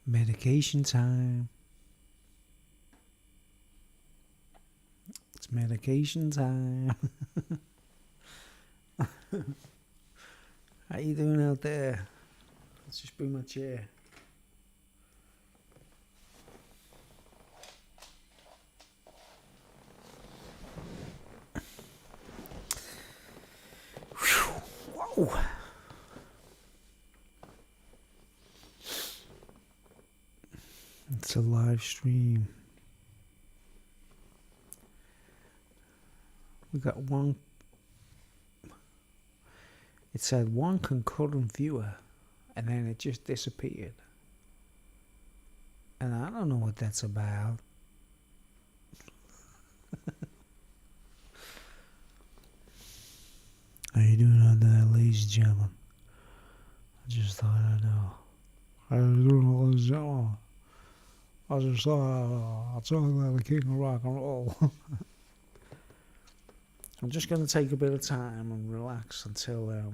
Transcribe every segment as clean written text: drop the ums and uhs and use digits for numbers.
Medication time. It's medication time. How you doing out there? Let's just bring my chair. Whoa. It's a live stream. We got one. It said one concurrent viewer, and then it just disappeared. And I don't know what that's about. How you doing out there, ladies and gentlemen? I just thought I'd know. How you doing, ladies and gentlemen? I just thought I'd talk like the king of rock and roll. I'm just going to take a bit of time and relax until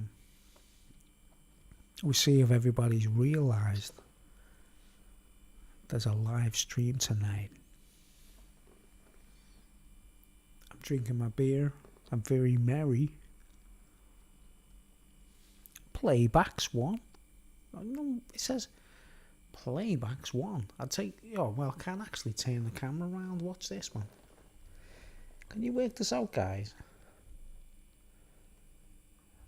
we see if everybody's realised there's a live stream tonight. I'm drinking my beer. I'm very merry. Playback's one. No, it says playback's one. I'd take. Oh well, I can't actually turn the camera around. Watch this one. Can you work this out, guys?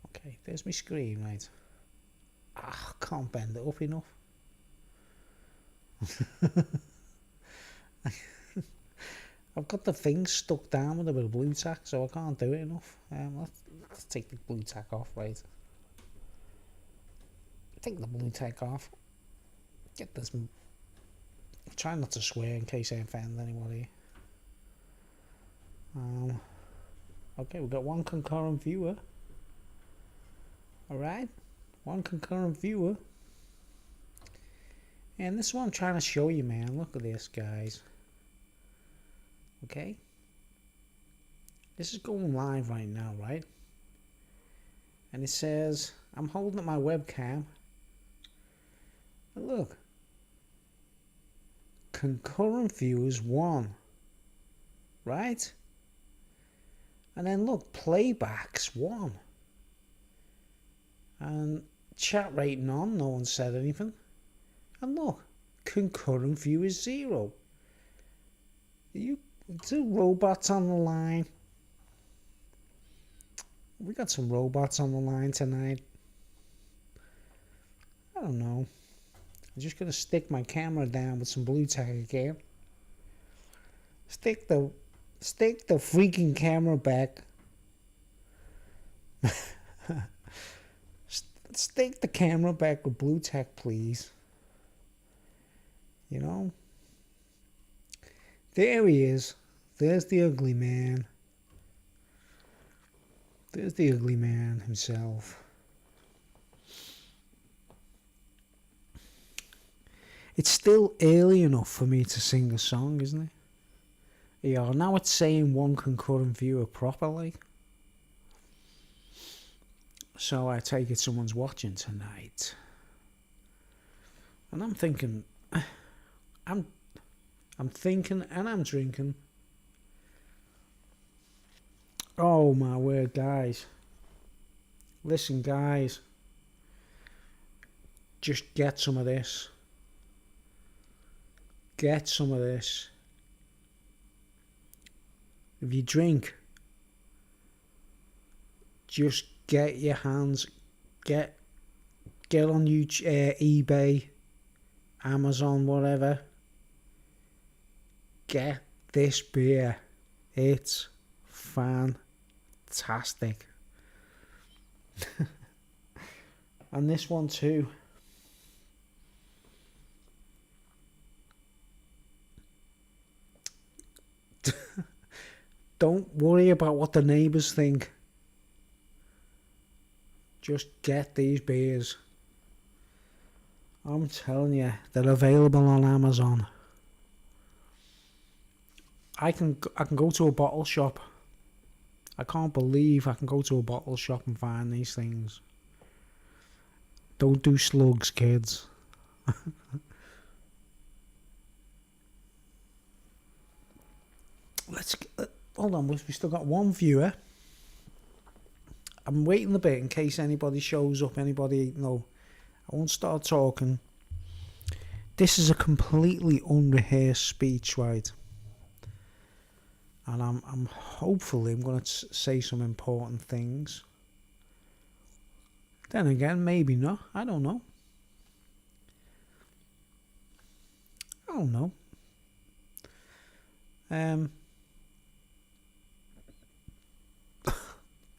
Okay, there's my screen, right? Ah, can't bend it up enough. I've got the thing stuck down with a bit of blue tack, so I can't do it enough. Let's take the blue tack off, right? Take the blue tack off. Get this. Try not to swear in case I offend anybody. Okay, we've got one concurrent viewer. Alright, one concurrent viewer. And this is what I'm trying to show you, man. Look at this, guys. Okay? This is going live right now, right? And it says, I'm holding up my webcam. But look. Concurrent viewers 1. Right? And then look, playbacks 1. And chat rating on, no one said anything. And look, concurrent viewers 0. You two robots on the line. We got some robots on the line tonight. I don't know. I'm just gonna stick my camera down with some blue tack again. Stick the freaking camera back. Stick the camera back with blue tack, please. You know? There he is. There's the ugly man. There's the ugly man himself. It's still early enough for me to sing a song, isn't it? Yeah, now it's saying one concurrent viewer properly. So I take it someone's watching tonight. And I'm thinking, I'm thinking and I'm drinking. Oh my word, guys. Listen, guys. Just get some of this. Get some of this. If you drink, just get your hands, get on eBay, Amazon, whatever. Get this beer. It's fantastic. And this one too. Don't worry about what the neighbours think. Just get these beers. I'm telling you, they're available on Amazon. I can go to a bottle shop. I can't believe I can go to a bottle shop and find these things. Don't do slugs, kids. hold on, we still got one viewer. I'm waiting a bit in case anybody shows up. Anybody, no, I won't start talking. This is a completely unrehearsed speech, right? And I'm hopefully I'm going to say some important things. Then again, maybe not. I don't know.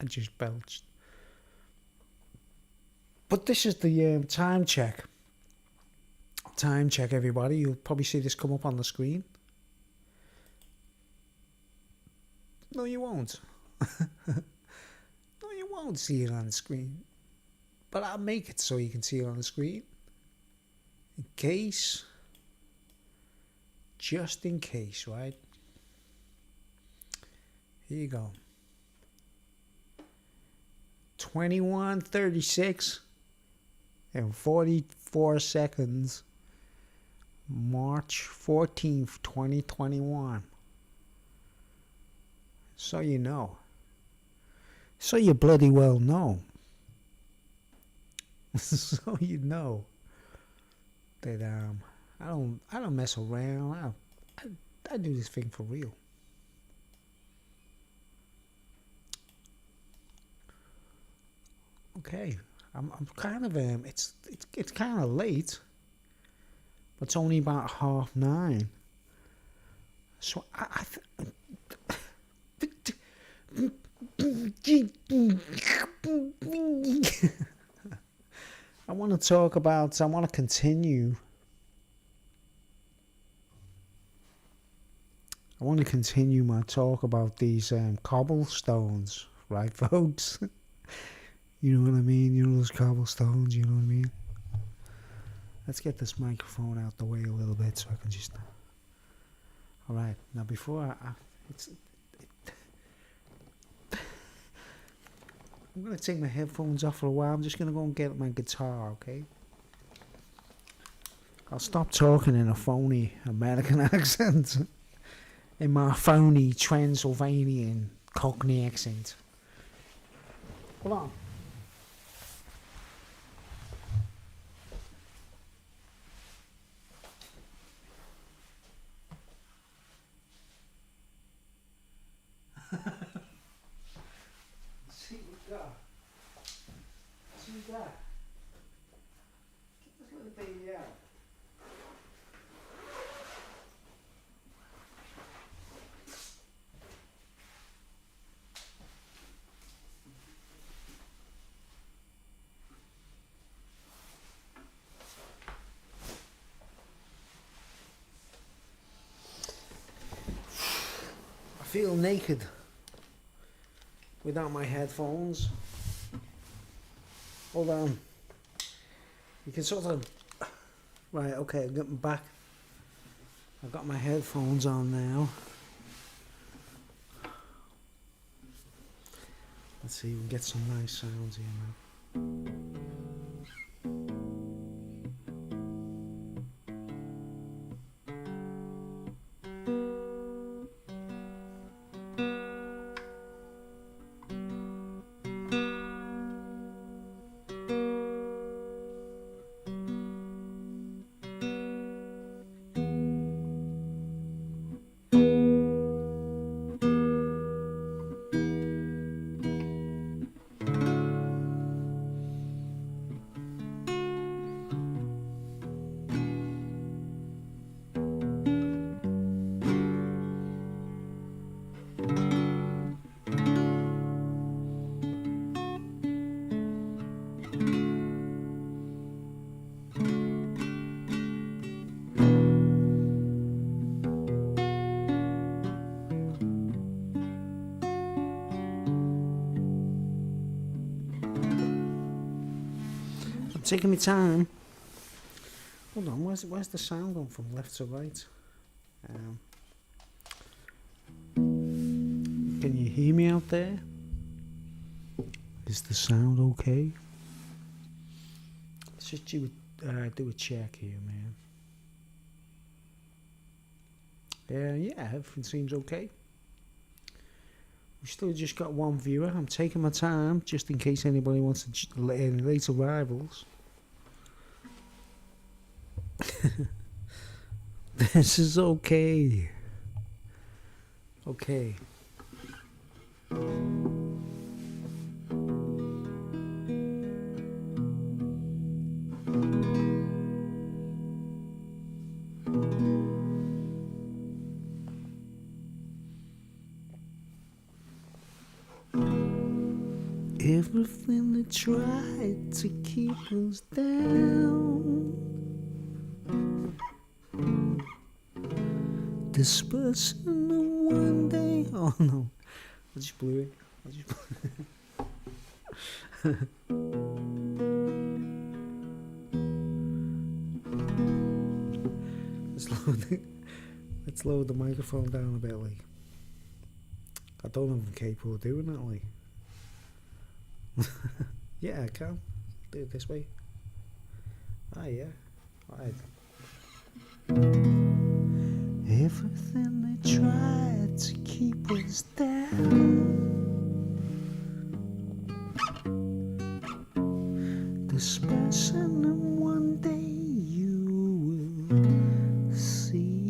I just belched. But this is the time check. Time check, everybody. You'll probably see this come up on the screen. No, you won't. No, you won't see it on the screen. But I'll make it so you can see it on the screen. In case. Just in case, right? Here you go. 21:36 and 44 seconds. March 14th, 2021. So you know. So you bloody well know. So you know that I don't mess around. I do this thing for real. Okay, I'm kind of it's kind of late, but it's only about 9:30. So I want to talk about. I want to continue. I want to continue my talk about these cobblestones, right, folks? You know what I mean? You know those cobblestones, you know what I mean? Let's get this microphone out the way a little bit so I can just... Alright, now before I'm going to take my headphones off for a while. I'm just going to go and get my guitar, okay? I'll stop talking in a phony American accent. In my phony Transylvanian Cockney accent. Hold on. See what we got. See what we got. Get this little baby out. I feel naked without my headphones. Hold on. You can sort of... Right, okay, I'm getting back. I've got my headphones on now. Let's see if we can get some nice sounds here now. Taking my time. Hold on, where's the sound going from left to right? Can you hear me out there? Is the sound okay? Let's just do a check here, man. Yeah, everything seems okay. We've still just got one viewer. I'm taking my time just in case anybody wants to any late arrivals. This is okay. Okay. Everything they tried to keep us down, dispersing in one day. Oh no, I just blew it. Let's lower the microphone down a bit, like. I don't know if I'm capable of doing that, like. Yeah, I can. Do it this way. Ah, yeah. Right. Everything they tried to keep us down, dispersing in one day you will see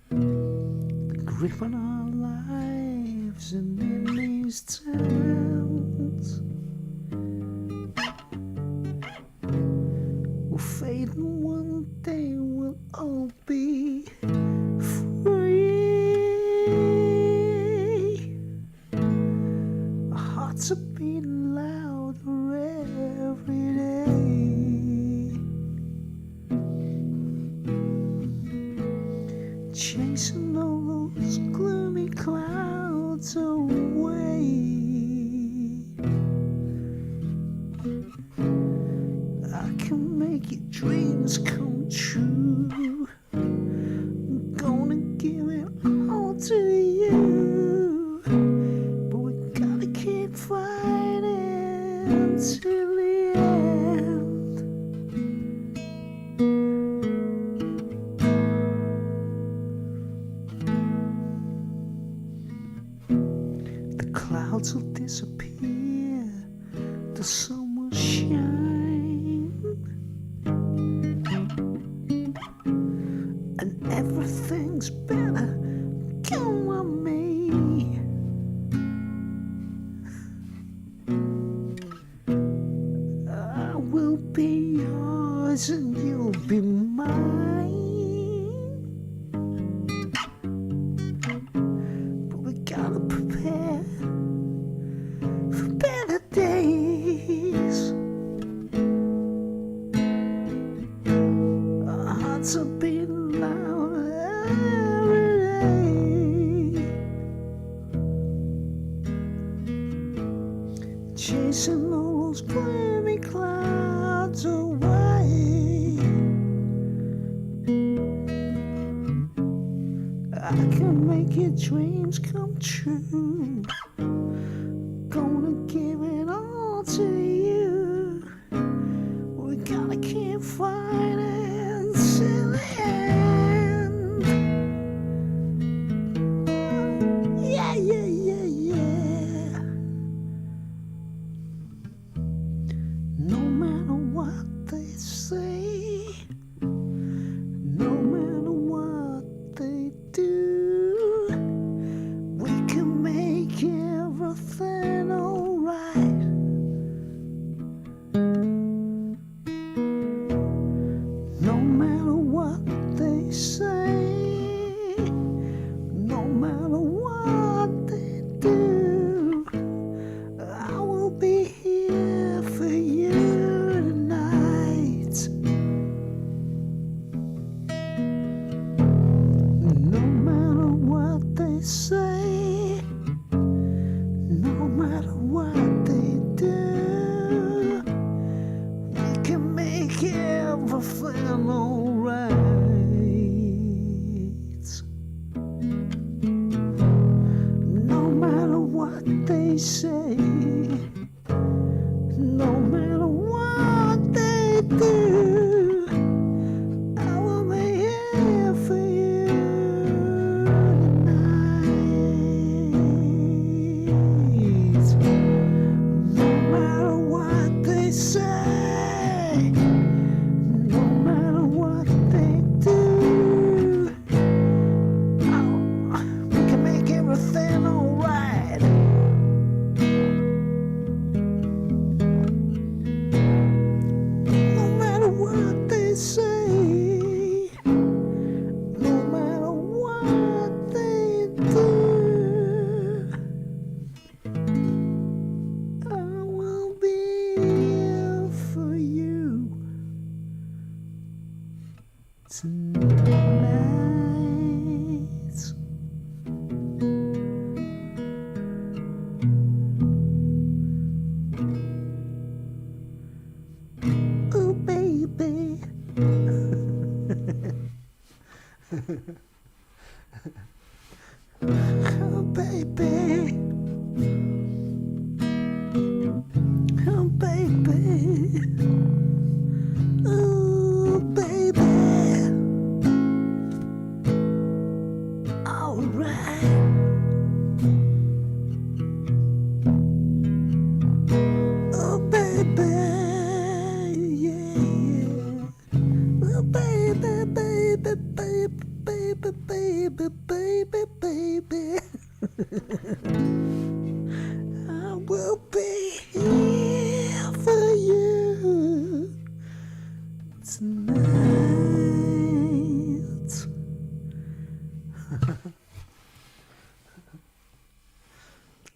the grip on our lives and in these towns will fade and one day we'll all be free. Our hearts are beating louder every day, chasing all those gloomy clouds away. I can make your dreams come true. I'm gonna give it all to you, but we gotta keep fighting till the end. The clouds will disappear, the sun will shine, and everything's better. Come on me. I will be yours and you'll be mine, but we gotta prepare for better days. Our hearts are beating loud every day, chasing all those gloomy clouds away. I can make your dreams come true. Gonna give it all to you. We gotta keep fighting till the end. Yeah, yeah, yeah, yeah. No matter what they say, no matter what they do, we can make everything alright. No matter what they say, no matter what they do, I will be here for you tonight. No matter what they say, no matter what they do, we can make everything alright. No matter what they say, no matter what they do, I will be here for you tonight.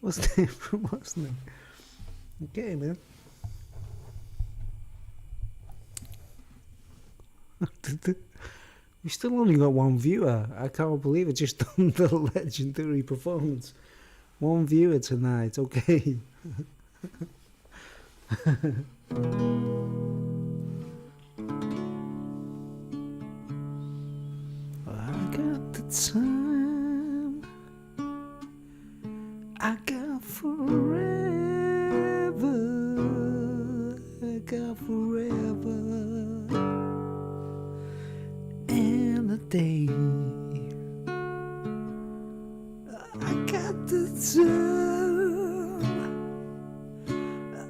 was different, wasn't it? Okay, man. We still only got one viewer. I can't believe it. Just done the legendary performance. One viewer tonight. Okay. I got the time. I got forever. I got forever. And a day. I got the time.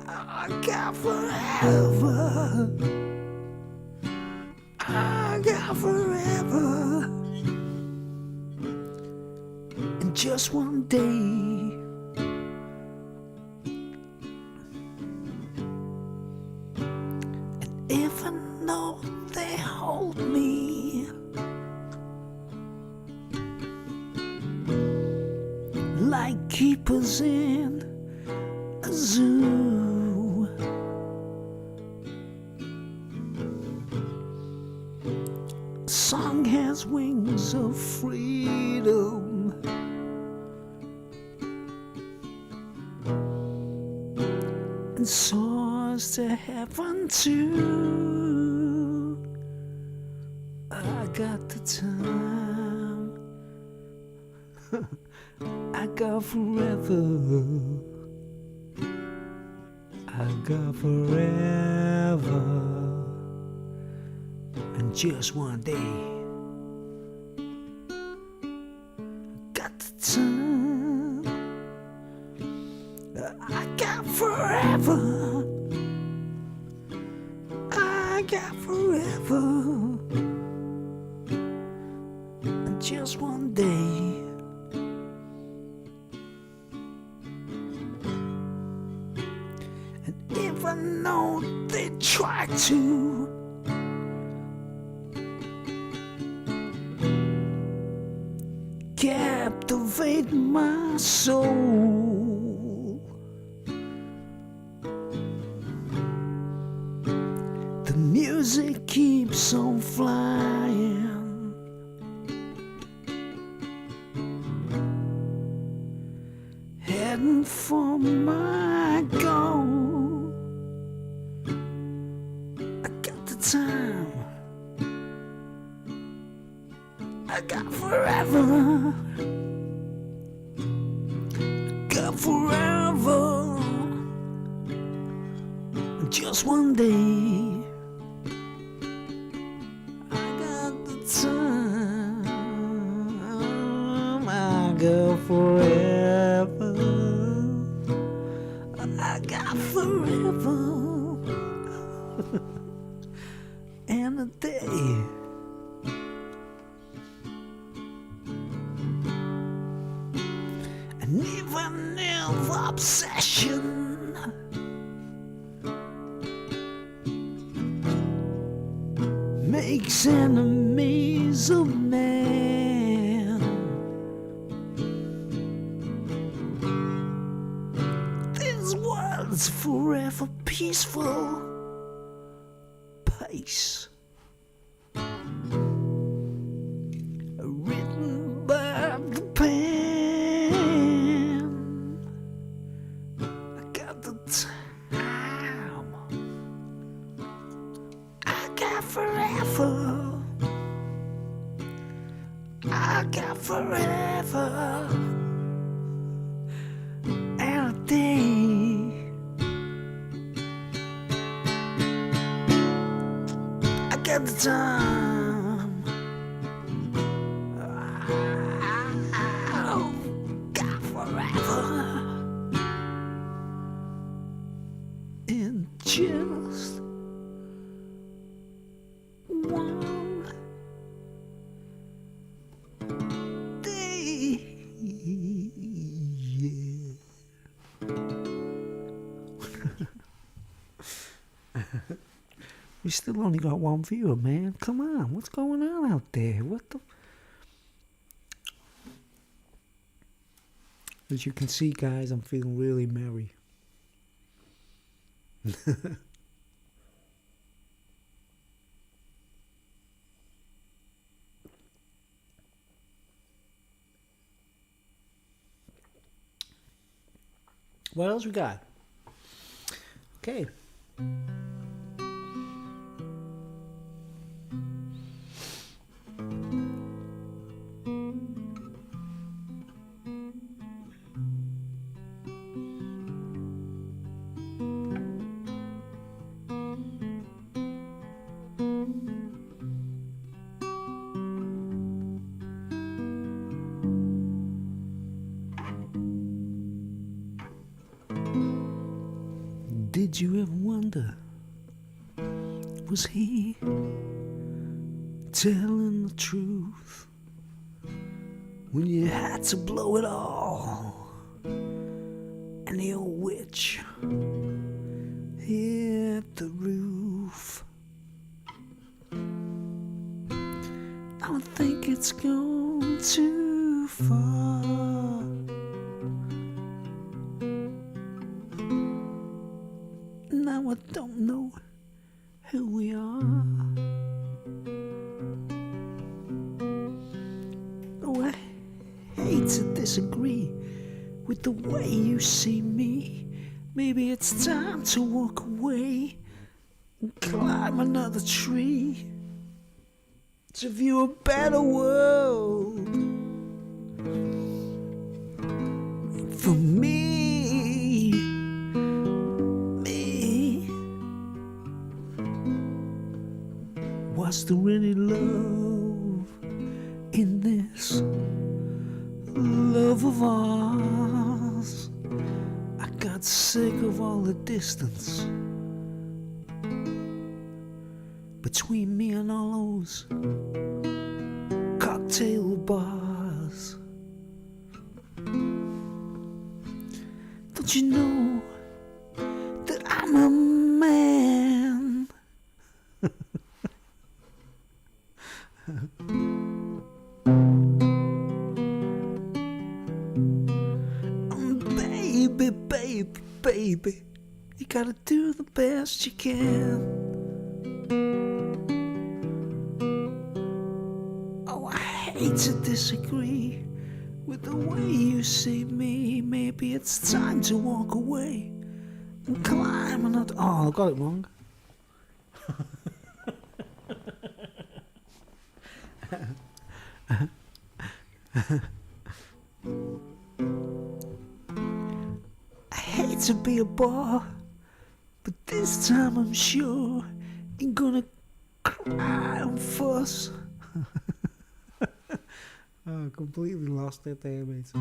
I got forever. I got forever. And just one day. And if I know they hold me like keepers in a zoo, song has wings of freedom, and soars to heaven too. I got the time. I got forever. I got forever. And just one day. I got the time. I got forever. I got forever. And just one day. If I know they try to captivate my soul, the music keeps on flying, heading for my goal. Time. I got forever. I got forever. Just one day. I got the time. I got forever. I got forever. And a day. And even if obsession makes enemies of man, this world's forever peaceful. Pace, written by the pen. I got the time. I got forever. I got forever. And a day. At the time, I've got forever in just one day. We still only got one viewer, man. Come on, what's going on out there? What the... As you can see, guys, I'm feeling really merry. What else we got? Okay. Did you ever wonder, was he telling the truth when you had to blow it all? And the old witch hit the roof. I don't think it's gone too far. Now I don't know who we are. Oh, I hate to disagree with the way you see me. Maybe it's time to walk away and climb another tree to view a better world for me. Was there any love in this love of ours? I got sick of all the distance between me and all those cocktail bars. Don't you know that I'm a man? Baby, baby, baby, you gotta do the best you can. Oh, I hate to disagree with the way you see me. Maybe it's time to walk away and climb another. Oh, I got it wrong. I hate to be a bore, but this time I'm sure ain't gonna cry and fuss. Oh, completely lost it there, mate.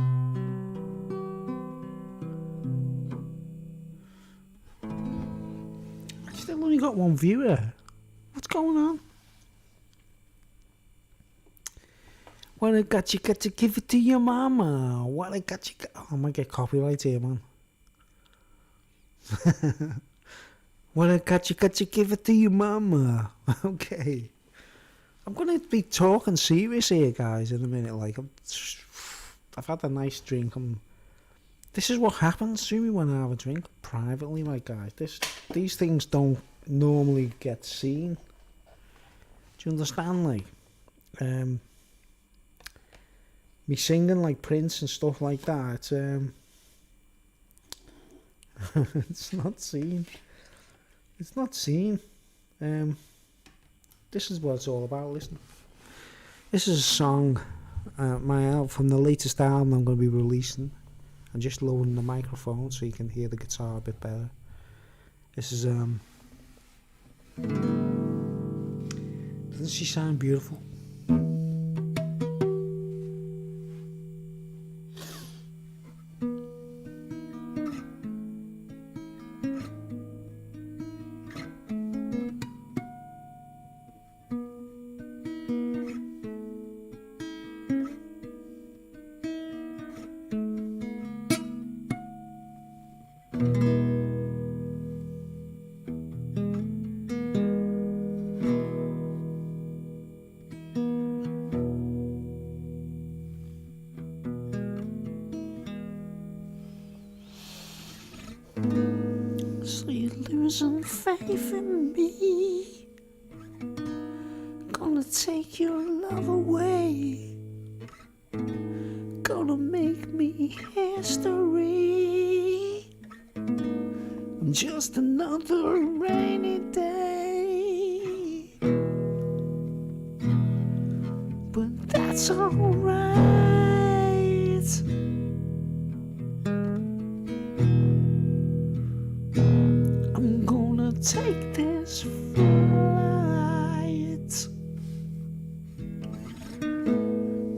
I still only got one viewer. What's going on? What I got you give it to your mama. What I got you oh, I might get copyright here, man. What I got you give it to your mama. Okay. I'm gonna be talking serious here, guys, in a minute. Like, I've had a nice drink. This is what happens to me when I have a drink privately, like, guys. These things don't normally get seen. Do you understand? Like, me singing like Prince and stuff like that. It's not seen. It's not seen. This is what it's all about. Listen, this is a song, from the latest album I'm going to be releasing. I'm just lowering the microphone so you can hear the guitar a bit better. This is doesn't she sound beautiful? losing faith in me. Gonna take your love away. Gonna make me history. Just another rainy day. But that's alright. I'm gonna take this flight.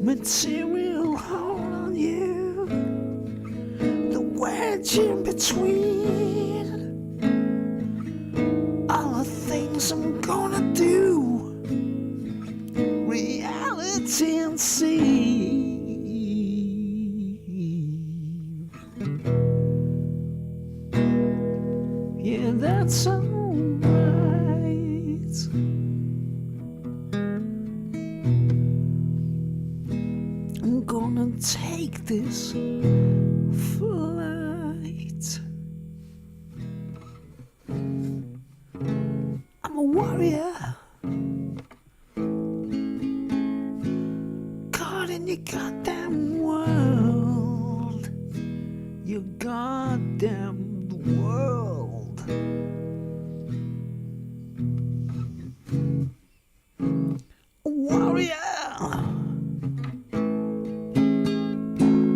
Material hold on you. The wedge in between. All the things I'm gonna do. Reality unseen. Yeah, that's alright. I'm gonna take this flight. I'm a warrior. Caught in your goddamn world. Your goddamn world. A warrior.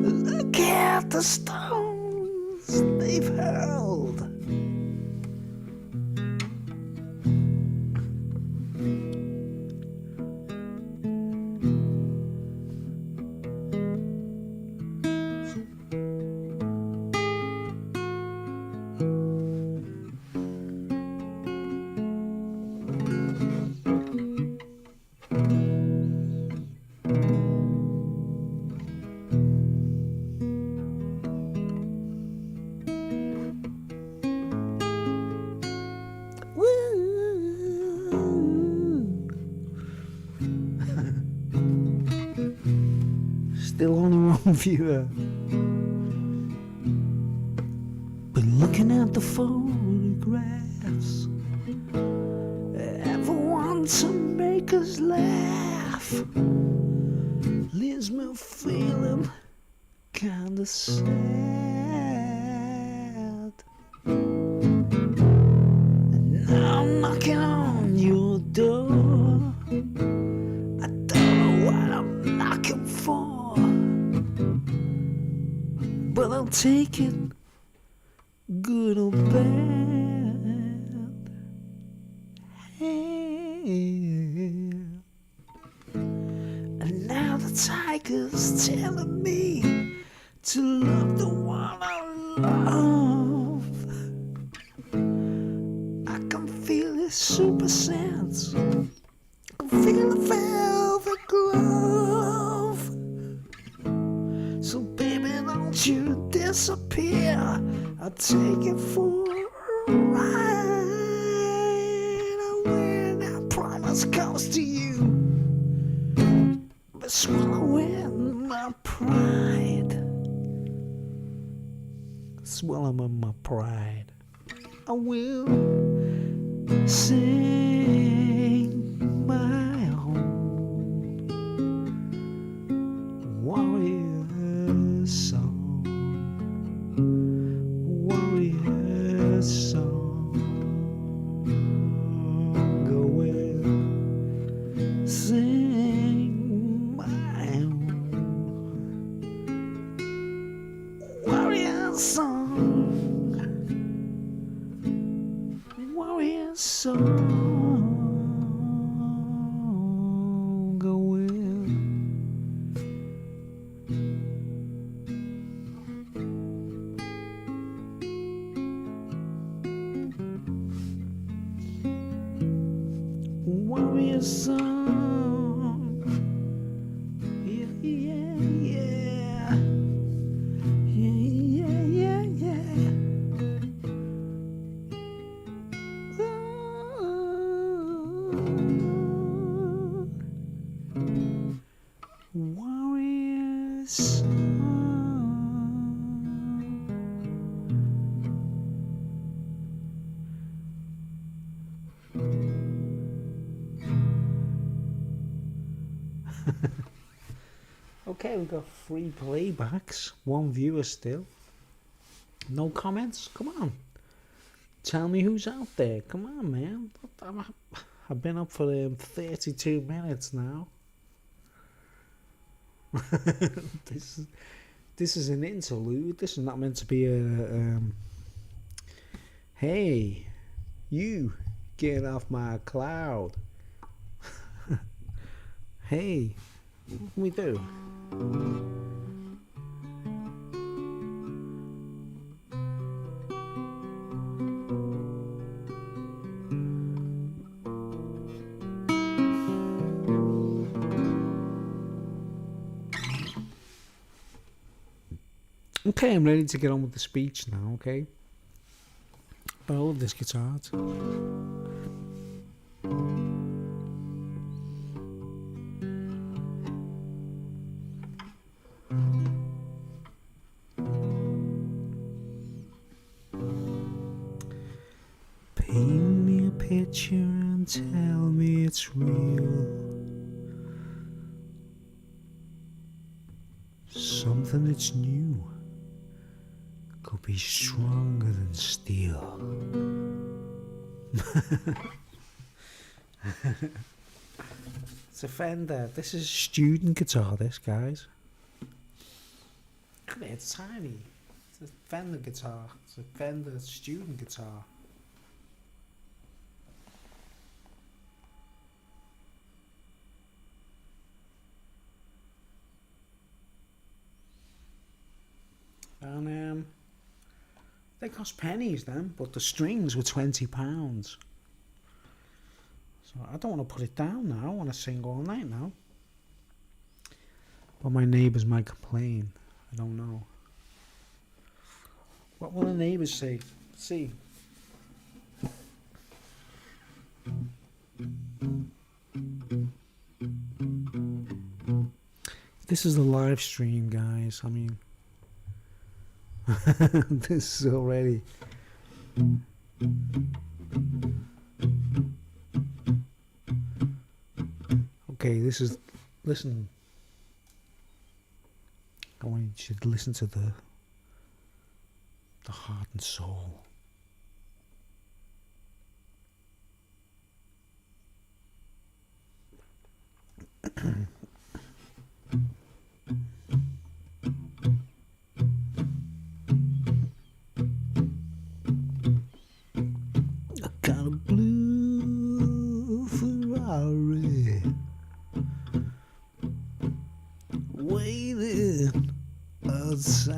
Look at the stones they've hurled. Still on our own viewer. Been looking at the photographs. Everyone to make us laugh. Leaves me feeling kinda sad. And now I'm knocking on your door. I don't know what I'm knocking for. But I'll take it, good or bad. Hey. And now the tiger's telling me to love the one I love. I can feel his super sense. I can feel the velvet glove. So baby, don't you disappear. I'll take it for a ride. When that promise comes to you, but swallowing my pride. Swallowing my pride. I will sing my own warrior song, warrior song. Go with, sing my own warrior song, warrior song. Go with. Warrior song, yeah, yeah, yeah, yeah, yeah, yeah, warrior song. Okay, we've got 3 playbacks, 1 viewer still. No comments? Come on. Tell me who's out there. Come on, man. I've been up for 32 minutes now. This is an interlude. This is not meant to be a hey, you get off my cloud. Hey, what can we do? Okay, I'm ready to get on with the speech now, okay? But I love this guitar too. Paint me a picture and tell me it's real. Something that's new could be stronger than steel. It's a Fender. This is a student guitar, this, guys. Look at it, it's tiny. It's a Fender guitar. It's a Fender student guitar. And they cost pennies then, but the strings were £20. So I don't want to put it down now. I want to sing all night now. But my neighbours might complain. I don't know. What will the neighbours say? Let's see. This is the live stream, guys. I mean, this is already. Okay, this is. Listen. I want you to listen to the heart and soul. I got a blue Ferrari waiting outside.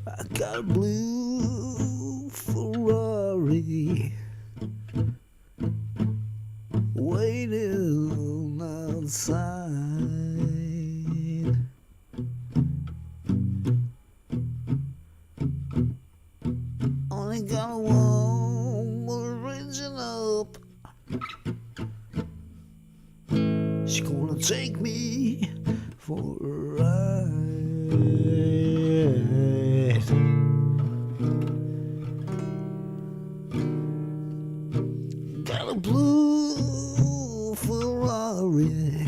I got a blue Ferrari waiting outside. Only got one original. She's gonna take me for a ride. Got a blue Ferrari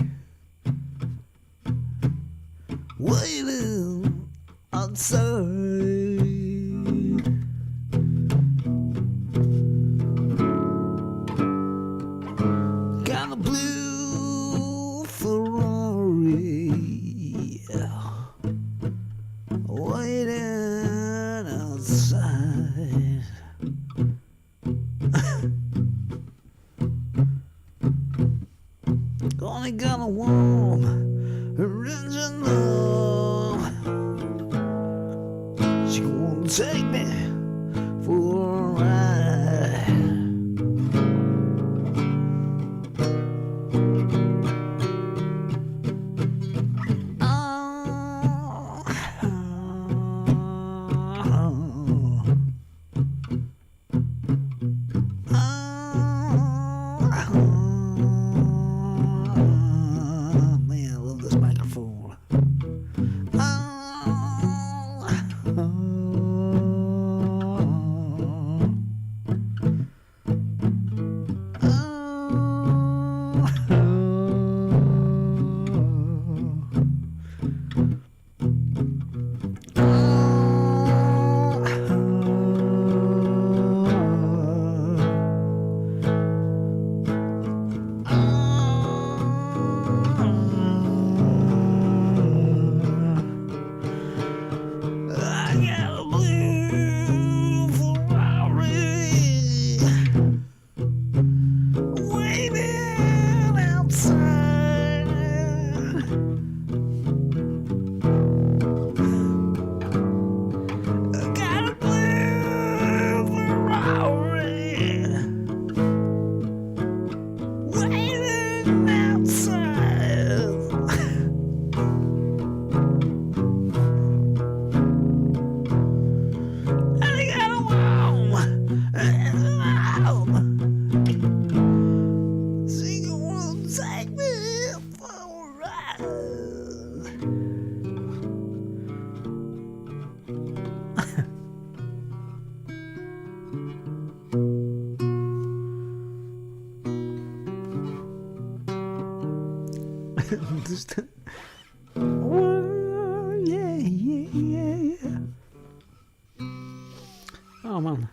waiting outside. Got a blue Ferrari waiting outside. Only got a warm original. She won't take me for a ride. Man, I love this microphone. Just, oh, yeah. Oh, man.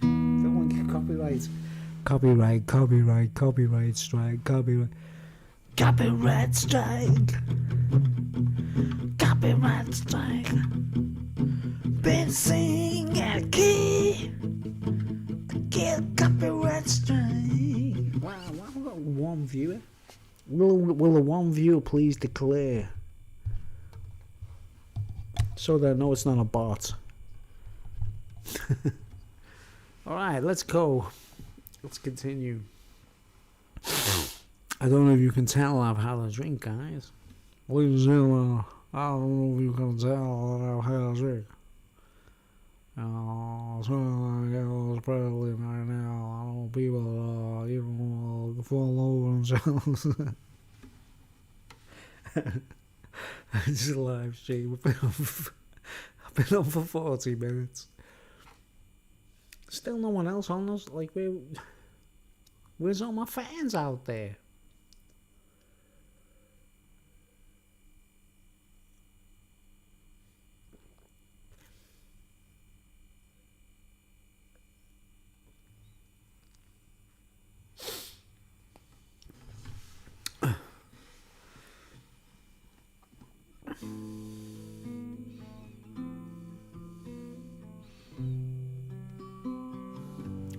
Don't want to get copyright. Copyright strike, copyright strike. Been singing at a key. Get copyright strike. Wow, why have we got one viewer? Will the one viewer please declare? So that I know it's not a bot. Alright, let's go. Let's continue. I don't know if you can tell I've had a drink, guys. Ladies and gentlemen, I don't know if you can tell that I've had a drink. So I get a little spreadly right now. I know people even fall over themselves. It's a live stream. I've been on for 40 minutes. Still no one else on us. Like, where's all my fans out there?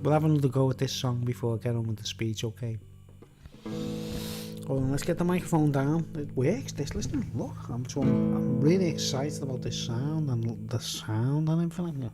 We'll have another go at this song before I get on with the speech, okay? Hold on, let's get the microphone down. It works, this, listen, look, I'm really excited about this sound and the sound and everything.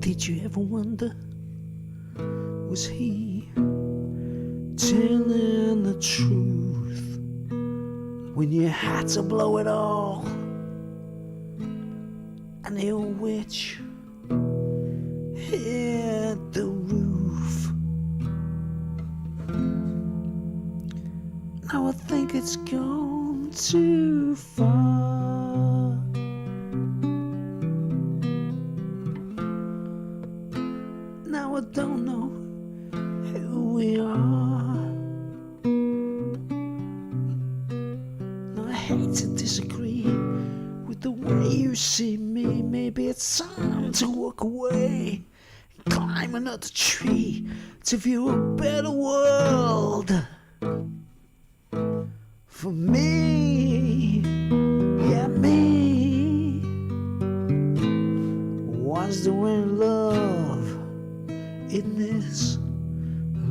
Did you ever wonder, was he telling the truth when you had to blow it all? An ill witch hit the roof. Now I think it's gone too far. Now I don't know who we are. Now I hate to disagree with the way you see me. Maybe it's time to walk away and climb another tree to view a better world. For me, yeah, me was doing love in this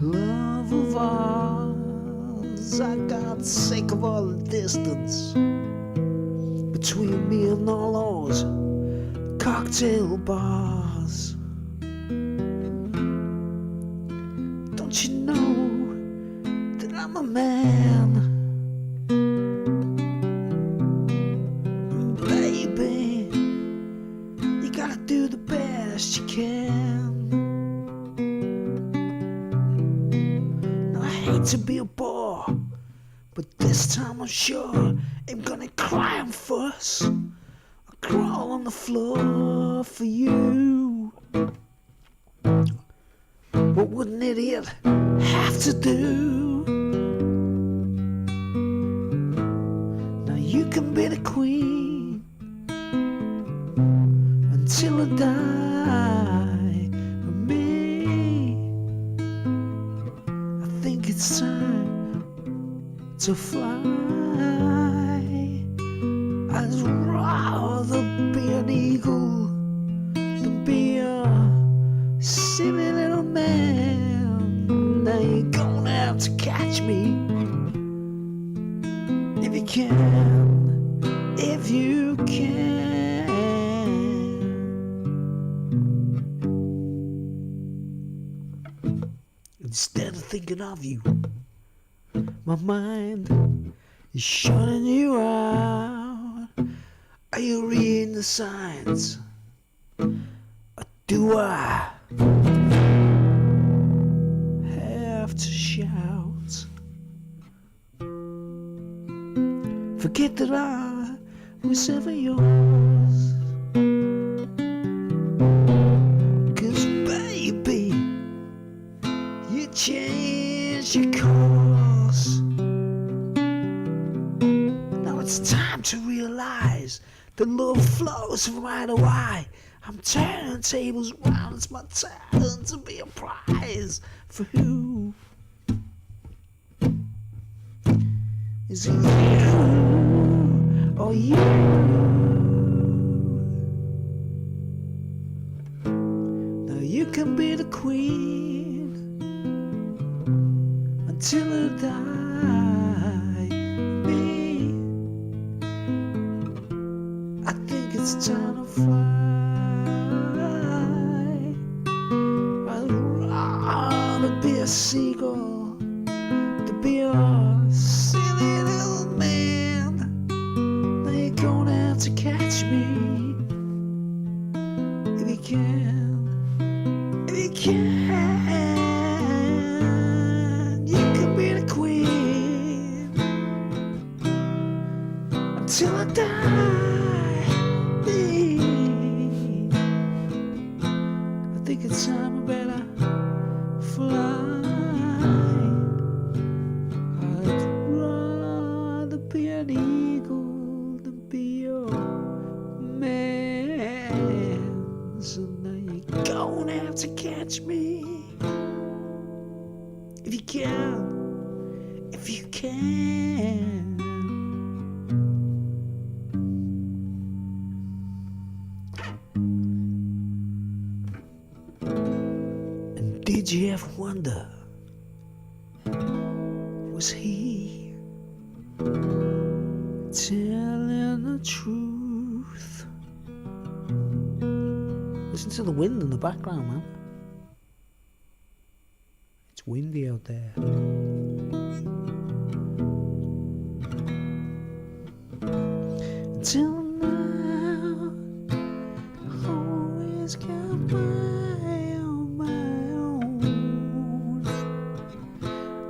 love of ours. I got sick of all the distance between me and all those cocktail bars. Don't you know that I'm a man? Baby, you gotta do the best you can. To be a bore, but this time I'm sure I'm gonna cry and fuss. I'll crawl on the floor for you. What would an idiot have to do? Now you can be the queen until I die. For me, it's time to fly. I'd rather be an eagle than be a silly little man. Now you're gonna have to catch me can, if you can. Instead of thinking of you, my mind is shutting you out. Are you reading the signs? Or do I have to shout? Forget that I was ever yours. 'Cause baby, you changed your course. Now it's time to realize that love flows from eye to eye. I'm turning tables round, it's my turn to be a prize. For who? Is it you or you? Now you can be the queen until I die. Me, I think it's time to fly. I'd rather be a seagull to be a silly little man. Now you're gonna have to catch me if you can, if you can. You can be the queen until I die. I think it's time I better fly. I'd rather be an eagle than be your man. So now you're gonna have to catch me if you can, if you can. And did you ever wonder, was he telling the truth? Listen to the wind in the background, man. It's windy out there. Till now, I always got my own.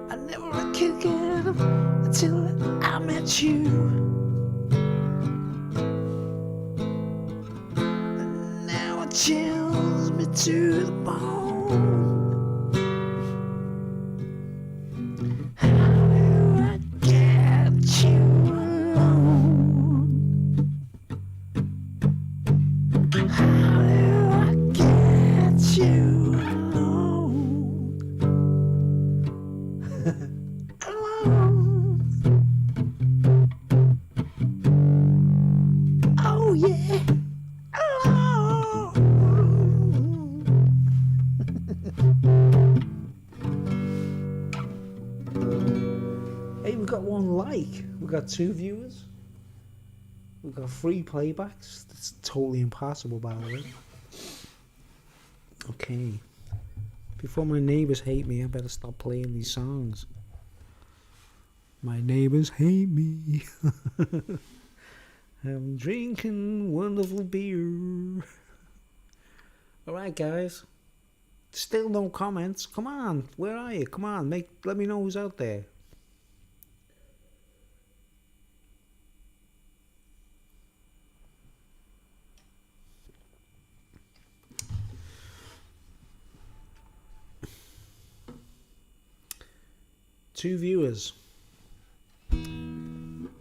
I never could get up until I met you. And now it chills me to the bone. How do I get you alone? How do I get you alone? Alone. Oh yeah, alone. Hey, we got one like. We got 2 viewers. We got 3 playbacks. That's totally impossible, by the way. Okay. Before my neighbors hate me, I better stop playing these songs. My neighbors hate me. I'm drinking wonderful beer. Alright, guys. Still no comments. Come on. Where are you? Come on. Let me know who's out there. Two viewers.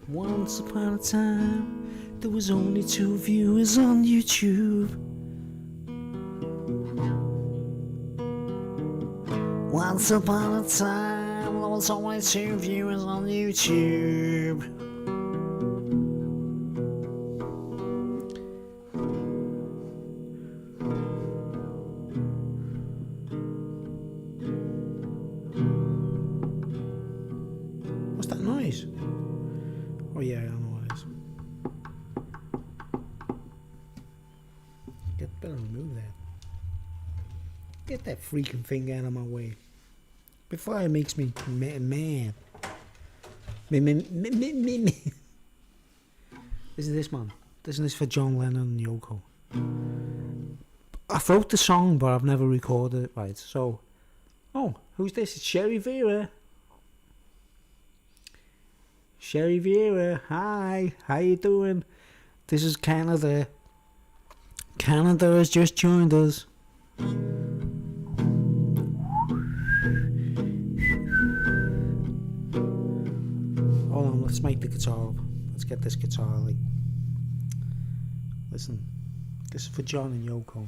Once upon a time, there was only 2 viewers on YouTube. Once upon a time, there was only 2 viewers on YouTube. What's that noise? Oh yeah, I know what it is. Get better move that. Get that freaking thing out of my way. Before it makes me mad. Me. This is this, man. This is for John Lennon and Yoko. I wrote the song, but I've never recorded it right. So, oh, who's this? It's Sherry Vera. Sherry Vera, hi. How you doing? This is Canada. Canada has just joined us. Hold on, let's make the guitar up. Let's get this guitar like. Listen, this is for John and Yoko.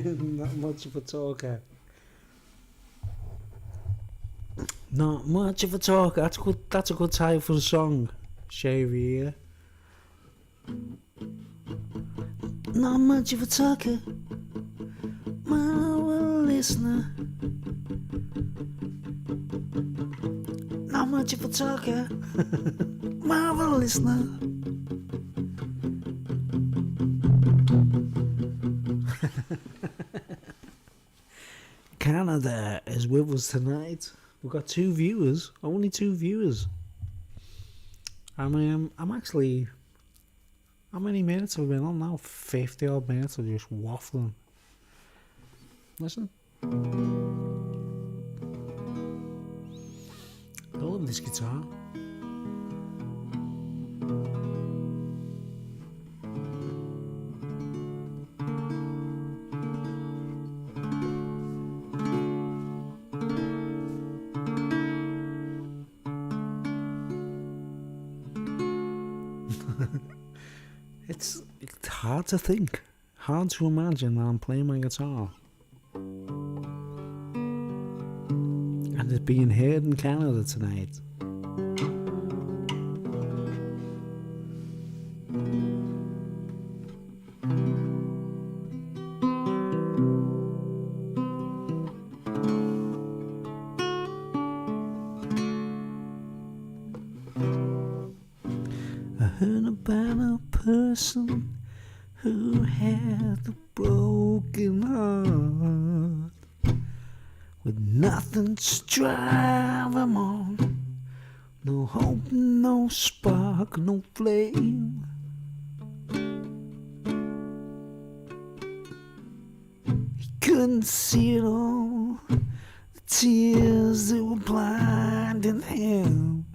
Not much of a talker. Not much of a talker. That's good. That's a good title for the song. Shavy here. Not much of a talker. Marvel listener. Not much of a talker. Marvel listener. Canada is with us tonight. We've got 2 viewers. Only 2 viewers. I mean, I'm actually... How many minutes have we been on now? 50 odd minutes of just waffling. Listen. I love this guitar. It's hard to think, hard to imagine that I'm playing my guitar and it's being heard in Canada tonight. about a person who had a broken heart, with nothing to drive him on, no hope, no spark, no flame. He couldn't see it all, the tears that were blinding him.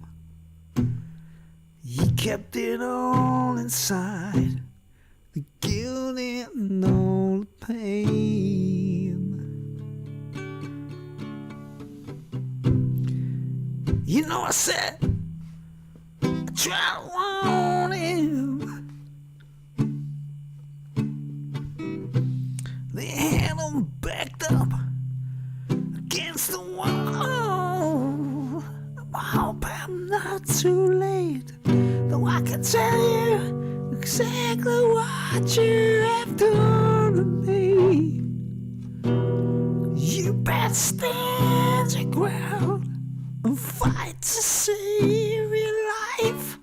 He kept it all inside, the guilt and all the pain. You know, I said, I tried to warn him. They had him backed up against the wall. I hope I'm not too late, though I can tell you exactly what you have done to me. You better stand your ground and fight to save your life.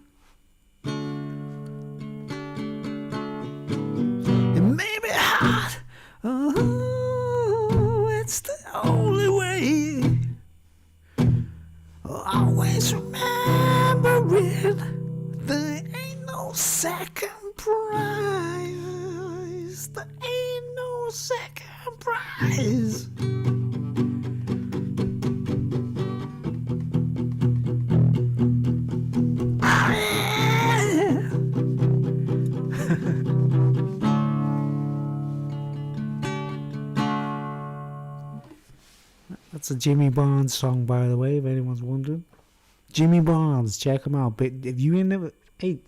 It may be hard, oh, it's the only way. Always remembering there ain't no second prize. There ain't no second prize. That's a Jimmy Barnes song, by the way, if anyone's wondering. Jimmy Barnes, check him out. But if you never, hey,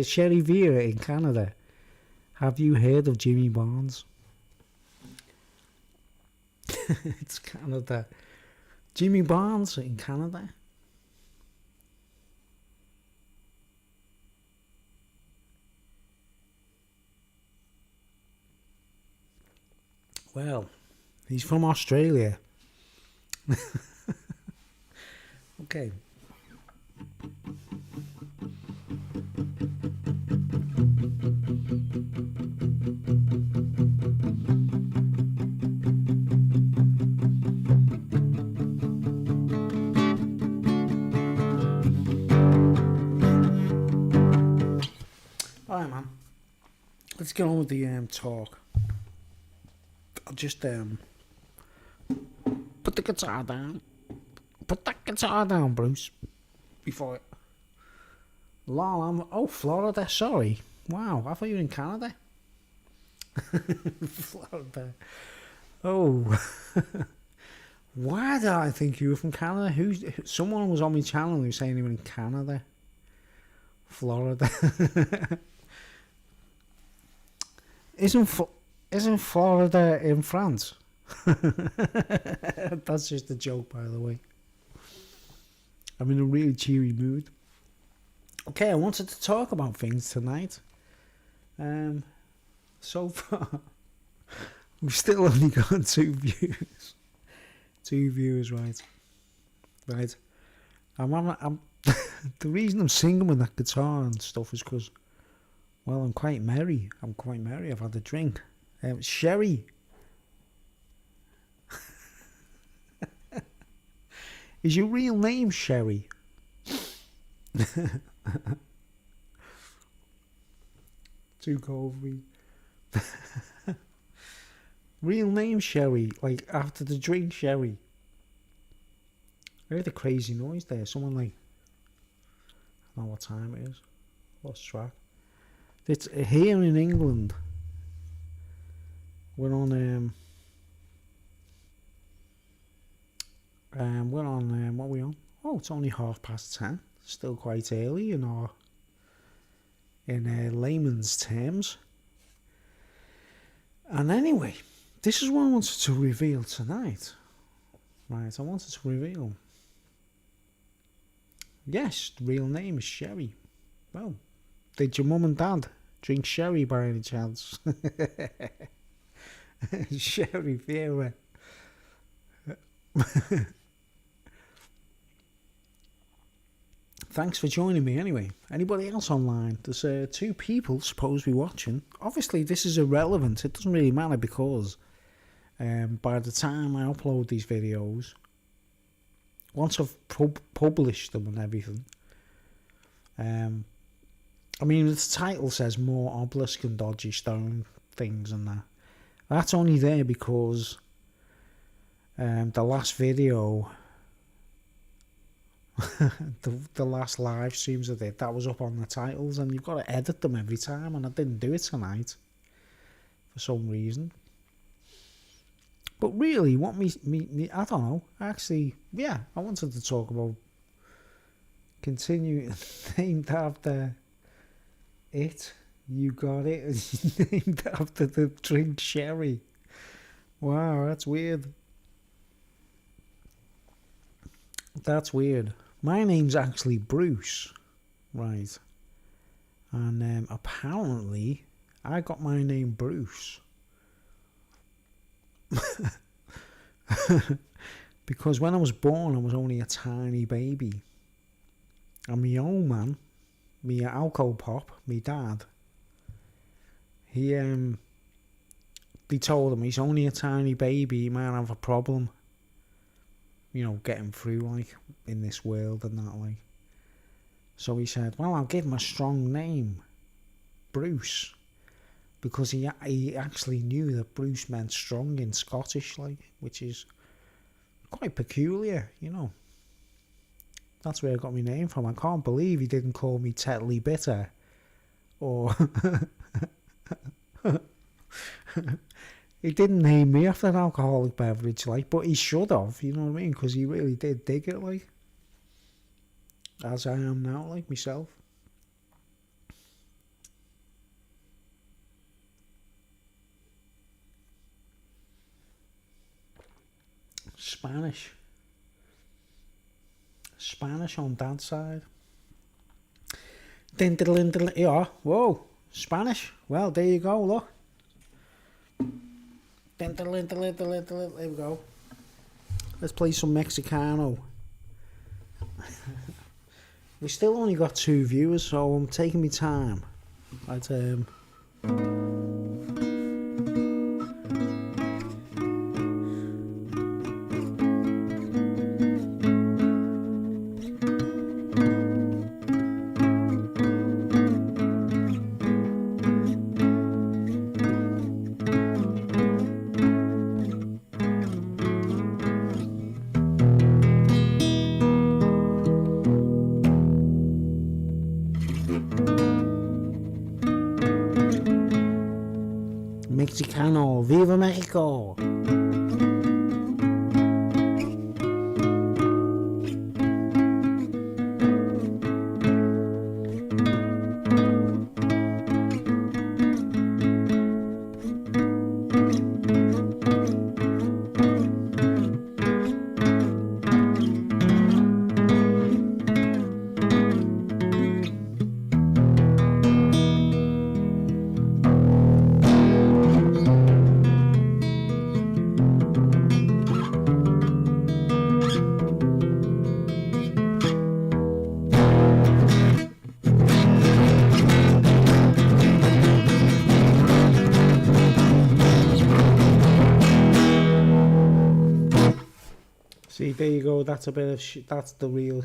Sherry Vera in Canada, have you heard of Jimmy Barnes? It's Canada. Jimmy Barnes in Canada. Well, he's from Australia. Okay. Alright, man. Let's get on with the talk. I'll just put the guitar down. Put that guitar down, Bruce. Before it. Lol, I'm Florida, sorry. Wow, I thought you were in Canada. Florida. Oh. Why did I think you were from Canada? Someone was on my channel who was saying you were in Canada. Florida. Isn't Florida in France? That's just a joke, by the way. I'm in a really cheery mood. Okay, I wanted to talk about things tonight. So far, we've still only got 2 views. 2 views, right? Right. I'm the reason I'm singing with that guitar and stuff is because, well, I'm quite merry. I've had a drink. Sherry. Is your real name Sherry? Too cold for me. Real name Sherry, like after the drink Sherry. I heard a crazy noise there. Someone like, I don't know what time it is. Lost track. It's here in England. We're on what are we on? Oh, it's only 10:30. Still quite early in layman's terms. And anyway, this is what I wanted to reveal tonight. Right, I wanted to reveal. Yes, the real name is Sherry. Well, did your mum and dad drink sherry by any chance? Sherry Vera. thanks for joining me anyway. Anybody else online? There's 2 people supposed to be watching. Obviously, this is irrelevant. It doesn't really matter because by the time I upload these videos, once I've published them and everything, I mean, the title says more obelisk and dodgy stone things and that. That's only there because the last video, the last live streams I did, that was up on the titles, and you've got to edit them every time, and I didn't do it tonight for some reason. But really, what me I don't know. Actually, yeah, I wanted to talk about continue named after it. You got it. Named after the drink sherry. Wow, that's weird. That's weird. My name's actually Bruce, right? And apparently, I got my name Bruce because when I was born, I was only a tiny baby, and my old man, me alcohol pop, me dad, they told him he's only a tiny baby, he might have a problem, you know, getting through, like, in this world and that, like. So he said, well, I'll give him a strong name, Bruce, because he actually knew that Bruce meant strong in Scottish, like, which is quite peculiar, you know. That's where I got my name from. I can't believe he didn't call me Tetley Bitter, or he didn't name me after an alcoholic beverage, like, but he should have, you know what I mean, because he really did dig it, like, as I am now, like, myself. Spanish on dad's side. Yeah, whoa, Spanish. Well, there you go, look. There we go. Let's play some Mexicano. We still only got 2 viewers, so I'm taking my time. Mexicano, Viva Mexico! See, there you go. That's a bit of that's the real.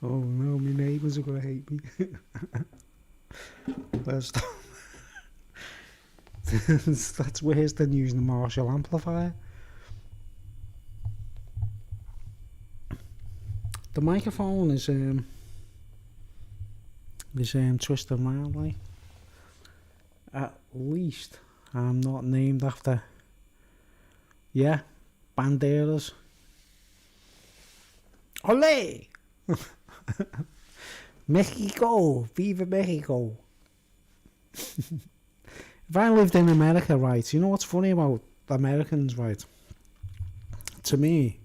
Oh no, my neighbours are gonna hate me. Let's stop. That's worse than using the Marshall amplifier. The microphone is twisted around, like. At least I'm not named after. Yeah, banderas. Ole! Mexico! Viva Mexico! If I lived in America, right, you know what's funny about Americans, right? To me,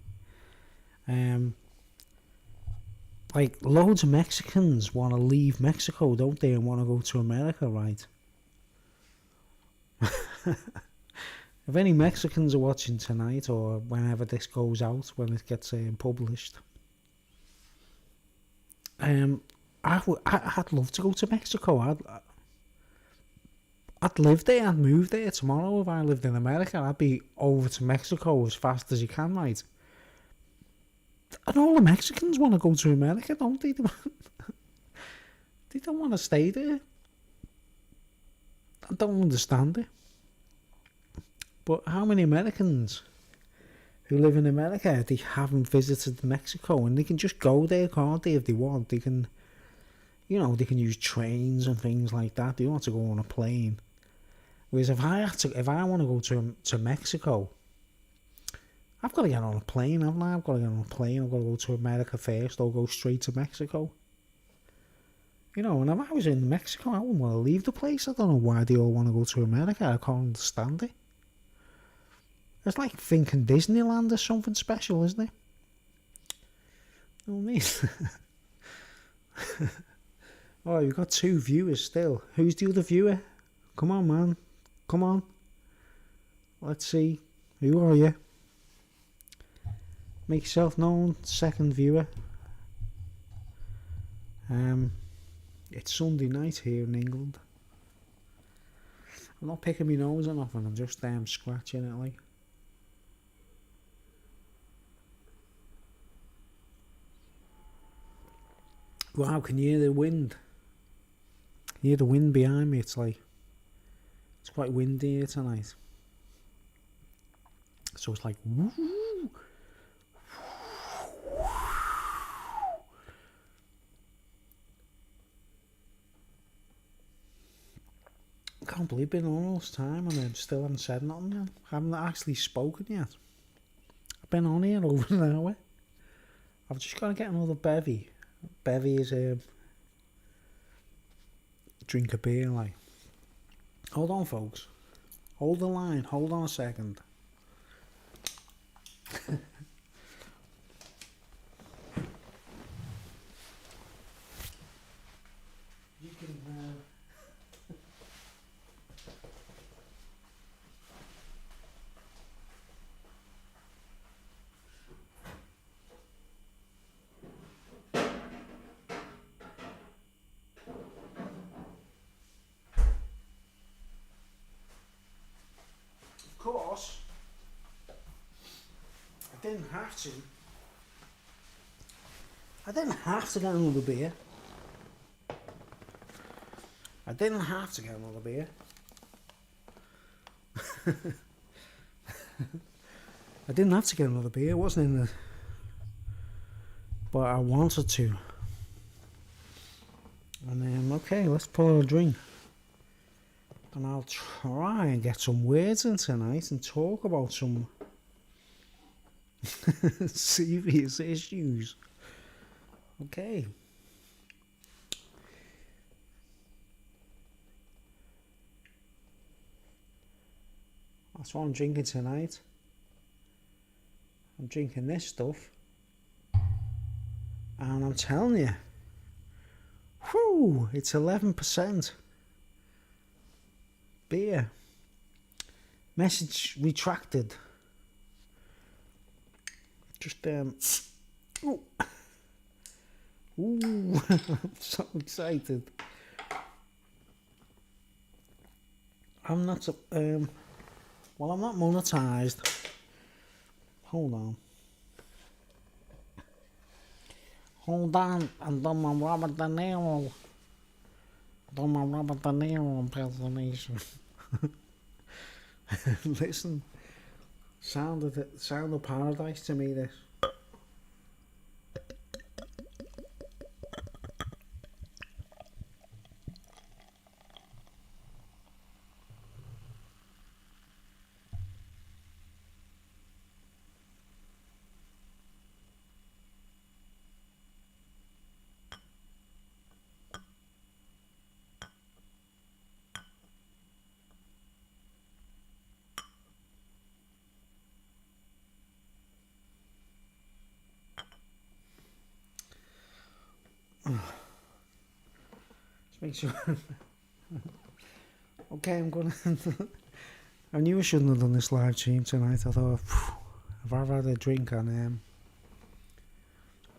like, loads of Mexicans want to leave Mexico, don't they, and want to go to America, right? If any Mexicans are watching tonight, or whenever this goes out, when it gets published, I'd love to go to Mexico. I'd live there, I'd move there tomorrow if I lived in America. I'd be over to Mexico as fast as you can, right? And all the Mexicans want to go to America, don't they? They don't want to stay there. I don't understand it. But how many Americans who live in America, they haven't visited Mexico, and they can just go there, can't they, if they want? They can, they can use trains and things like that. They don't have to go on a plane. Whereas if I want to go to Mexico, I've got to get on a plane, haven't I? I've got to get on a plane. I've got to go to America first, or go straight to Mexico. And if I was in Mexico, I wouldn't want to leave the place. I don't know why they all want to go to America. I can't understand it. It's like thinking Disneyland is something special, isn't it? You know what I mean? Oh, you've got 2 viewers still. Who's the other viewer? Come on, man. Come on. Let's see. Who are you? Make yourself known, second viewer. It's Sunday night here in England. I'm not picking my nose or nothing. I'm just scratching it like. Wow, can you hear the wind? Can you hear the wind behind me? It's quite windy here tonight. So it's like, woo. I can't believe it's been all this time and I still haven't said nothing yet. I haven't actually spoken yet. I've been on here over an hour. I've just got to get another bevy. Bevy is a drink of beer, like. Hold on, folks. Hold the line. Hold on a second. You can Of course, I didn't have to. I didn't have to get another beer. I didn't have to get another beer. I didn't have to get another beer. It wasn't in the... But I wanted to. And okay, let's pour a drink. And I'll try and get some words in tonight and talk about some serious issues. Okay. That's what I'm drinking tonight. I'm drinking this stuff. And I'm telling you, whew, it's 11%. Beer. Message retracted. Just ooh. Ooh. I'm so excited. I'm not well, I'm not monetized. Hold on, and done my Robert De Niro impersonation. Listen, sound of paradise to me, this. make sure. Okay, I'm gonna. I knew I shouldn't have done this live stream tonight. I thought, if I've had a drink and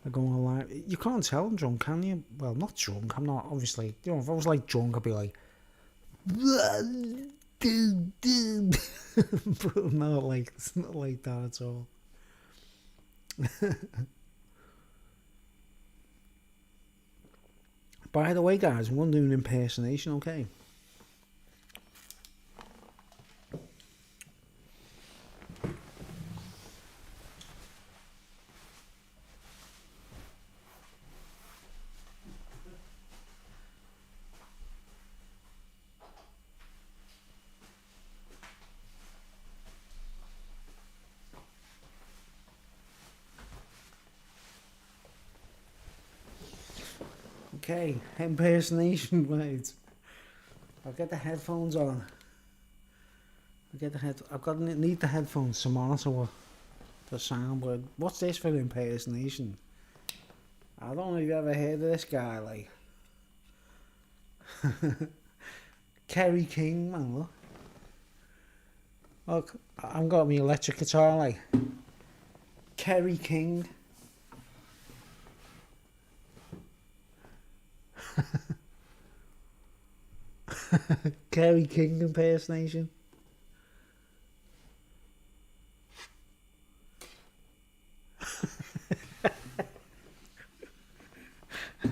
I go on live, you can't tell I'm drunk, can you? Well, not drunk. I'm not. Obviously, you know, if I was like drunk, I'd be like, but not like it's not like that at all. By the way, guys, I'm going to do an impersonation. Okay. Okay, impersonation, right. I'll get the headphones on. I've got to need the headphones to monitor the sound, but what's this for impersonation? I don't know if you've ever heard of this guy, like. Kerry King, man, look. Look, I've got my electric guitar, like. Kerry King. Kerry King impersonation.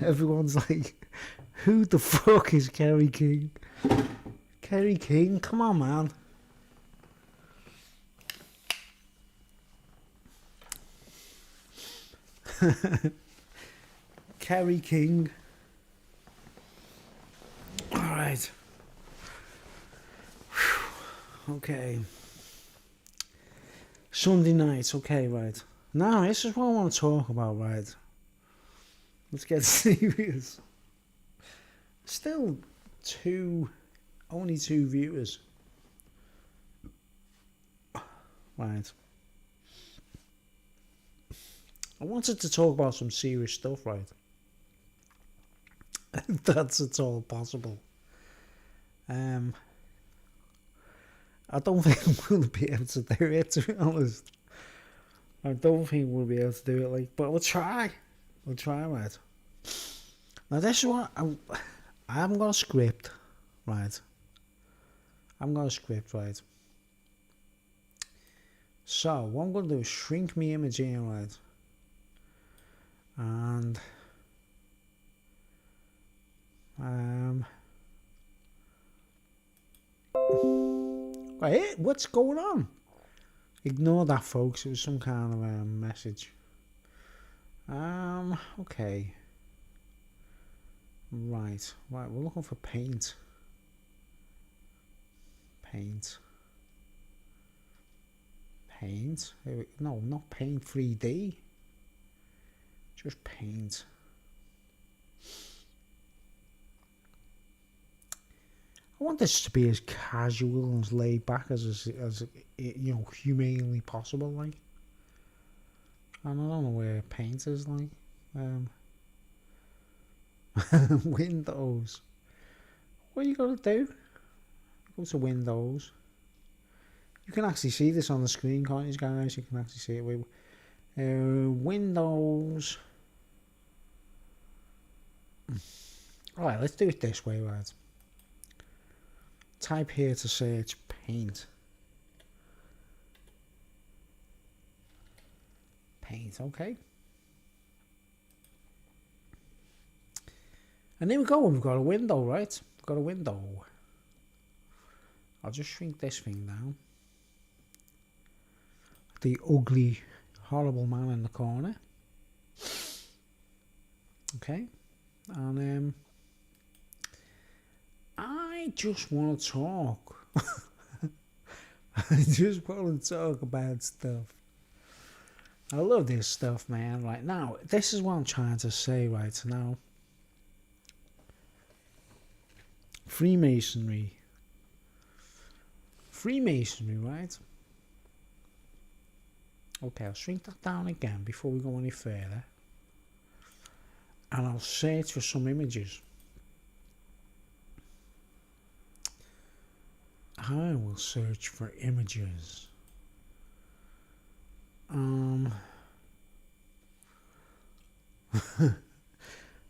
Everyone's like, who the fuck is Kerry King? Kerry King, come on, man. Kerry King. Alright. Okay. Sunday night, okay, right. Now, this is what I want to talk about, right? Let's get serious. Still only two viewers. Right. I wanted to talk about some serious stuff, right? If that's at all possible. I don't think we'll be able to do it, to be honest. I don't think we'll be able to do it, like, but we'll try. We'll try, right? Now, this is what I haven't got a script, right? I haven't got a script, right? So, what I'm going to do is shrink my image here, right? And wait, what's going on? Ignore that, folks. It was some kind of message. Okay. Right, we're looking for paint. Paint. No, not paint 3D. Just paint. I want this to be as casual and as laid back as you know, humanely possible, like. And I don't know where paint is, like. Windows. What you gotta do? Go to Windows. You can actually see this on the screen, can't you, guys? You can actually see it with Windows. Alright, let's do it this way, right? Type here to search paint. Paint, okay. And there we go, we've got a window, right? We've got a window. I'll just shrink this thing down. The ugly, horrible man in the corner. Okay. And I just want to talk. I just want to talk about stuff. I love this stuff, man. Right now, this is what I'm trying to say right now. Freemasonry, right? Okay, I'll shrink that down again before we go any further. And I'll search for some images. I will search for images.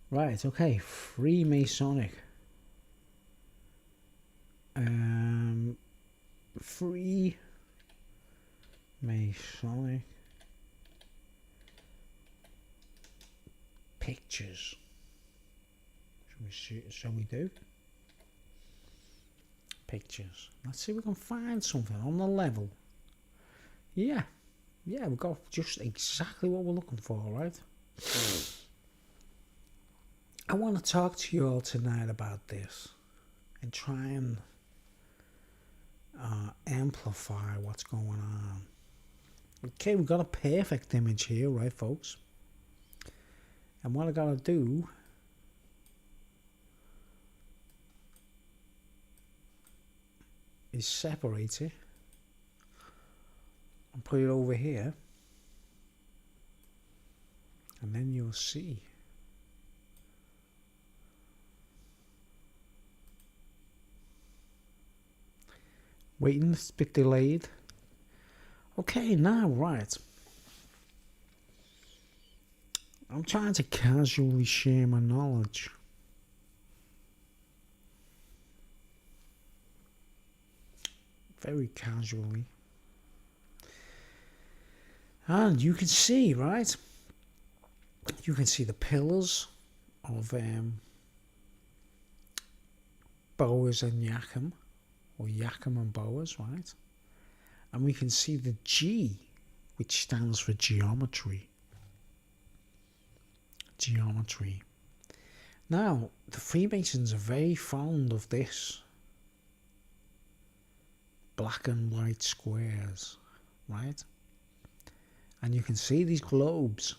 Right, okay, Freemasonic. Freemasonic pictures. Shall we do? Pictures. Let's see if we can find something on the level. Yeah, we've got just exactly what we're looking for, right? I want to talk to you all tonight about this and try and amplify what's going on. Okay, we've got a perfect image here, right, folks? And what I gotta do is separate it and put it over here, and then you'll see. Waiting, it's a bit delayed. Okay, now, right. I'm trying to casually share my knowledge. Very casually. And you can see, right? You can see the pillars of Boas and Yakum, or Yakum and Boas, right? And we can see the G, which stands for geometry. Geometry. Now, the Freemasons are very fond of this. Black and white squares, right? And you can see these globes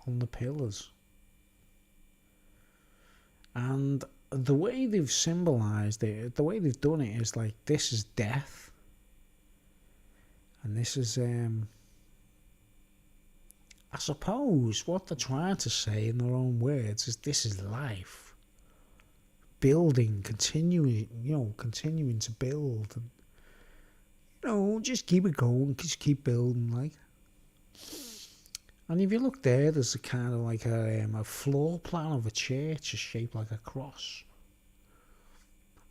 on the pillars. And the way they've symbolized it, the way they've done it is like, this is death. And this is, I suppose what they're trying to say in their own words is this is life. Building, continuing to build. And, just keep it going, just keep building, like. And if you look there, there's a kind of like a floor plan of a church shaped like a cross.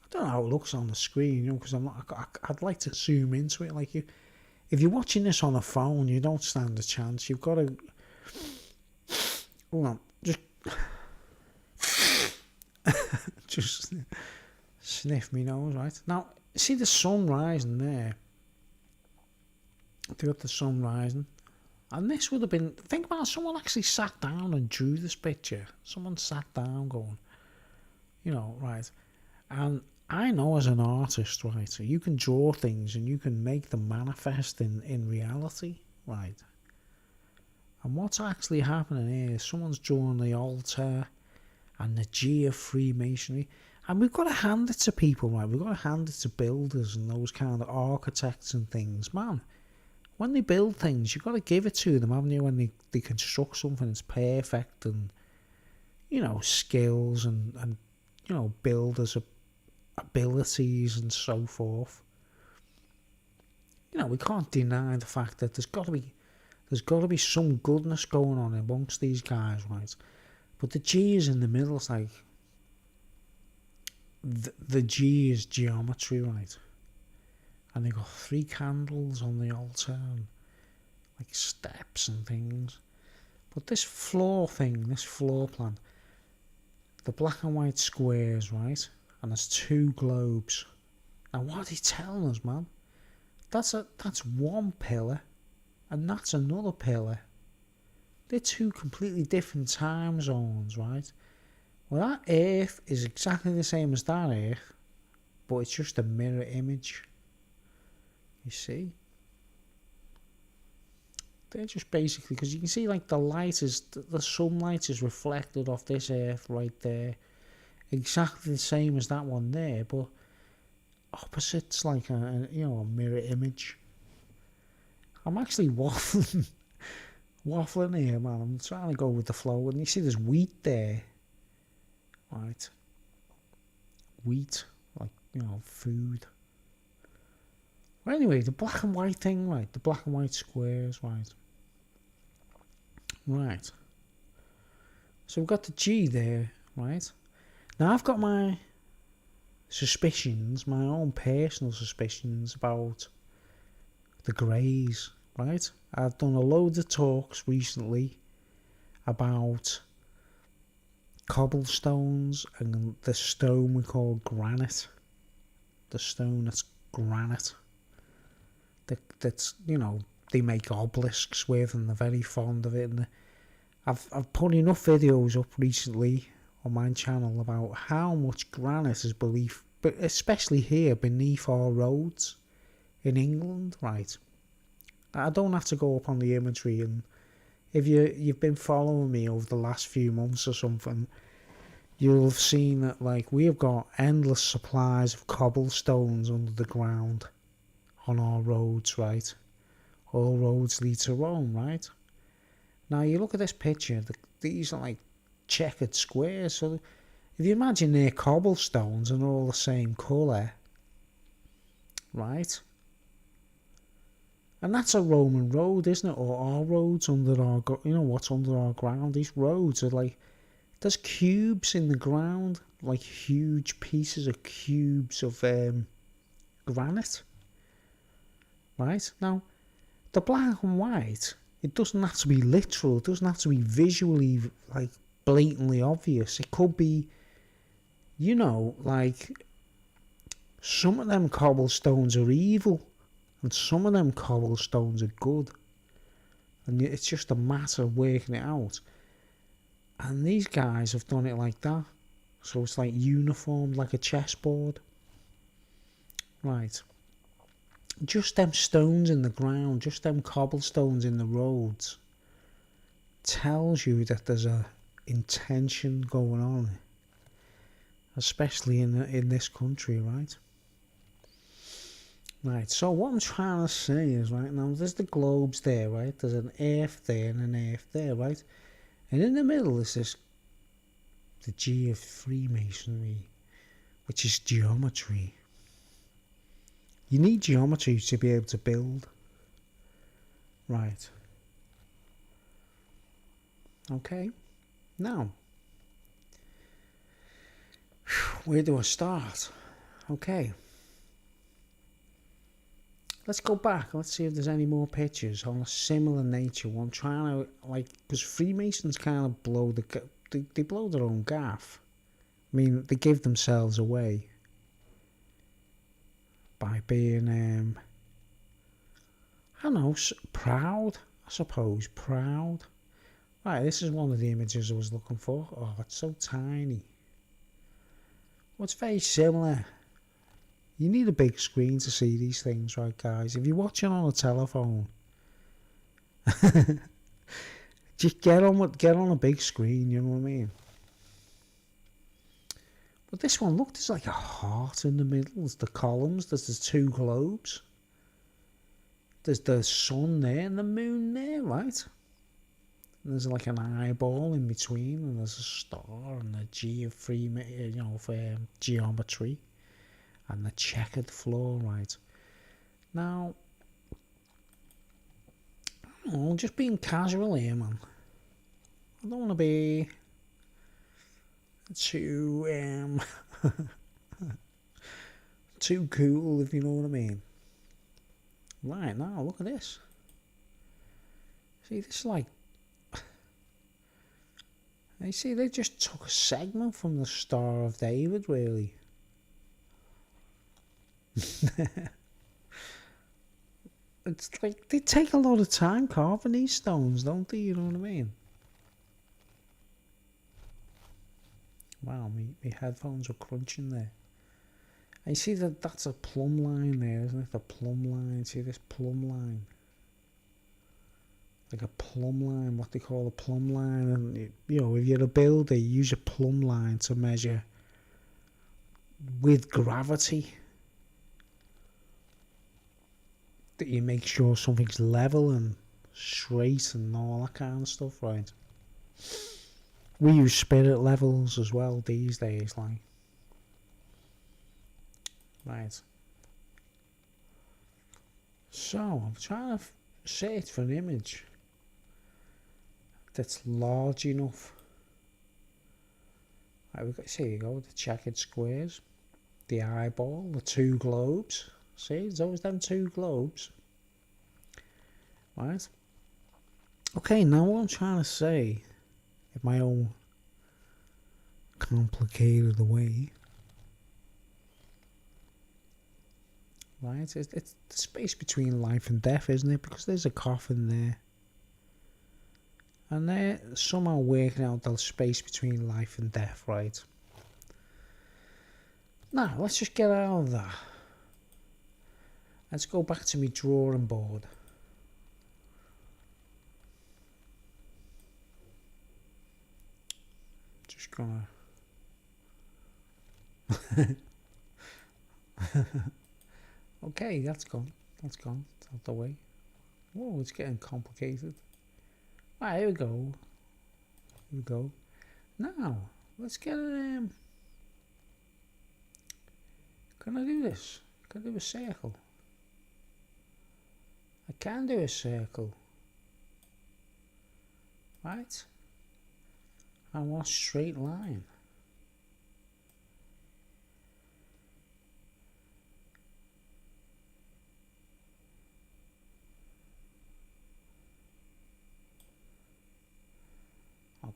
I don't know how it looks on the screen, because I'd like to zoom into it. Like, if you're watching this on a phone, you don't stand a chance. You've got to. Hold on, just sniff me nose, right? Now, see the sun rising there. They got the sun rising. And this would have been, think about it, someone actually sat down and drew this picture. Someone sat down going, right. And I know as an artist, right, so you can draw things and you can make them manifest in reality, right? And what's actually happening here is someone's drawing the altar and the G of Freemasonry. And we've got to hand it to people, right? We've got to hand it to builders and those kind of architects and things. Man, when they build things, you've got to give it to them, haven't you? When they construct something that's perfect and, skills and builders' abilities and so forth. We can't deny the fact that there's got to be some goodness going on amongst these guys, right? But the G is in the middle. It's like the G is geometry, right? And they got 3 candles on the altar and like steps and things. But this floor plan, the black and white squares, right? And there's 2 globes. Now what are they telling us, man? That's one pillar, and that's another pillar. They're 2 completely different time zones, right? Well, that Earth is exactly the same as that Earth, but it's just a mirror image. You see? They're just basically, because you can see like the sunlight is reflected off this Earth right there. Exactly the same as that one there, but opposites, like a mirror image. I'm actually waffling here, man. I'm trying to go with the flow. And you see there's wheat there, right? wheat, like, you know, food. Well, anyway, the black and white thing, right? The black and white squares, right? Right. So we've got the G there, right? Now I've got my suspicions, my own personal suspicions about the greys, right? I've done a load of talks recently about cobblestones and the stone we call granite. The stone that's granite. That's, you know, they make obelisks with, and they're very fond of it. And I've put enough videos up recently on my channel about how much granite is believed, but especially here beneath our roads in England, right? I don't have to go up on the imagery, and if you've been following me over the last few months or something, you'll have seen that, like, we have got endless supplies of cobblestones under the ground on our roads, right? All roads lead to Rome, right? Now you look at this picture, these are like checkered squares, so if you imagine they're cobblestones and they're all the same colour, right? And that's a Roman road, isn't it? Or our roads under our, you know, what's under our ground? These roads are like, there's cubes in the ground, like huge pieces of cubes of granite, right? Now, the black and white, it doesn't have to be literal, it doesn't have to be visually, like, blatantly obvious. It could be, you know, like, some of them cobblestones are evil, and some of them cobblestones are good. And it's just a matter of working it out. And these guys have done it like that. So it's like uniformed, like a chessboard. Right. Just them stones in the ground, just them cobblestones in the roads, tells you that there's a intention going on, especially in this country, right? Right, so what I'm trying to say is, right, now there's the globes there, right? There's an earth there and an earth there, right? And in the middle is this, the G of Freemasonry, which is geometry. You need geometry to be able to build. Right. Okay. Now, where do I start? Okay. Let's go back. Let's see if there's any more pictures on a similar nature. I'm trying to, like, because Freemasons kind of blow they blow their own gaff. I mean, they give themselves away by being, I don't know, proud, I suppose, proud. Right, this is one of the images I was looking for. Oh, it's so tiny. Well, it's very similar. You need a big screen to see these things, right, guys? If you're watching on a telephone, just get on a big screen, you know what I mean? But this one, look, there's like a heart in the middle. There's the columns, there's the two globes. There's the sun there and the moon there, right? And there's like an eyeball in between, and there's a star and the G of geometry. And the checkered floor, right? Now, I don't know, just being casual here, man. I don't want to be too too cool, if you know what I mean. Right, now look at this. See, this is like, you see, they just took a segment from the Star of David, really. It's like they take a lot of time carving these stones, don't they? You know what I mean? Wow, my headphones were crunching there. And you see that's a plumb line there, isn't it? The plumb line. See this plumb line? Like a plumb line, what they call a plumb line. And you know, if you're a builder, you use a plumb line to measure with gravity. That you make sure something's level and straight and all that kind of stuff, right? We use spirit levels as well these days, like. Right. So I'm trying to search for an image that's large enough. Right, we've got, here you go, the checkered squares, the eyeball, the two globes. See, there's always them two globes. Right. Okay, now what I'm trying to say, in my own complicated way, right, it's the space between life and death, isn't it? Because there's a coffin there. And they're somehow working out the space between life and death, right? Now, let's just get out of that. Let's go back to my drawing board. Just gonna... Okay, that's gone. That's gone. It's out the way. Whoa, it's getting complicated. Right, here we go. Here we go. Now, let's get it. Can I do this? Can I do a circle? I can do a circle. Right? I want a straight line.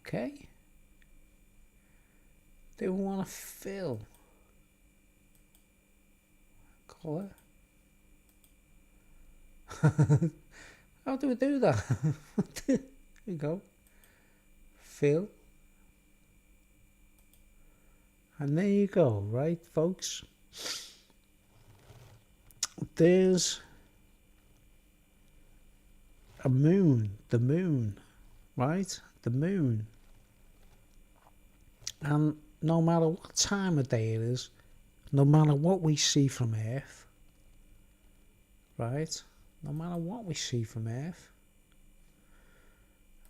Okay. Do we want to fill colour? How do we do that? There you go. Fill. And there you go, right, folks? There's a moon, the moon, right? The moon. And no matter what time of day it is, no matter what we see from Earth, right? No matter what we see from Earth,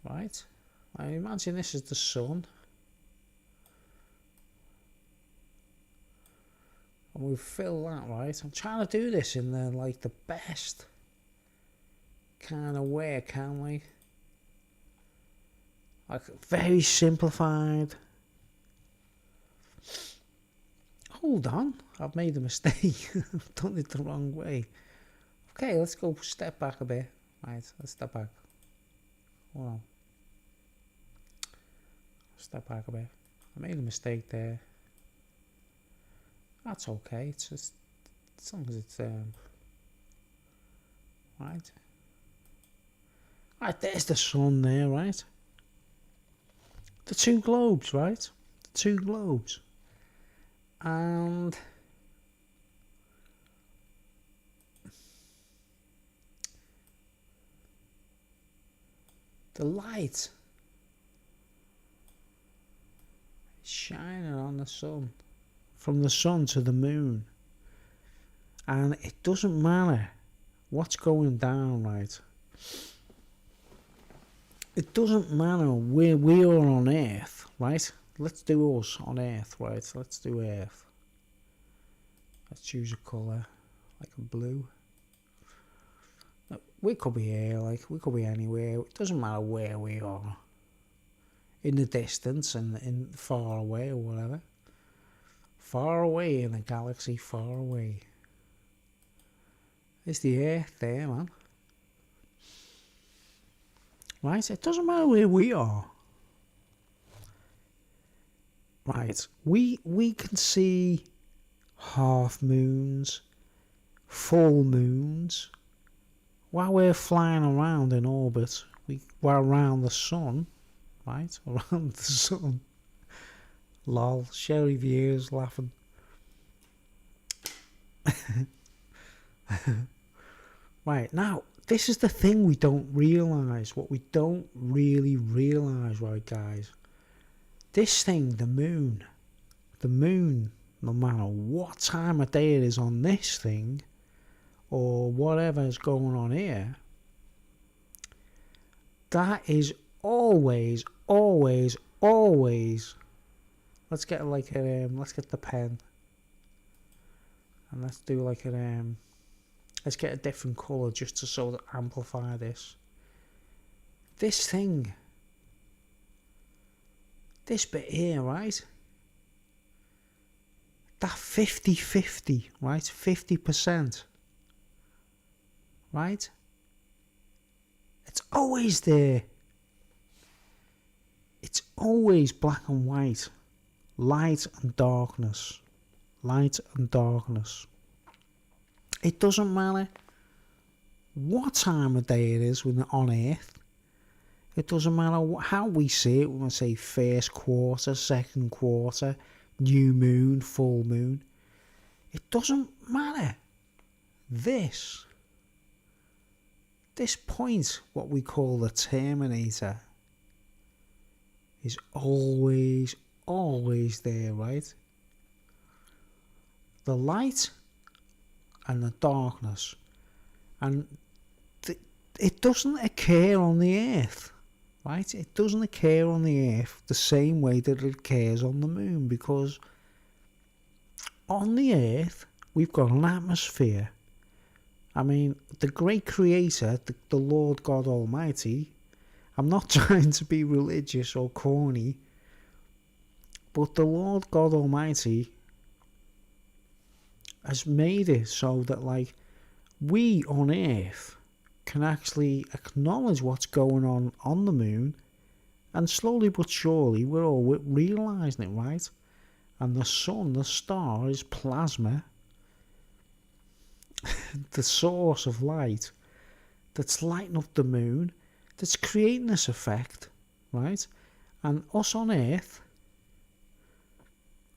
right? I imagine this is the sun. And we fill that, right? I'm trying to do this in the, like, the best kind of way, can't we? Like, very simplified. Hold on, I've made a mistake. I've done it the wrong way. Okay, let's go step back a bit. Right, let's step back. Hold on. Step back a bit. I made a mistake there. That's okay. It's just, as long as it's right. Right, there's the sun there, right? The two globes, right? The two globes. And the light is shining on the sun, from the sun to the moon, and it doesn't matter what's going down, right? It doesn't matter where we are on Earth, right? Let's do us on Earth, right? Let's do Earth. Let's choose a colour, like a blue. We could be here, like, we could be anywhere. It doesn't matter where we are. In the distance and in far away or whatever. Far away in a galaxy, far away. It's the Earth there, man. Right? It doesn't matter where we are. Right. We can see half moons, full moons. While we're flying around in orbit, we're around the sun, right? Around the sun. Lol, Sherry Views laughing. Right, now, this is the thing we don't realise. What we don't really realise, right, guys? This thing, the moon, no matter what time of day it is on this thing, or whatever is going on here, that is always, let's get like let's get the pen And let's do like a let's get a different colour just to sort of amplify this. This thing, this bit here, right? That 50-50, right? 50%, right? It's always there. It's always black and white, light and darkness, light and darkness. It doesn't matter what time of day it is when we're on Earth. It doesn't matter how we see it. When we say first quarter, second quarter, new moon, full moon. It doesn't matter. This point, what we call the Terminator, is always there, right? The light and the darkness. And it doesn't occur on the Earth, right? It doesn't occur on the Earth the same way that it occurs on the moon, because on the Earth we've got an atmosphere. I mean, the great creator, the Lord God Almighty, I'm not trying to be religious or corny, but the Lord God Almighty has made it so that, like, we on Earth can actually acknowledge what's going on the moon, and slowly but surely we're all realising it, right? And the sun, the star, is plasma, the source of light that's lighting up the moon, that's creating this effect, right? And us on Earth,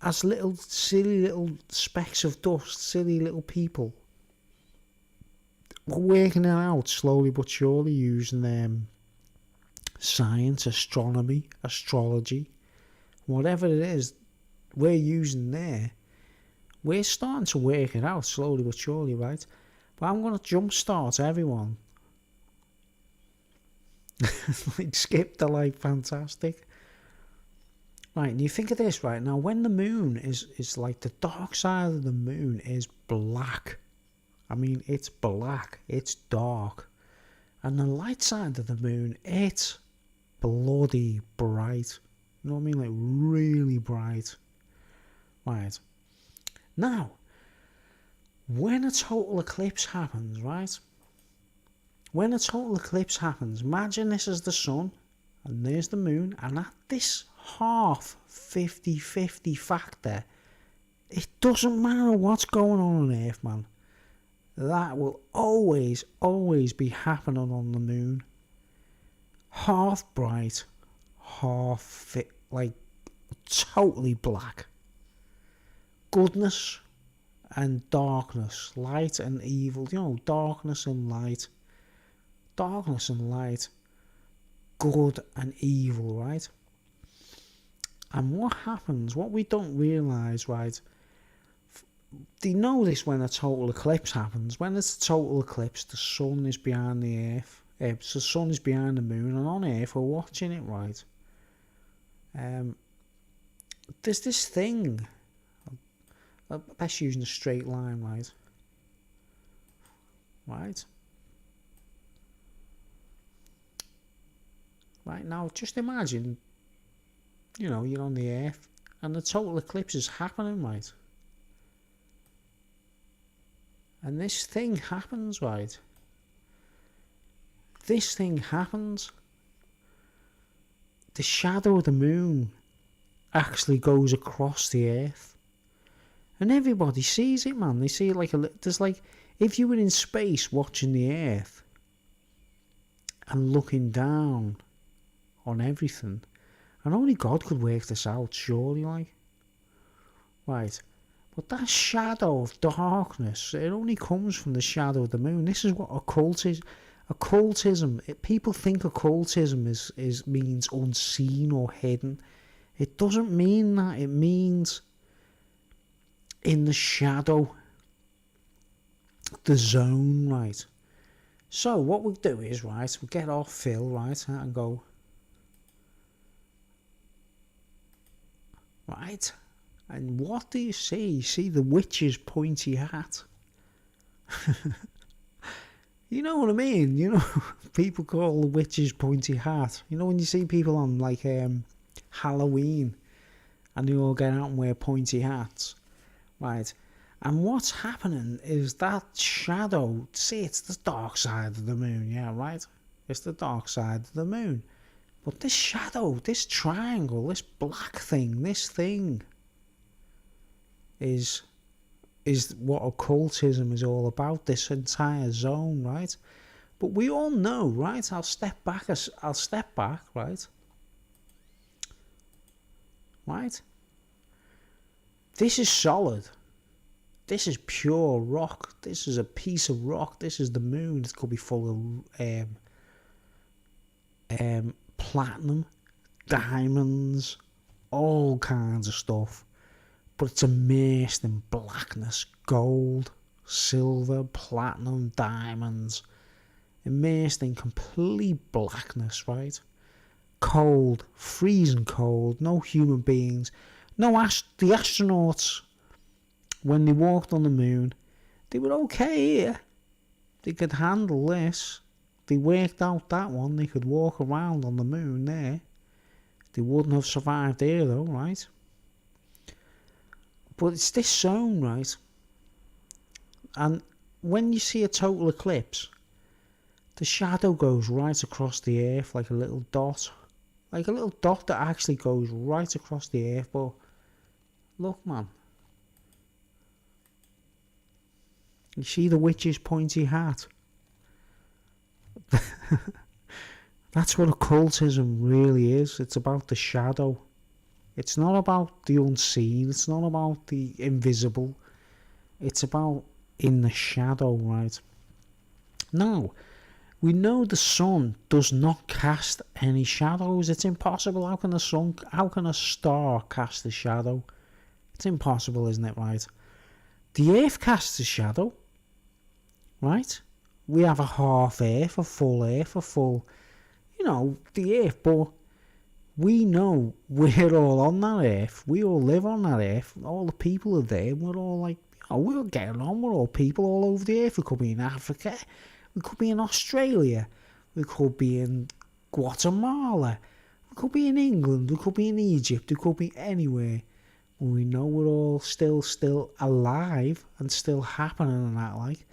as little silly little specks of dust, silly little people, we're working it out slowly but surely using science, astronomy, astrology, whatever it is we're using there. We're starting to work it out slowly but surely, right? But I'm going to jumpstart everyone. Like, skip the like, fantastic. Right, and you think of this, right? Now, when the moon is like, the dark side of the moon is black. I mean, it's black. It's dark. And the light side of the moon, it's bloody bright. You know what I mean? Like, really bright. Right. Now, when a total eclipse happens, right? When a total eclipse happens, imagine this is the sun, and there's the moon, and at this half 50-50 factor, it doesn't matter what's going on Earth, man. That will always be happening on the moon. Half bright, half fit, like totally black. Goodness and darkness, light and evil, you know, darkness and light, good and evil, right? And what happens, what we don't realise, right, do you know this when a total eclipse happens? When it's a total eclipse, the sun is behind the Earth, so the sun is behind the moon, and on Earth we're watching it, right? There's this thing, best using a straight line, right? Right, now just imagine, you know, you're on the Earth and the total eclipse is happening, right? And this thing happens, right? This thing happens. The shadow of the moon actually goes across the Earth. And everybody sees it, man. They see it like there's like, if you were in space watching the Earth and looking down on everything, and only God could work this out, surely, like. Right. But that shadow of darkness, it only comes from the shadow of the moon. This is what occultism, people think occultism means unseen or hidden. It doesn't mean that. It means in the shadow, the zone, right? So what we'll do is, right, we'll get our fill, right, and go, right, And what do you see? You see the witch's pointy hat. You know what I mean? You know, people call the witch's pointy hat. You know when you see people on like Halloween and they all get out and wear pointy hats, right? And what's happening is that shadow, see, it's the dark side of the moon, yeah, right? It's the dark side of the moon. But this shadow, this triangle, this black thing, this thing is what occultism is all about, this entire zone, right? But we all know, right? I'll step back, right? Right? This is solid. This is pure rock. This is a piece of rock. This is the moon. It could be full of platinum, diamonds, all kinds of stuff. But it's immersed in blackness, gold, silver, platinum, diamonds. Immersed in complete blackness, right? Cold, freezing cold, no human beings. The astronauts, when they walked on the moon, they were okay here. They could handle this. They worked out that one. They could walk around on the moon there. They wouldn't have survived here though, right? But it's this zone, right? And when you see a total eclipse, the shadow goes right across the earth like a little dot. Like a little dot that actually goes right across the earth. But look, man. You see the witch's pointy hat? That's what occultism really is. It's about the shadow. It's not about the unseen. It's not about the invisible. It's about in the shadow, right? Now, we know the sun does not cast any shadows. It's impossible. How can a star cast a shadow? It's impossible, isn't it, right? The earth casts a shadow, right? We have a half earth, a full earth, the earth, but we know we're all on that earth. We all live on that earth. All the people are there. We're all like, we're getting on. We're all people all over the earth. We could be in Africa. We could be in Australia. We could be in Guatemala. We could be in England. We could be in Egypt. We could be anywhere. We know we're all still alive and still happening and that, like.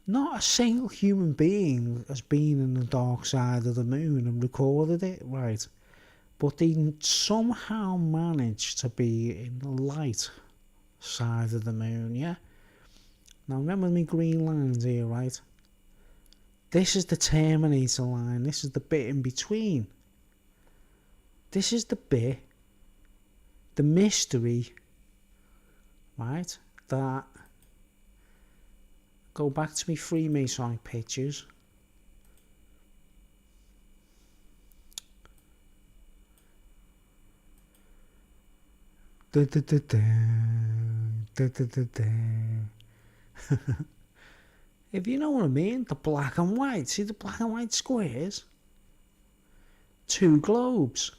Not a single human being has been in the dark side of the moon and recorded it, right? But they somehow managed to be in the light side of the moon, yeah? Now remember me green lines here, right? This is the Terminator line. This is the bit in between. This is the bit, the mystery, right? That, go back to me Freemasonic pictures. If you know what I mean, the black and white. See the black and white squares? Two globes.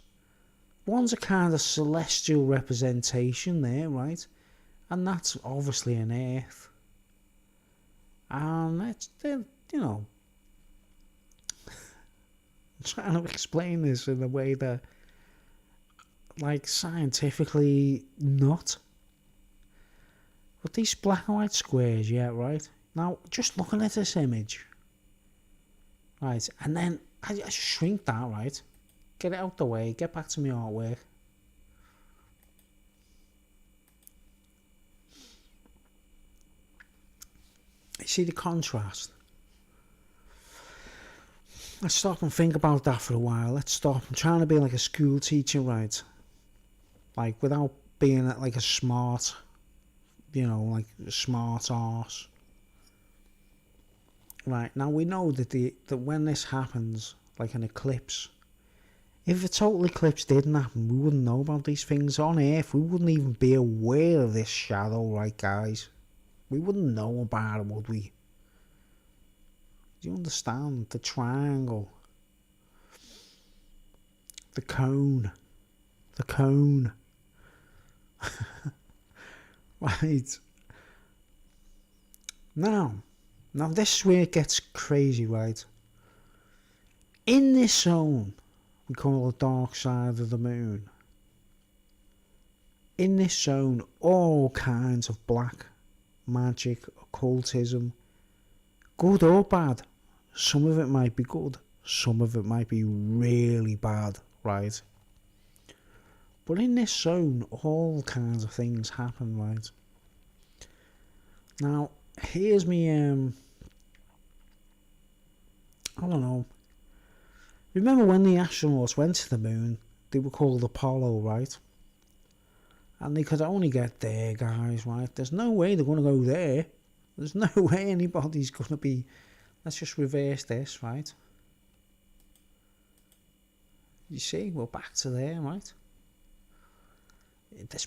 One's a kind of celestial representation there, right? And that's obviously an earth. And that's, I'm trying to explain this in a way that, like, scientifically not. But these black and white squares, yeah, right? Now, just looking at this image, right, and then I shrink that, right? Get it out the way, get back to my artwork. You see the contrast? Let's stop and think about that for a while. Let's stop. I'm trying to be like a school teacher, right? Like, without being like a smart, like a smart arse. Right, now we know that when this happens, like an eclipse, if a total eclipse didn't happen, we wouldn't know about these things on Earth. We wouldn't even be aware of this shadow, right, guys? We wouldn't know about it, would we? Do you understand? The triangle. The cone. Right. Now this is where it gets crazy, right? In this zone, we call the dark side of the moon. In this zone, all kinds of black magic, occultism, good or bad. Some of it might be good, some of it might be really bad, right? But in this zone, all kinds of things happen, right? Now, here's me, I don't know. Remember when the astronauts went to the moon, they were called Apollo, right? And they could only get there, guys, right? There's no way they're going to go there. There's no way anybody's going to be... Let's just reverse this, right? You see, we're back to there, right? This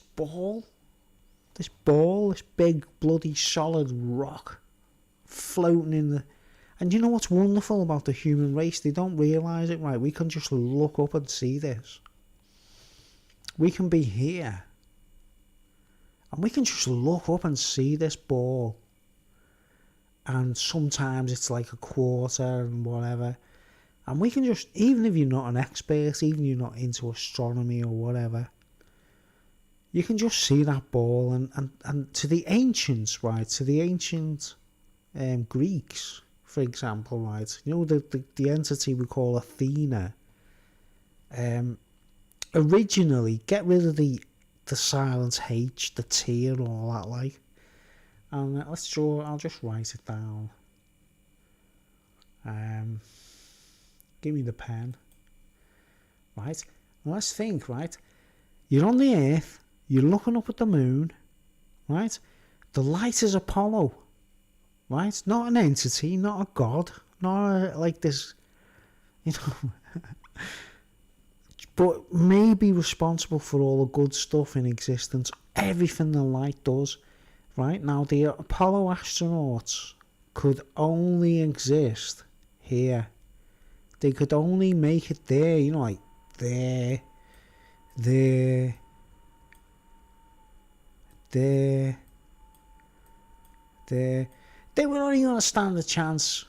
big bloody solid rock floating in the... And you know what's wonderful about the human race? They don't realise it, right? We can just look up and see this. We can be here. And we can just look up and see this ball. And sometimes it's like a quarter and whatever. And we can just, even if you're not an expert, even if you're not into astronomy or whatever, you can just see that ball. And to the ancients, right, to the ancient Greeks, for example, right, you know, the entity we call Athena, originally, get rid of the silent H, the T and all that, like, and let's draw, I'll just write it down. Give me the pen. Right, now let's think, right, you're on the Earth, you're looking up at the moon, right, the light is Apollo, right, not an entity, not a god, not like this, you know, but may be responsible for all the good stuff in existence, everything the light does, right? Now, the Apollo astronauts could only exist here. They could only make it there, you know, like there. They were only going to stand a chance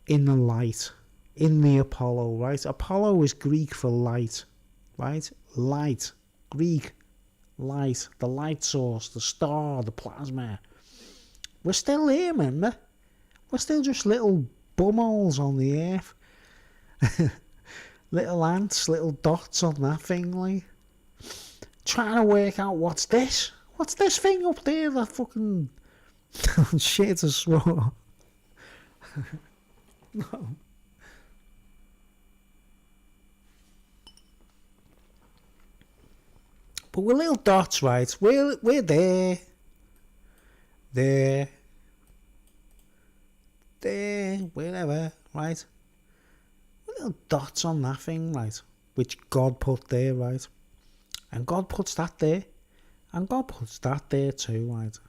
in the light. In the Apollo, right? Apollo is Greek for light, right? Light, Greek, light, the light source, the star, the plasma. We're still here, remember? We're still just little bumholes on the Earth. Little ants, little dots on that thing, like. Trying to work out what's this? What's this thing up there? That fucking shit is swore. No. But we're little dots, right? We're there, wherever, right? We're little dots on that thing, right? Which God put there, right? And God puts that there, and God puts that there too, right?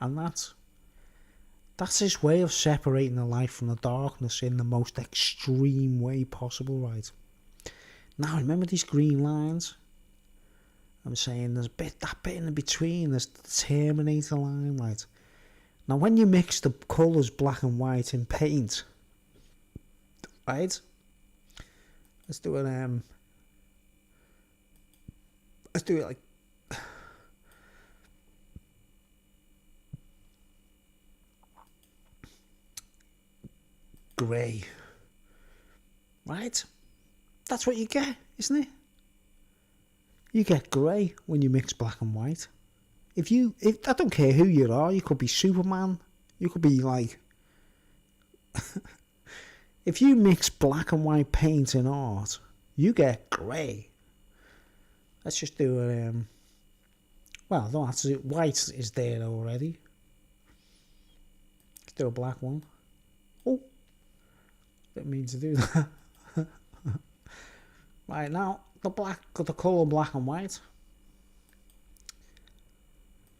And that's His way of separating the light from the darkness in the most extreme way possible, right? Now, remember these green lines? I'm saying there's that bit in the between, there's the Terminator line, right? Now, when you mix the colours black and white in paint, right? Let's do it, like, grey, right? That's what you get, isn't it? You get grey when you mix black and white. If I don't care who you are, you could be Superman, you could be like... if you mix black and white paint in art, you get grey. Let's just do it, well, no, that's it. White is there already. Let's do a black one. Oh, didn't mean to do that. Right, now, the colour black and white.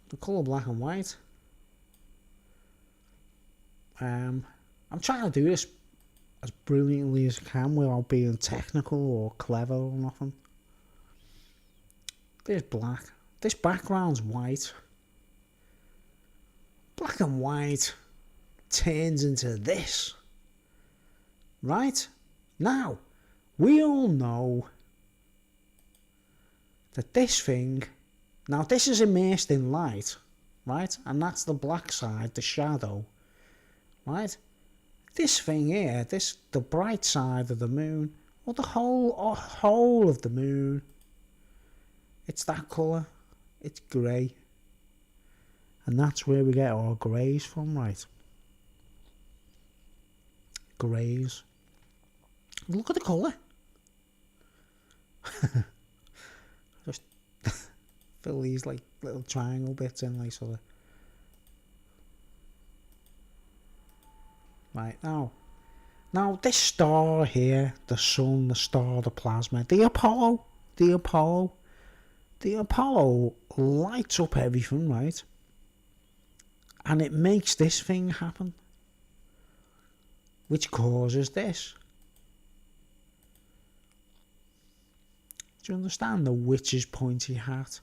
The colour black and white. I'm trying to do this as brilliantly as I can without being technical or clever or nothing. There's black. This background's white. black and white turns into this. Right? Now, we all know that this thing, now this is immersed in light, right? And that's the black side, the shadow, right? This thing here, the bright side of the moon, or the whole of the moon, it's that colour, it's grey. And that's where we get our greys from, right? Greys. Look at the colour. Just fill these like little triangle bits in, like sort of. Right, now this star here, the sun, the star, the plasma, the Apollo lights up everything, right? And it makes this thing happen, which causes this. Do you understand the witch's pointy hat?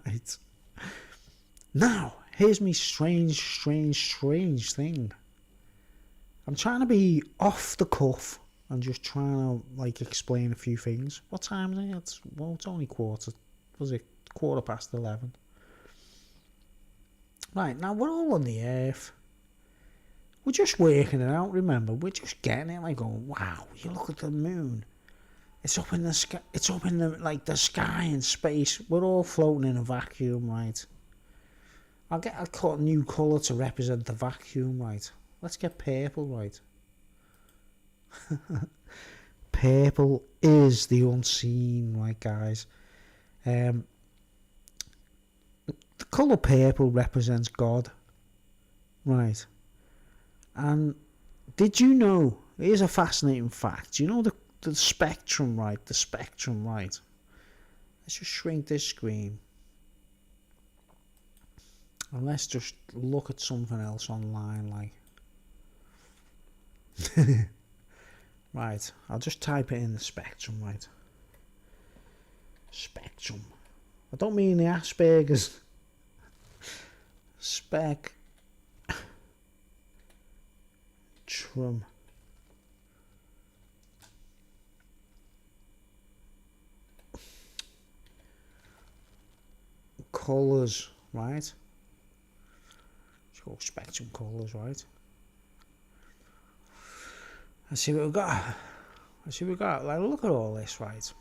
Right. Now, here's me strange thing. I'm trying to be off the cuff and just trying to like explain a few things. What time is it? It's only quarter past 11. Right, now we're all on the earth. We're just working it out, remember? We're just getting it, like going, wow, you look at the moon. It's up in the sky, it's up in the sky and space. We're all floating in a vacuum, right? I'll cut a new colour to represent the vacuum, right? Let's get purple, right? Purple is the unseen, right, guys? The colour purple represents God, right? And did you know, here's a fascinating fact, you know the spectrum, right? The spectrum, right? Let's just shrink this screen. And let's just look at something else online, like. Right, I'll just type it in the spectrum, right? Spectrum. I don't mean the Asperger's. Spectrum. Colours, right? Let's go spectrum colours, right? Let's see what we've got. Like, look at all this, right?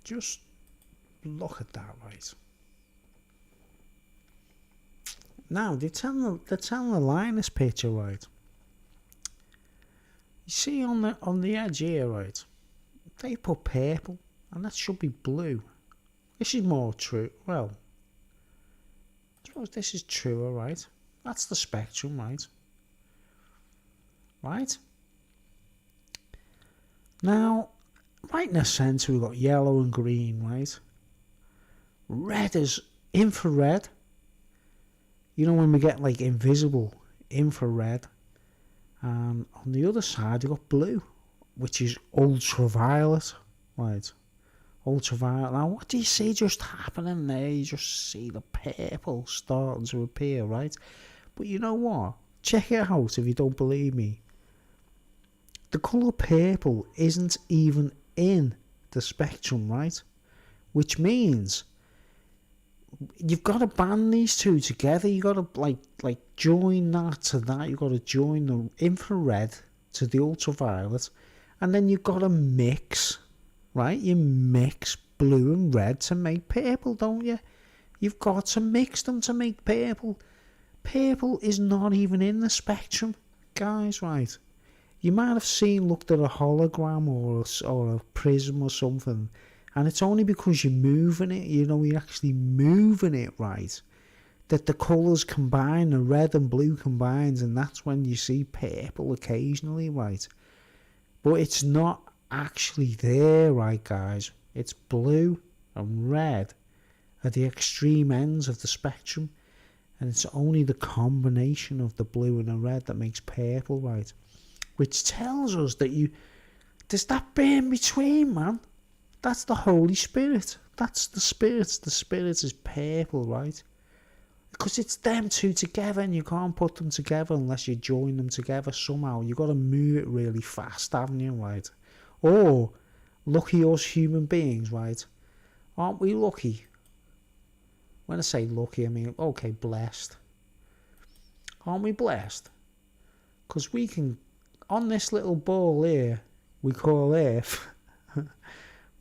Just look at that, right? Now, they're telling the line this picture, right? You see on the edge here, right? They put purple, and that should be blue. This is more true. Well, I suppose this is truer, right? That's the spectrum, right? Right? Now, right in the centre we've got yellow and green, right? Red is infrared. You know when we get like invisible infrared. And on the other side we've got blue, which is ultraviolet, right? Ultraviolet. Now what do you see just happening there? You just see the purple starting to appear, right? But you know what? Check it out if you don't believe me. The colour purple isn't even in the spectrum, right? Which means you've got to band these two together. You've got to like join that to that. You've got to join the infrared to the ultraviolet, and then you've got to mix, right? You mix blue and red to make purple, don't you? You've got to mix them to make purple. Purple is not even in the spectrum, guys, right? You might have looked at a hologram or a prism or something, and it's only because you're moving it, you know, you're actually moving it, right, that the colours combine, the red and blue combines, and that's when you see purple occasionally, right? But it's not actually there, right, guys? It's blue and red at the extreme ends of the spectrum, and it's only the combination of the blue and the red that makes purple, right? Which tells us that there's that bit in between, man. That's the Holy Spirit. That's the spirits. The spirits is purple, right? Because it's them two together, and you can't put them together unless you join them together somehow. You got to move it really fast, haven't you, right? Or lucky us human beings, right? Aren't we lucky? When I say lucky, I mean, okay, blessed. Aren't we blessed? Because we can, on this little ball here we call Earth,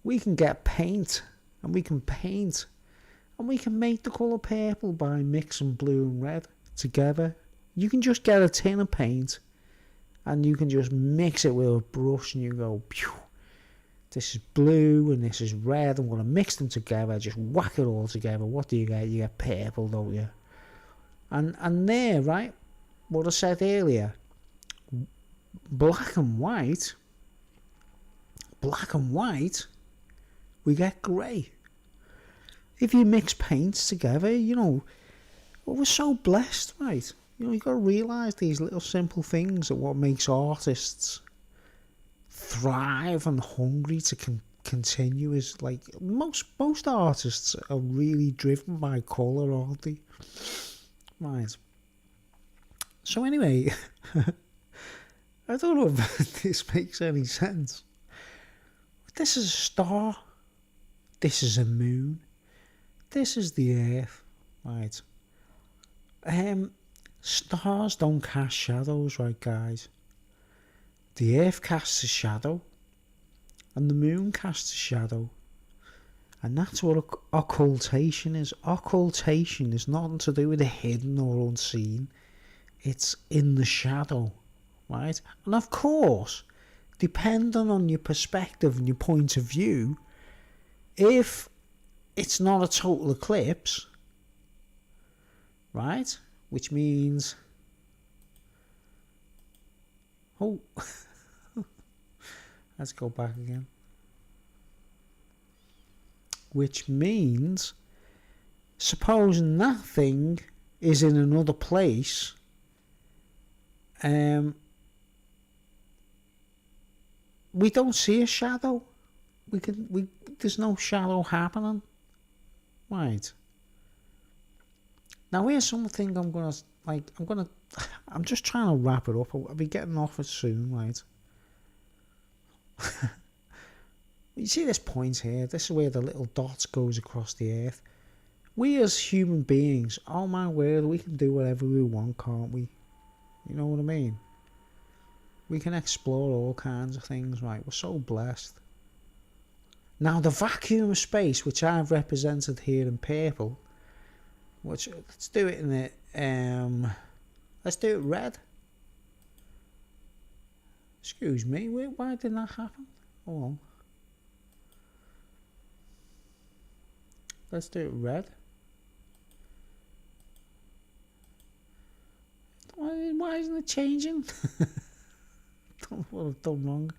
we can get paint, and we can paint, and we can make the colour purple by mixing blue and red together. You can just get a tin of paint, and you can just mix it with a brush, and you go, pew, this is blue and this is red, I'm going to mix them together, just whack it all together. What do you get? You get purple, don't you? And there, right, what I said earlier, black and white, we get grey. If you mix paints together, you know, well, we're so blessed, right? You know, you've got to realise these little simple things are what makes artists thrive and hungry to continue. Is like most artists are really driven by colour, aren't they? Right. So anyway, I don't know if this makes any sense. This is a star. This is a moon. This is the Earth. Right. Stars don't cast shadows, right, guys? The Earth casts a shadow, and the moon casts a shadow. And that's what occultation is. Occultation is nothing to do with the hidden or unseen. It's in the shadow, right? And of course, depending on your perspective and your point of view, if it's not a total eclipse, right? Which means... Oh, let's go back again. Which means, suppose nothing is in another place, we don't see a shadow. There's no shadow happening. Right. Now here's something I'm just trying to wrap it up. I'll be getting off it soon, right? You see this point here? This is where the little dots goes across the Earth. We as human beings, oh my word, we can do whatever we want, can't we? You know what I mean? We can explore all kinds of things, right? We're so blessed. Now the vacuum of space, which I've represented here in purple, which let's do it in the let's do it red. Excuse me, why didn't that happen? Hold on. Let's do it red. Why isn't it changing? Don't know what I've done wrong.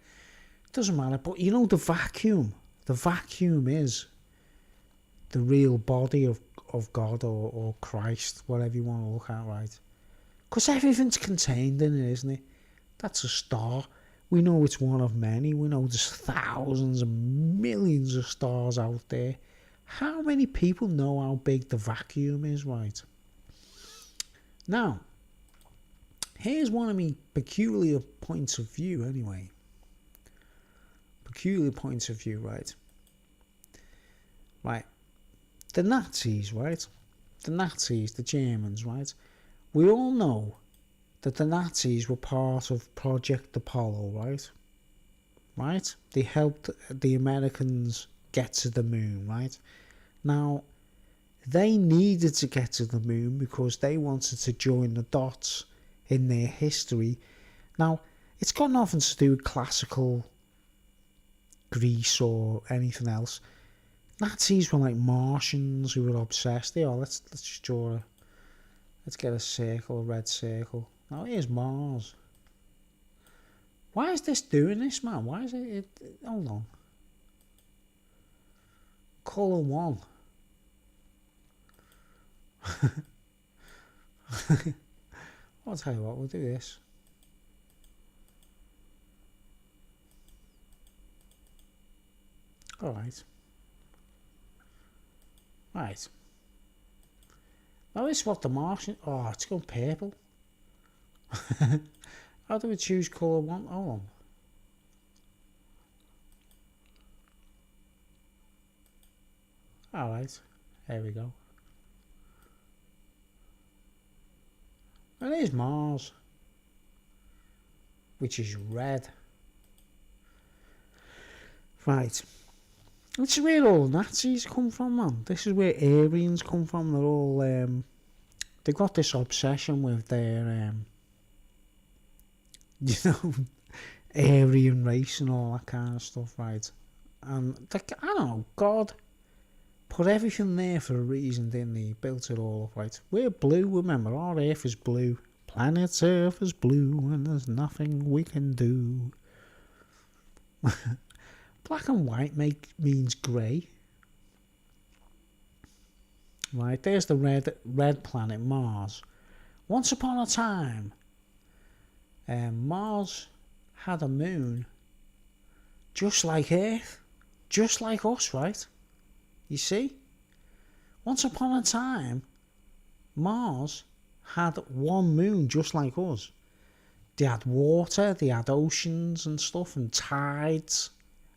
Doesn't matter, but you know the vacuum is the real body of God or Christ, whatever you want to look at, right? Because everything's contained in it, isn't it? That's a star. We know it's one of many. We know there's thousands and millions of stars out there. How many people know how big the vacuum is, right? Now, here's one of my peculiar points of view, anyway. Peculiar points of view, right? Right. The Nazis, right? The Nazis, the Germans, right? We all know that the Nazis were part of Project Apollo, right? Right? They helped the Americans get to the moon, right? Now, they needed to get to the moon because they wanted to join the dots in their history. Now, it's got nothing to do with classical Greece or anything else. Nazis were like Martians who were obsessed. Yeah, let's just draw let's get a circle, a red circle. Now here's Mars. Why is this doing this, man? Why is it hold on. Colour 1. I'll tell you what, we'll do this. Alright. Right. Now this is what the Martian... Oh, it's gone purple. How do we choose colour one? Oh. Alright. There we go. And here's Mars. Which is red. Right. This is where all Nazis come from, man. This is where Aryans come from. They're all... they've got this obsession with their... you know... Aryan race and all that kind of stuff, right? And, I don't know, God put everything there for a reason, didn't he? He built it all up, right? We're blue, remember, our Earth is blue. Planet Earth is blue and there's nothing we can do. Black and white means grey. Right, there's the red planet, Mars. Once upon a time, Mars had a moon just like Earth, just like us, right? You see? Once upon a time, Mars had one moon just like us. They had water, they had oceans and stuff, and tides,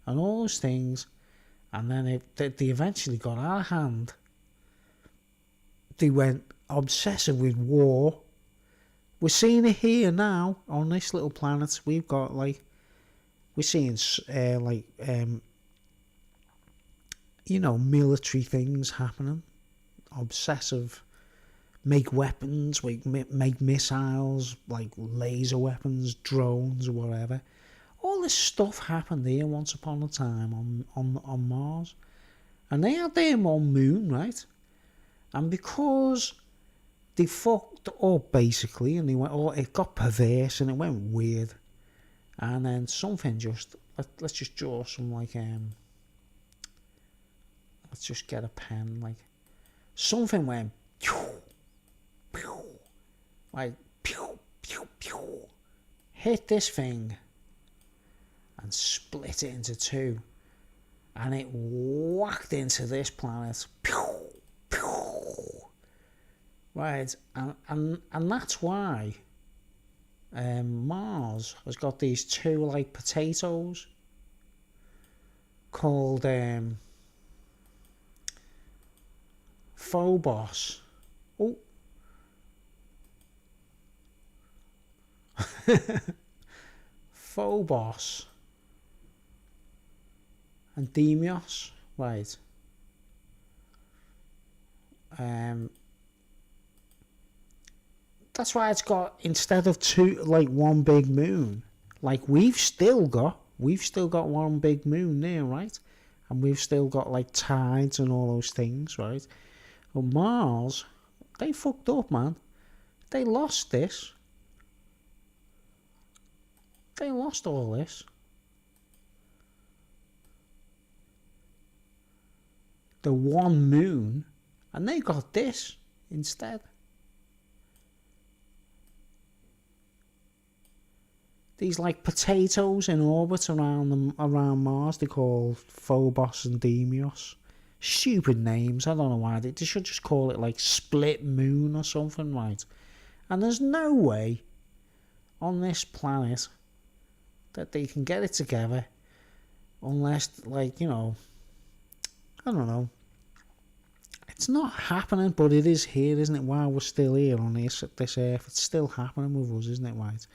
and all those things. And then they eventually got out of hand. They went obsessive with war. We're seeing it here now on this little planet. We've got we're seeing you know, military things happening. Obsessive. Make weapons, make missiles, like laser weapons, drones, or whatever. All this stuff happened here once upon a time on Mars. And they had their own moon, right? And because they fucked up, basically, and they went, oh, it got perverse and it went weird. And then something just, let's just draw some, let's just get a pen, something went, pew, pew, pew, hit this thing and split it into two, and it whacked into this planet, pew, pew. Right, and that's why Mars has got these two potatoes called Phobos. Oh. Phobos and Deimos, right? That's why it's got, instead of two, one big moon, we've still got one big moon there, right? And we've still got tides and all those things, right? Well, Mars, they fucked up, man. They lost this. They lost all this. The one moon, and they got this instead. These potatoes in orbit around Mars, they call Phobos and Deimos. Stupid names, I don't know why. They should just call it split moon or something, right? And there's no way on this planet that they can get it together unless, you know, I don't know. It's not happening, but it is here, isn't it? While we're still here on this Earth, it's still happening with us, isn't it, right?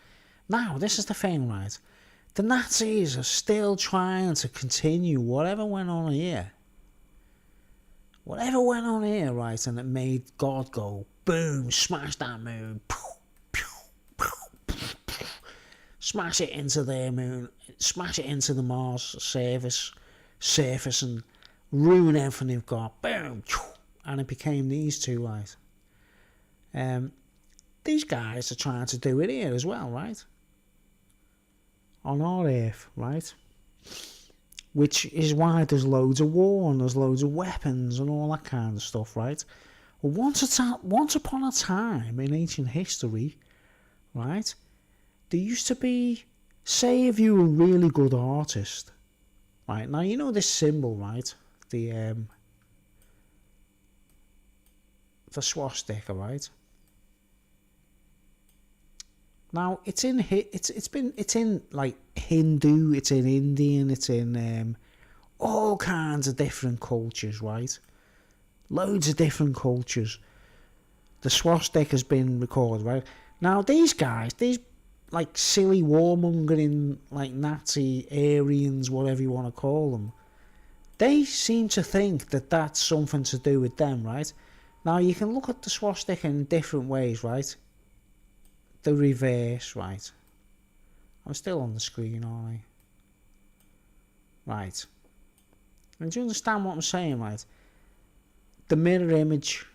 Now, this is the thing, right? The Nazis are still trying to continue whatever went on here. Whatever went on here, right, and it made God go, boom, smash that moon, smash it into their moon, smash it into the Mars surface and ruin everything they've got, boom, and it became these two, right? These guys are trying to do it here as well, right? On our Earth, right? Which is why there's loads of war and there's loads of weapons and all that kind of stuff, right? Well, once upon a time in ancient history, right, there used to be, say if you were a really good artist, right, now you know this symbol, right, the the swastika, right? Now it's in it's in like Hindu, it's in Indian, it's in all kinds of different cultures, right? Loads of different cultures. The swastika has been recorded, right? Now these guys, these like silly warmongering like Nazi Aryans, whatever you want to call them, they seem to think that that's something to do with them, right? Now you can look at the swastika in different ways, right? The reverse, right? I'm still on the screen, aren't I? Right. And do you understand what I'm saying, right? The mirror image.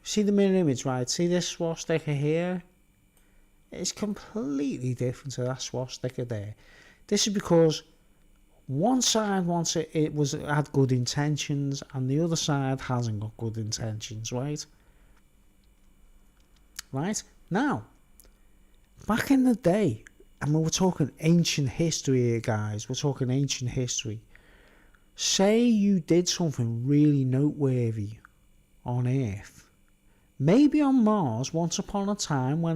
See the mirror image, right? See this swastika here? It's completely different to that swastika there. This is because one side wants it had good intentions, and the other side hasn't got good intentions, right? Right? Now, back in the day, and we're talking ancient history here, guys. We're talking ancient history. Say you did something really noteworthy on Earth. Maybe on Mars, once upon a time when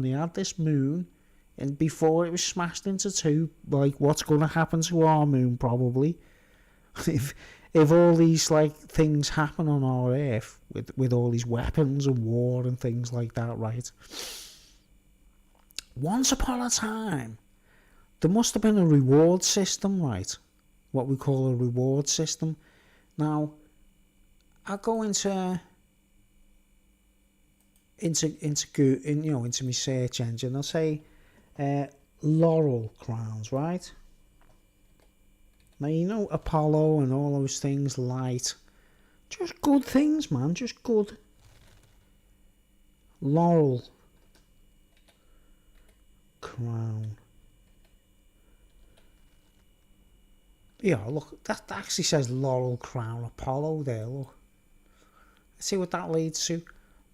they had this moon, and before it was smashed into two, like what's going to happen to our moon probably, if all these like things happen on our Earth with all these weapons and war and things like that, right? Once upon a time, there must have been a reward system, right? What we call a reward system. Now, I'll go into my search engine. I'll say laurel crowns, right? Now you know Apollo and all those things, light, just good things, man, just good. Laurel crown. Yeah, look, that actually says laurel crown Apollo there, look. Let's see what that leads to.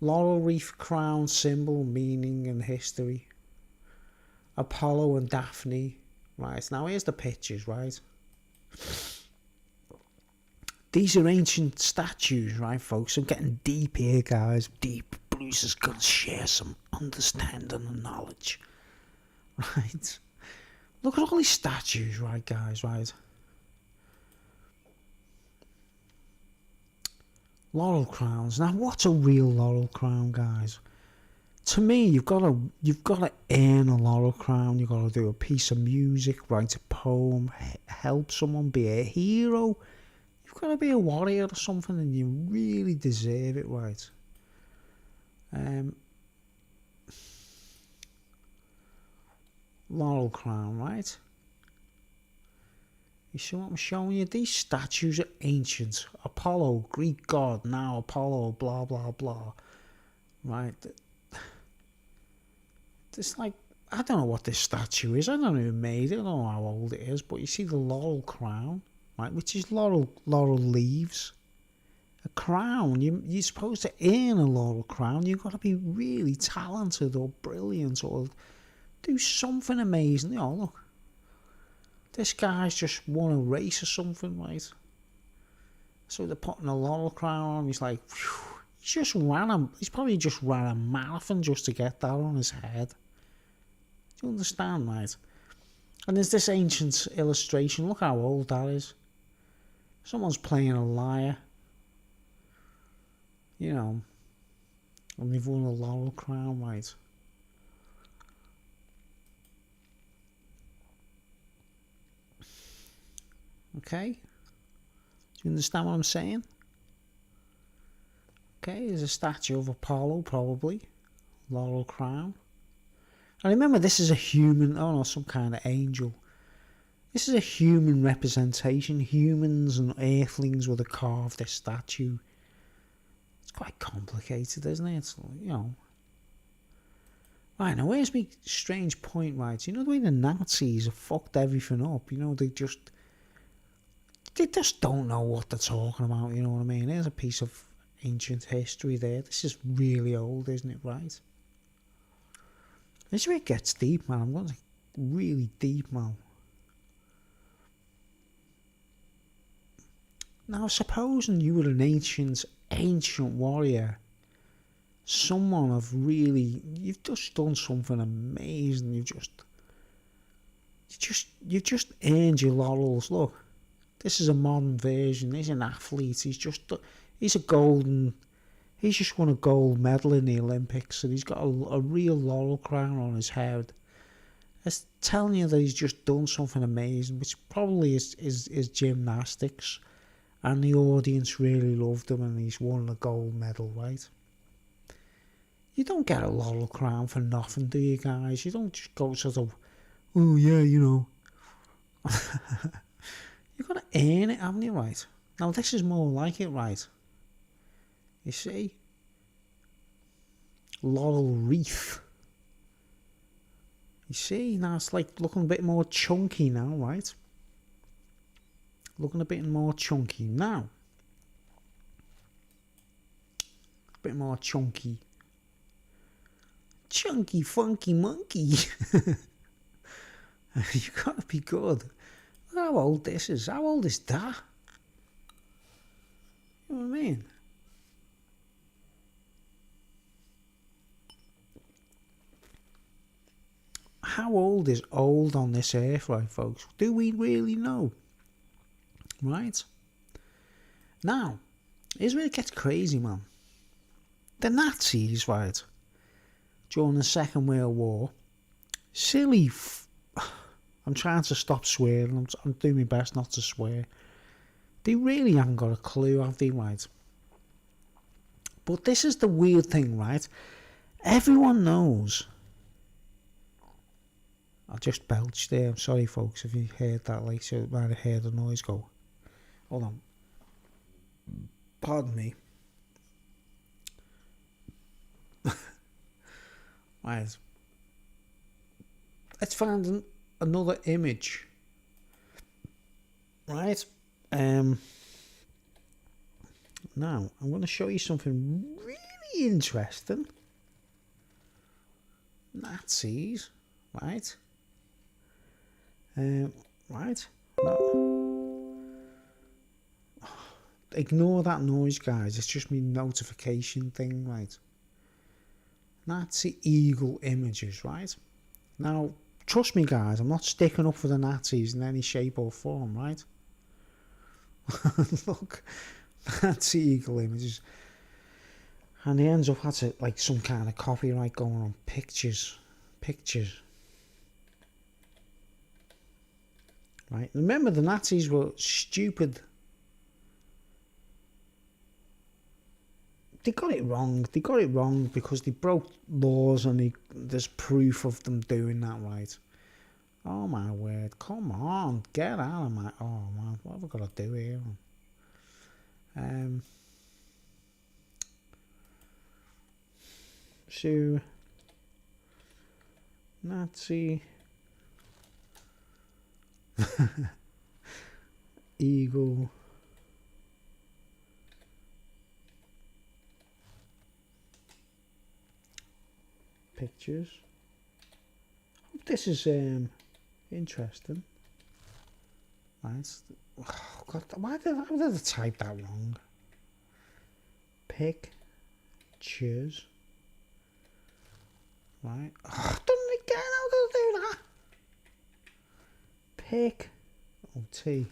Laurel wreath crown, symbol, meaning and history. Apollo and Daphne. Right, now here's the pictures, right? These are ancient statues, right, folks? I'm getting deep here, guys. Deep. Bruce is going to share some understanding and knowledge. Right? Look at all these statues, right, guys, right? Laurel crowns. Now, what's a real laurel crown, guys? To me, you've got to earn a laurel crown. You've got to do a piece of music, write a poem, help someone, be a hero. You've got to be a warrior or something, and you really deserve it, right? Laurel crown, right? You see what I'm showing you? These statues are ancient. Apollo, Greek god, now Apollo, blah, blah, blah. Right? It's like, I don't know what this statue is. I don't know who made it. I don't know how old it is. But you see the laurel crown, right? Which is laurel leaves. A crown. You're supposed to earn a laurel crown. You've got to be really talented or brilliant or do something amazing. You know, look. This guy's just won a race or something, right? So they're putting a laurel crown on. He's like, phew, he's probably just ran a marathon just to get that on his head. Do you understand, right? And there's this ancient illustration. Look how old that is. Someone's playing a lyre. You know. And they've won a laurel crown, right? Okay? Do you understand what I'm saying? Okay, there's a statue of Apollo, probably. Laurel crown. And remember, this is a human, some kind of angel. This is a human representation. Humans and earthlings would have carved this statue. It's quite complicated, isn't it? It's, you know. Right, now where's my strange point, right? You know the way the Nazis have fucked everything up? You know, they just don't know what they're talking about, you know what I mean? There's a piece of ancient history there. This is really old, isn't it, right? This is where it gets deep, man. I'm going to really deep now. Now, supposing you were an ancient ancient warrior, someone of really, you've just done something amazing. You've just earned your laurels. Look, this is a modern version. He's an athlete. He's just won a gold medal in the Olympics, and he's got a real laurel crown on his head. It's telling you that he's just done something amazing, which probably is gymnastics, and the audience really loved him, and he's won a gold medal, right? You don't get a laurel crown for nothing, do you guys? You don't just go sort of, oh yeah, you know. You've got to earn it, haven't you, right? Now this is more like it, right? You see? Laurel wreath. You see, now it's like looking a bit more chunky now, right? Looking a bit more chunky now. A bit more chunky. Chunky, funky monkey. You gotta be good. Look how old this is. How old is that? You know what I mean? How old is old on this earth, right, folks? Do we really know? Right? Now, here's where it gets crazy, man. The Nazis, right, during the Second World War, silly... I'm trying to stop swearing. I'm doing my best not to swear. They really haven't got a clue, have they, right? But this is the weird thing, right? Everyone knows... I just belched there. I'm sorry, folks, if you heard that. Like, so you might have heard the noise go. Hold on. Pardon me. Right. Let's find another image. Right. Now I'm going to show you something really interesting. Nazis. Right. Right. No. Ignore that noise, guys. It's just my notification thing, right? Nazi eagle images, right? Now, trust me, guys, I'm not sticking up for the Nazis in any shape or form, right? Look, Nazi eagle images. And he ends up had to, like, some kind of copyright going on pictures. Right? Remember, the Nazis were stupid. They got it wrong because they broke laws, and there's proof of them doing that, right? Oh my word, come on, get out of my... Oh man, what have I got to do here? So, Nazi... eagle... pictures. Hope this is interesting. Right. Oh God, why did I type that wrong? Pictures. Right. Oh, done it again. How can I do that? Pick. Oh, T.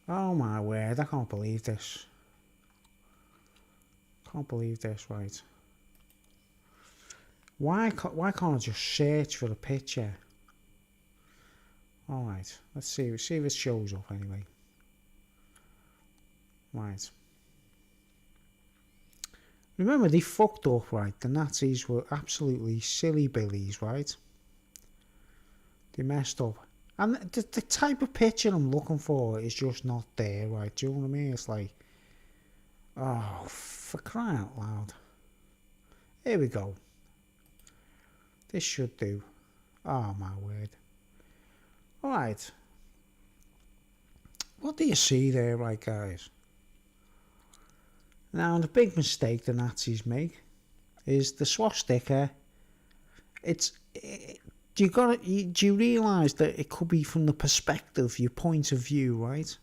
Oh my word, I can't believe this. Right. Why can't I just search for the picture? Alright, let's see if it shows up anyway. Right. Remember, they fucked up, right? The Nazis were absolutely silly billies, right? They messed up. And the type of picture I'm looking for is just not there, right? Do you know what I mean? It's like, oh, for crying out loud. Here we go. This should do. Oh, my word. Alright. What do you see there, right, guys? Now, the big mistake the Nazis make is the swastika. Do you realise that it could be from the perspective, your point of view, right?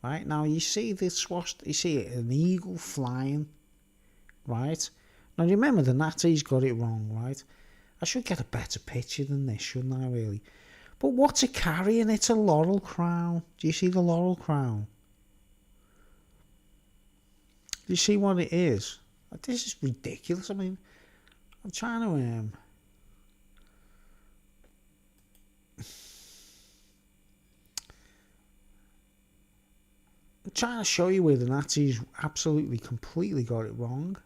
Right, now you see this swastika, you see it, an eagle flying, right? Now remember, the Nazis got it wrong, right? I should get a better picture than this, shouldn't I, really? But what's it carrying? It's a laurel crown. Do you see the laurel crown? Do you see what it is? This is ridiculous. I mean, I'm trying to... I'm trying to show you where the Nazis absolutely, completely got it wrong.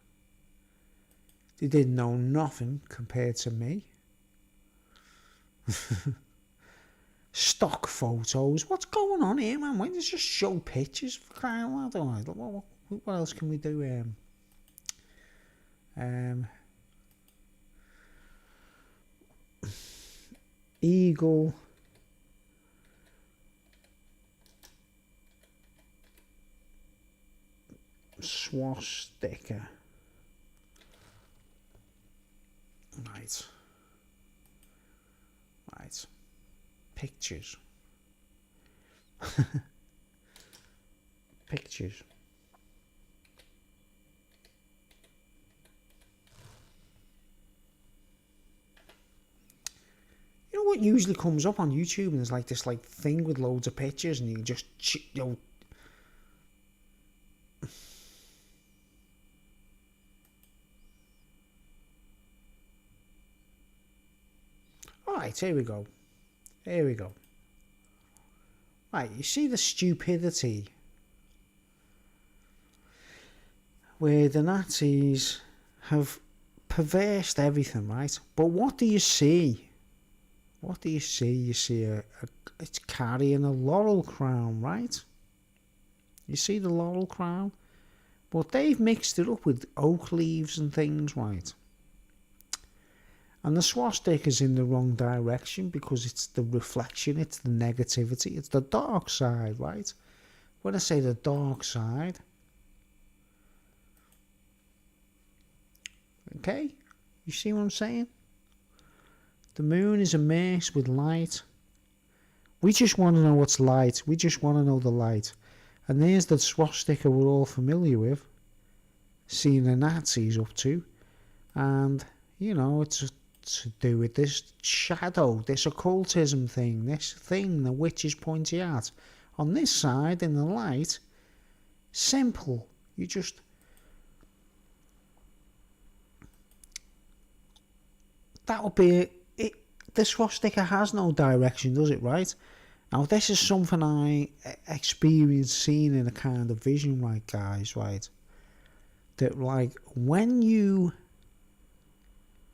They didn't know nothing compared to me. Stock photos. What's going on here, man? Why don't you just show pictures for crying out loud? What else can we do? Eagle. Swastika. Right. Pictures. Pictures. You know what usually comes up on YouTube, and there's like this thing with loads of pictures, and you just Alright, here we go. Right, you see the stupidity where the Nazis have perversed everything, right? But what do you see? You see it's carrying a laurel crown, right? You see the laurel crown? But they've mixed it up with oak leaves and things, right? And the swastika's in the wrong direction because it's the reflection, it's the negativity, it's the dark side, right? When I say the dark side, okay, you see what I'm saying? The moon is immersed with light. We just want to know what's light. We just want to know the light. And there's the swastika we're all familiar with, seeing the Nazis up to. And, you know, it's to do with this shadow, this occultism thing, this thing the witch is pointing at. On this side, in the light, simple. You just... That'll be it. The swastika has no direction, does it, right? Now, this is something I experienced seeing in a kind of vision, right, guys, right? That, like, when you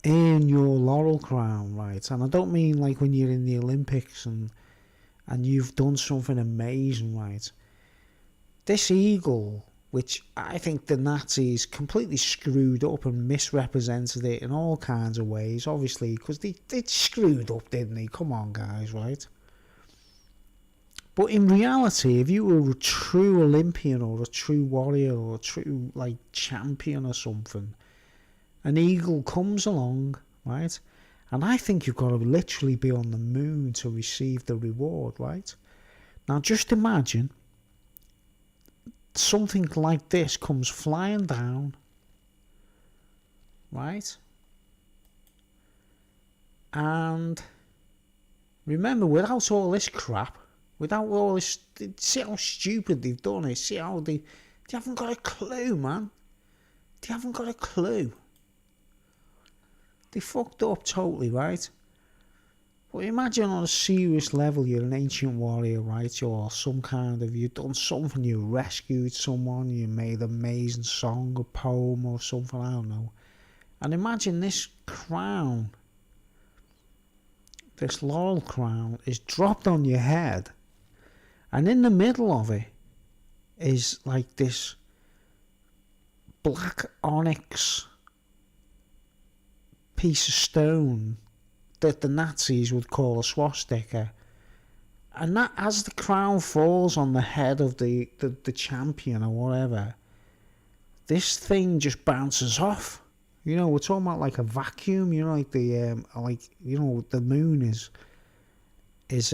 earn your laurel crown, right? And I don't mean like when you're in the Olympics and you've done something amazing, right? This eagle, which I think the Nazis completely screwed up and misrepresented it in all kinds of ways, obviously, because they screwed up, didn't they? Come on, guys, right? But in reality, if you were a true Olympian or a true warrior or a true, like, champion or something, an eagle comes along, right? And I think you've got to literally be on the moon to receive the reward, right? Now, just imagine something like this comes flying down, right? And remember, without all this crap, without all this, see how stupid they've done it, see how they haven't got a clue, man. They haven't got a clue. They fucked up totally, right? But imagine on a serious level, you're an ancient warrior, right? You're some kind of, you've done something, you rescued someone, you made an amazing song, a poem or something, I don't know. And imagine this crown, this laurel crown, is dropped on your head. And in the middle of it is like this black onyx piece of stone that the Nazis would call a swastika, and that, as the crown falls on the head of the champion or whatever, this thing just bounces off. You know, we're talking about like a vacuum. You know, like the moon is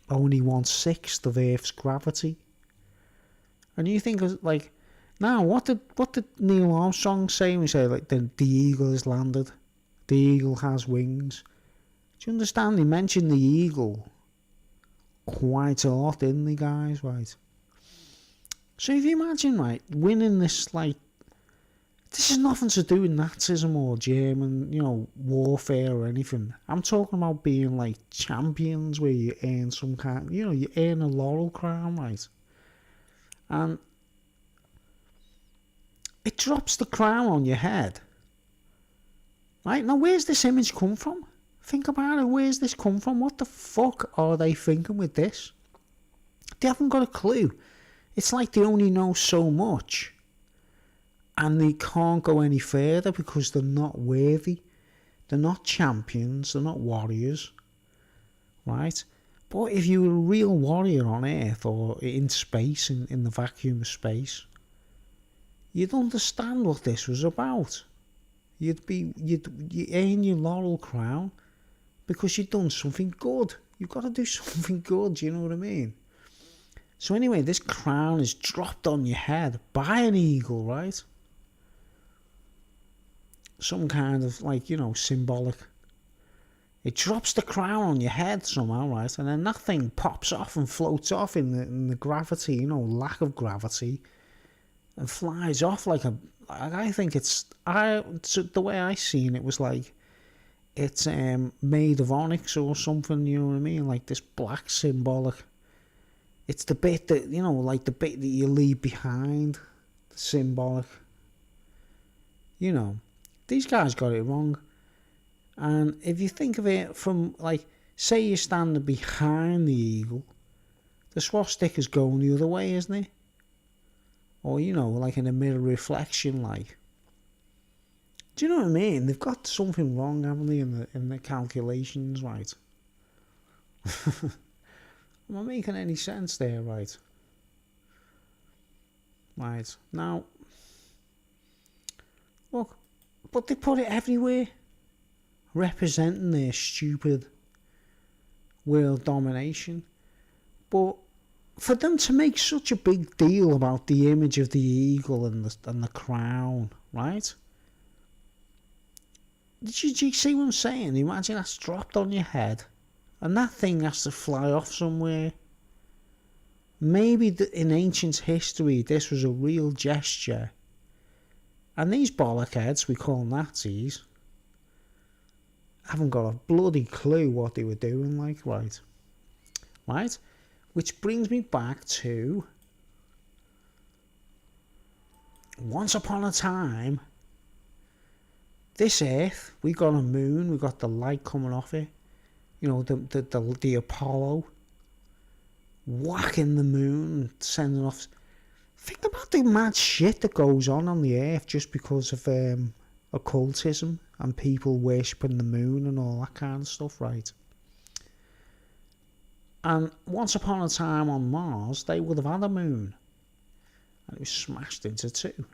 only 1/6 of Earth's gravity. And you think like, now what did Neil Armstrong say when he said like the eagle has landed, the eagle has wings? Do you understand? He mentioned the eagle quite a lot, didn't he, guys? Right. So if you imagine, right, winning this, like, this is nothing to do with Nazism or German, warfare or anything. I'm talking about being like champions where you earn some kind, you earn a laurel crown, right? And it drops the crown on your head. Right? Now, where's this image come from? Think about it. Where's this come from? What the fuck are they thinking with this? They haven't got a clue. It's like they only know so much. And they can't go any further because they're not worthy. They're not champions. They're not warriors. Right? But if you were a real warrior on Earth or in space, in the vacuum of space, you'd understand what this was about. You'd earn your laurel crown because you've done something good. You've got to do something good, you know what I mean? So anyway, this crown is dropped on your head by an eagle, right? Some kind of, like, symbolic. It drops the crown on your head somehow, right? And then that thing pops off and floats off in the gravity, lack of gravity, and flies off like a... I think the way I seen it was like it's made of onyx or something, you know what I mean? Like this black symbolic. It's the bit that, like the bit that you leave behind, the symbolic. These guys got it wrong. And if you think of it from, like, say you're standing behind the eagle, the swastika's going the other way, isn't it? Or, like in a mirror reflection, like. Do you know what I mean? They've got something wrong, haven't they, in the calculations, right? Am I making any sense there, right? Right. Now, look, but they put it everywhere, representing their stupid world domination. But for them to make such a big deal about the image of the eagle and the crown, right? Did you see what I'm saying? Imagine that's dropped on your head and that thing has to fly off somewhere. Maybe in ancient history this was a real gesture. And these bollockheads we call Nazis haven't got a bloody clue what they were doing, like, right? Right? Which brings me back to once upon a time, this Earth, we got a moon, we got the light coming off it, the Apollo whacking the moon, sending off. Think about the mad shit that goes on the Earth just because of occultism and people worshipping the moon and all that kind of stuff, right? And once upon a time on Mars, they would have had a moon. And it was smashed into two.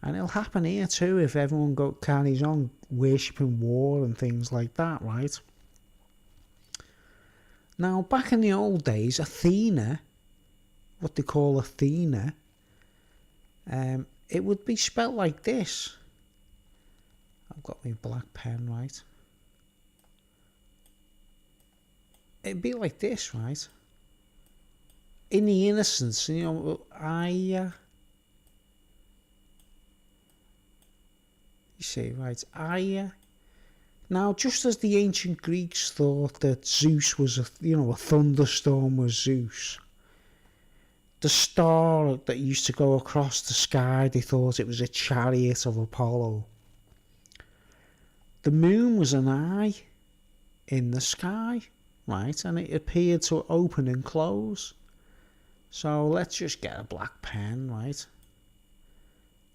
And it'll happen here too if everyone carries on worshipping war and things like that, right? Now, back in the old days, Athena, what they call Athena, it would be spelt like this. I've got my black pen, right? It'd be like this, right? In the innocence, you see, right? Now, just as the ancient Greeks thought that Zeus was a thunderstorm was Zeus, the star that used to go across the sky, they thought it was a chariot of Apollo. The moon was an eye in the sky, right? And it appeared to open and close. So let's just get a black pen, right?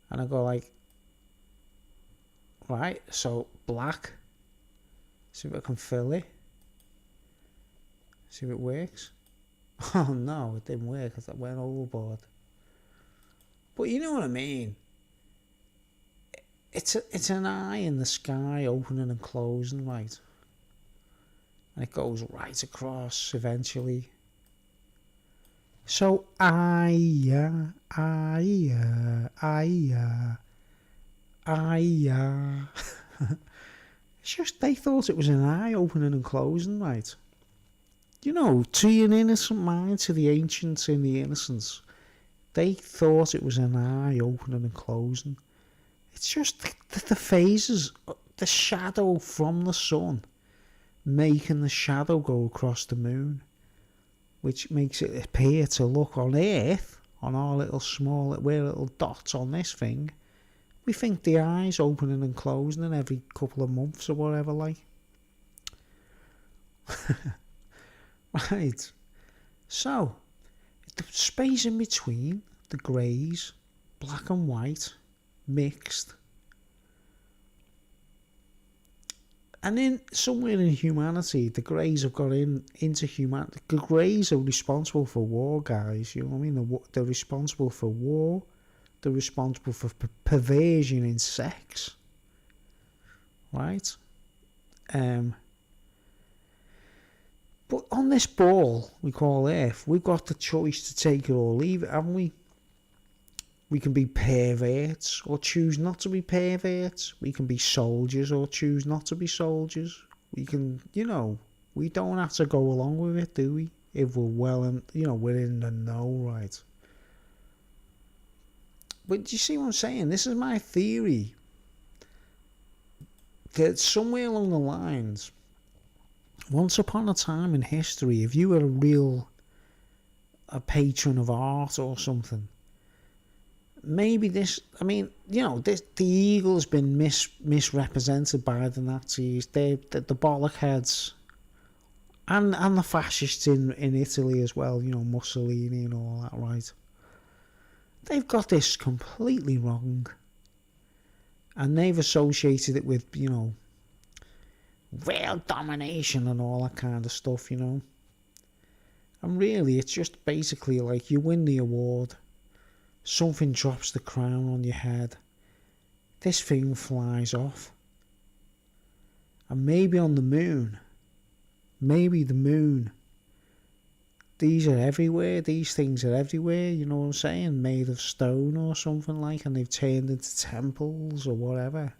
And I go like, right, so black. See if I can fill it. See if it works. Oh no, it didn't work because I went overboard. But you know what I mean? It's an eye in the sky opening and closing, right? And it goes right across eventually. So I it's just they thought it was an eye opening and closing, right? You know, to an innocent mind, to the ancients in the innocence, they thought it was an eye opening and closing. It's just the phases, the shadow from the sun, making the shadow go across the moon, which makes it appear to look on Earth, on our little small, we're little dots on this thing. We think the eye's opening and closing every couple of months or whatever, like. Right. So, the space in between, the greys, black and white, mixed. And then somewhere in humanity, the greys have got into humanity. The greys are responsible for war, guys. You know what I mean? They're responsible for war. They're responsible for perversion in sex. Right? But on this ball we call Earth, we've got the choice to take it or leave it, haven't we? We can be perverts or choose not to be perverts. We can be soldiers or choose not to be soldiers. We can, we don't have to go along with it, do we? If we're well and, we're in the know, right? But do you see what I'm saying? This is my theory. That somewhere along the lines, once upon a time in history, if you were a patron of art or something, maybe the eagle's been misrepresented by the Nazis, the bollock heads, and the fascists in Italy as well, Mussolini and all that, right? They've got this completely wrong, and they've associated it with, real domination and all that kind of stuff, And really, it's just basically like you win the award, something drops the crown on your head, this thing flies off, and maybe on the moon, these are everywhere, these things are everywhere, you know what I'm saying, made of stone or something like, and they've turned into temples or whatever.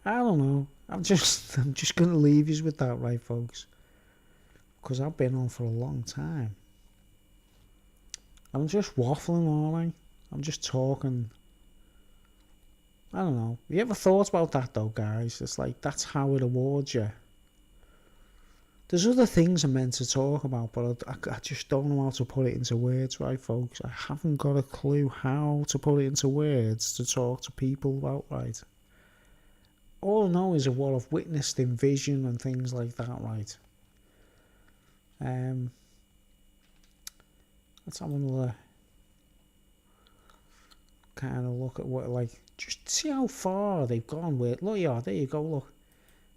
I don't know. I'm just going to leave you with that, right, folks? Because I've been on for a long time. I'm just waffling, aren't I? I'm just talking. I don't know. Have you ever thought about that, though, guys? It's like, that's how it awards you. There's other things I'm meant to talk about, but I just don't know how to put it into words, right, folks? I haven't got a clue how to put it into words to talk to people about, right? All I know is what I've witnessed in vision and things like that, right? Let's have another kind of look at what, like, just see how far they've gone with. Look, yeah, there you go, look.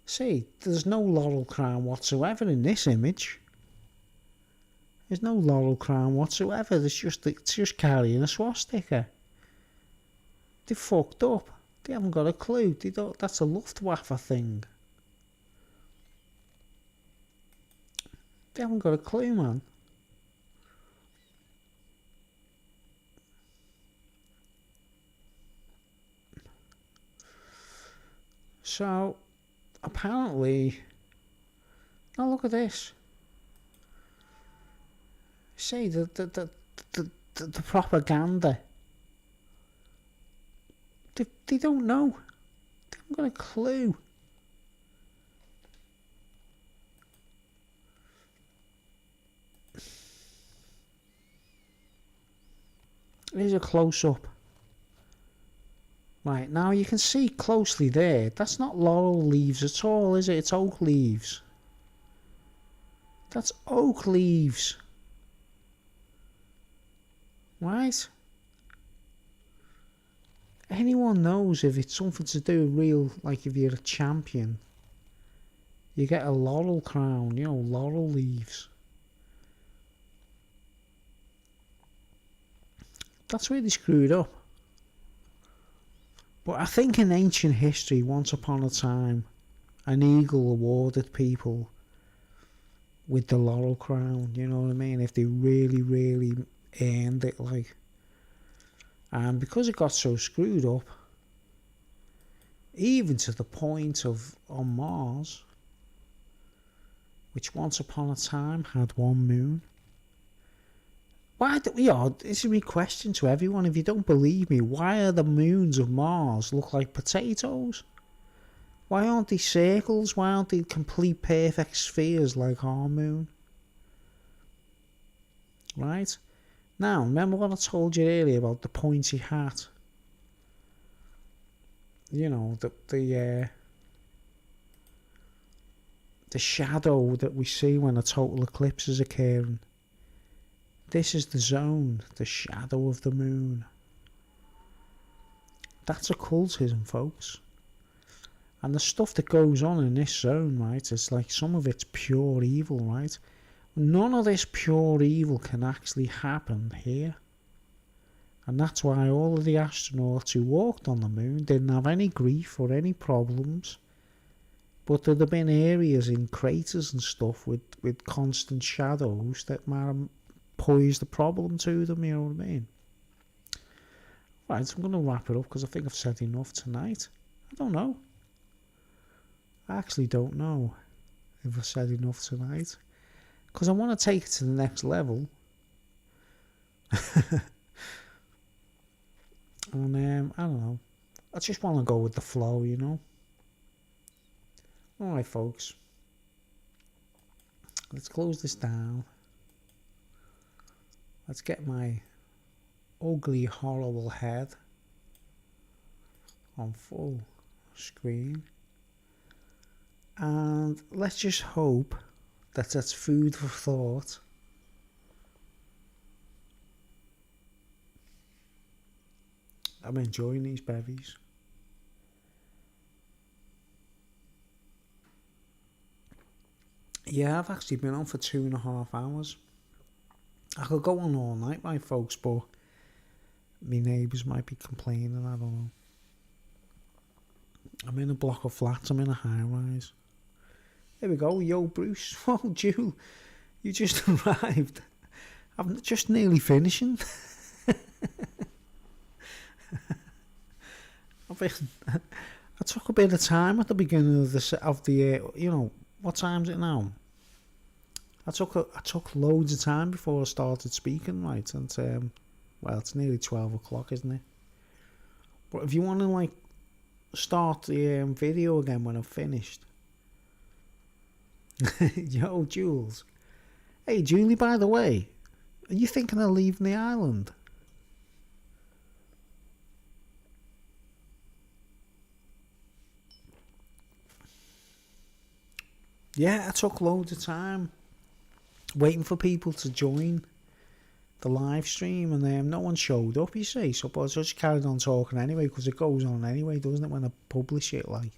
See, there's no laurel crown whatsoever in this image. There's no laurel crown whatsoever. It's just carrying a swastika. They fucked up. They haven't got a clue. That's a Luftwaffe thing. They haven't got a clue, man. So, apparently, now look at this. See, the propaganda. They don't know. They haven't got a clue. Here's a close-up. Right, now you can see closely there. That's not laurel leaves at all, is it? It's oak leaves. That's oak leaves. Right? Anyone knows if it's something to do with real, like if you're a champion, you get a laurel crown, laurel leaves. That's where they screwed up. But I think in ancient history, once upon a time, an eagle awarded people with the laurel crown, you know what I mean? If they really, really earned it, like. And because it got so screwed up, even to the point of on Mars, which once upon a time had one moon. Why do this is my question to everyone. If you don't believe me, why are the moons of Mars look like potatoes? Why aren't they circles? Why aren't they complete perfect spheres like our moon? Right? Now, remember what I told you earlier about the pointy hat? You know, the shadow that we see when a total eclipse is occurring. This is the zone, the shadow of the moon. That's occultism, folks. And the stuff that goes on in this zone, right, it's like some of it's pure evil, right? None of this pure evil can actually happen here. And that's why all of the astronauts who walked on the moon didn't have any grief or any problems. But there'd have been areas in craters and stuff with constant shadows that might have posed the problem to them, you know what I mean? Right, so I'm going to wrap it up because I think I've said enough tonight. I don't know. I actually don't know if I've said enough tonight. Because I want to take it to the next level. And I don't know. I just want to go with the flow, you know. Alright, folks. Let's close this down. Let's get my ugly, horrible head on full screen. And let's just hope that that's food for thought. I'm enjoying these bevies. Yeah, I've actually been on for 2.5 hours. I could go on all night, my folks, but my neighbours might be complaining, I don't know. I'm in a block of flats, I'm in a high rise. There we go, yo Bruce. Oh, Jewel, you just arrived. I'm just nearly finishing. I took a bit of time at the beginning of the you know, what time is it now? I took loads of time before I started speaking, right? And well, it's nearly 12 o'clock, isn't it? But if you want to like start the video again when I've finished. Yo, Jules. Hey, Julie, by the way, are you thinking of leaving the island? Yeah, I took loads of time waiting for people to join the live stream, and no one showed up, you see. So but I just carried on talking anyway, because it goes on anyway, doesn't it, when I publish it, like.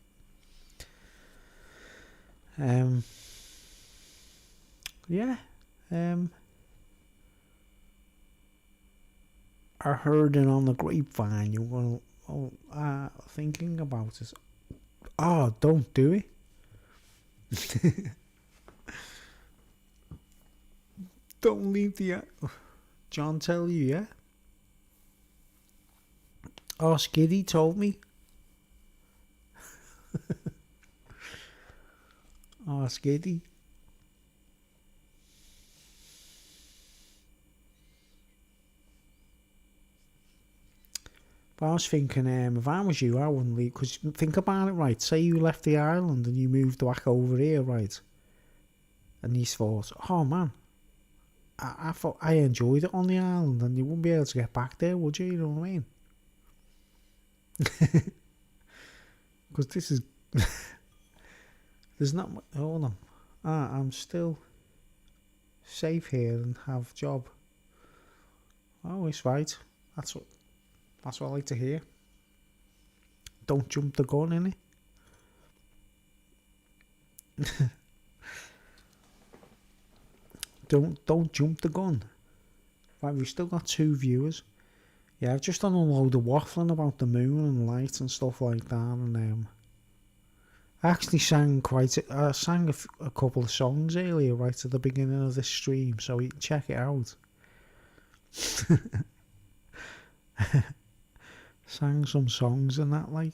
Yeah. I heard it on the grapevine you were thinking about it. Oh, don't do it. Don't leave the... John tell you, yeah? Oh, Skiddy told me. Oh, Skiddy. But I was thinking, if I was you, I wouldn't leave. Because think about it, right? Say you left the island and you moved back over here, right? And you thought, oh man, I thought I enjoyed it on the island, and you wouldn't be able to get back there, would you? You know what I mean? Because this is... There's not much... Hold on. I'm still safe here and have job. Oh, it's right. That's what I like to hear. Don't jump the gun, innit? Don't jump the gun. Right, we've still got 2 viewers. Yeah, I've just done a load of waffling about the moon and light and stuff like that, and I actually sang I sang a couple of songs earlier, right at the beginning of this stream, so you can check it out. Sang some songs and that, like.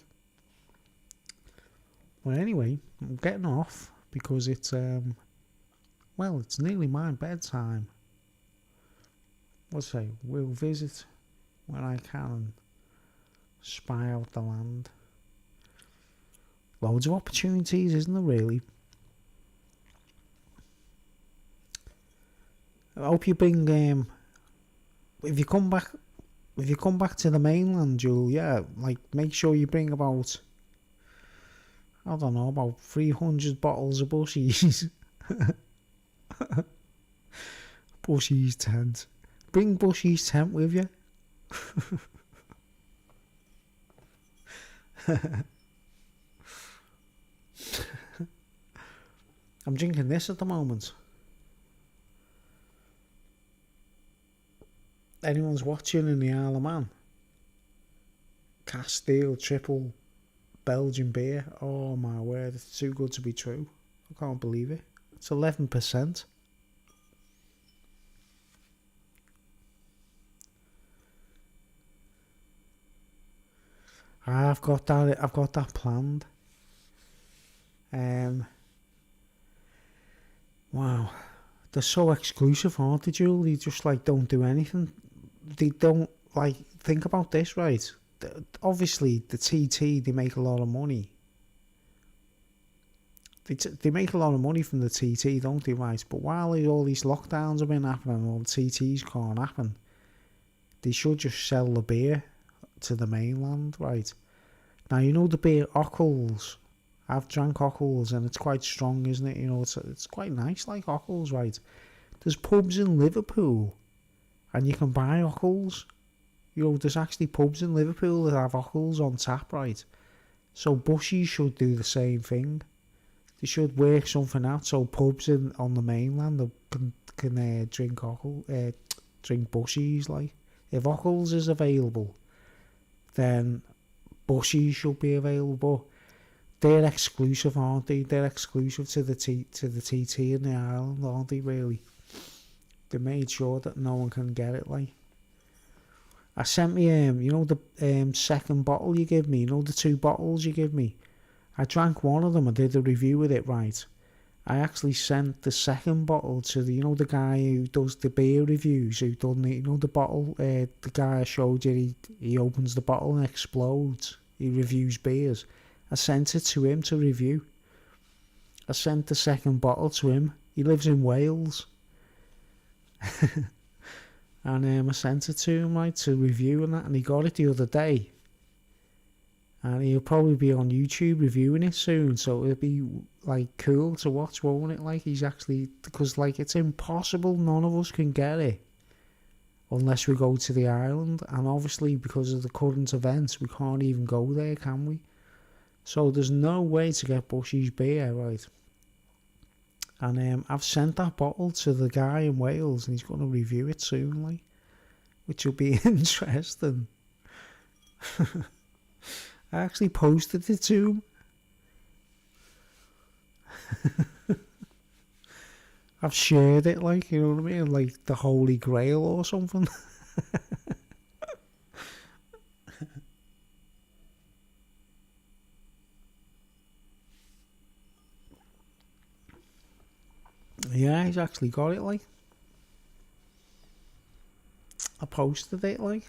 Well, anyway, I'm getting off because it's it's nearly my bedtime. Let's say we'll visit when I can and spy out the land. Loads of opportunities, isn't there, really? I hope you bring if you come back to the mainland, Jewel, make sure you bring about, I don't know, about 300 bottles of Bushies. Bushies tent. Bring Bushies tent with you. I'm drinking this at the moment. Anyone's watching in the Isle of Man? Castile triple Belgian beer. Oh my word, it's too good to be true. I can't believe it. It's 11%. I've got that planned. Wow. They're so exclusive, aren't they, Julie? They just don't do anything. They don't think about this, right? Obviously, the TT, they make a lot of money. They make a lot of money from the TT, don't they, right? But while all these lockdowns have been happening, all the TTs can't happen, they should just sell the beer to the mainland, right? Now, you know the beer Ockles. I've drank Ockles and it's quite strong, isn't it? You know, it's quite nice, like Ockles, right? There's pubs in Liverpool and you can buy Ockles. You know, there's actually pubs in Liverpool that have Ockles on tap, right? So Bushies should do the same thing. They should work something out so pubs on the mainland can drink drink Bushies, like. If Ockles is available, then Bushies should be available. They're exclusive, aren't they? They're exclusive to the TT in the island, aren't they, really? They made sure that no one can get it, like. I sent me, you know, the second bottle you give me, you know, the 2 bottles you give me. I drank one of them, I did a review with it, right? I actually sent the second bottle to the guy who does the beer reviews, who done the bottle, the guy I showed you, he opens the bottle and explodes. He reviews beers. I sent it to him to review. I sent the second bottle to him. He lives in Wales. And I sent it to him, right, to review and that, and he got it the other day. And he'll probably be on YouTube reviewing it soon, so it'll be, cool to watch, won't it? He's actually, because, it's impossible, none of us can get it unless we go to the island, and obviously, because of the current events, we can't even go there, can we? So there's no way to get Bushy's beer, right? And I've sent that bottle to the guy in Wales, and he's going to review it soon, which will be interesting. I actually posted it to him. I've shared it, you know what I mean? Like the Holy Grail or something. Yeah, he's actually got it, I posted it, I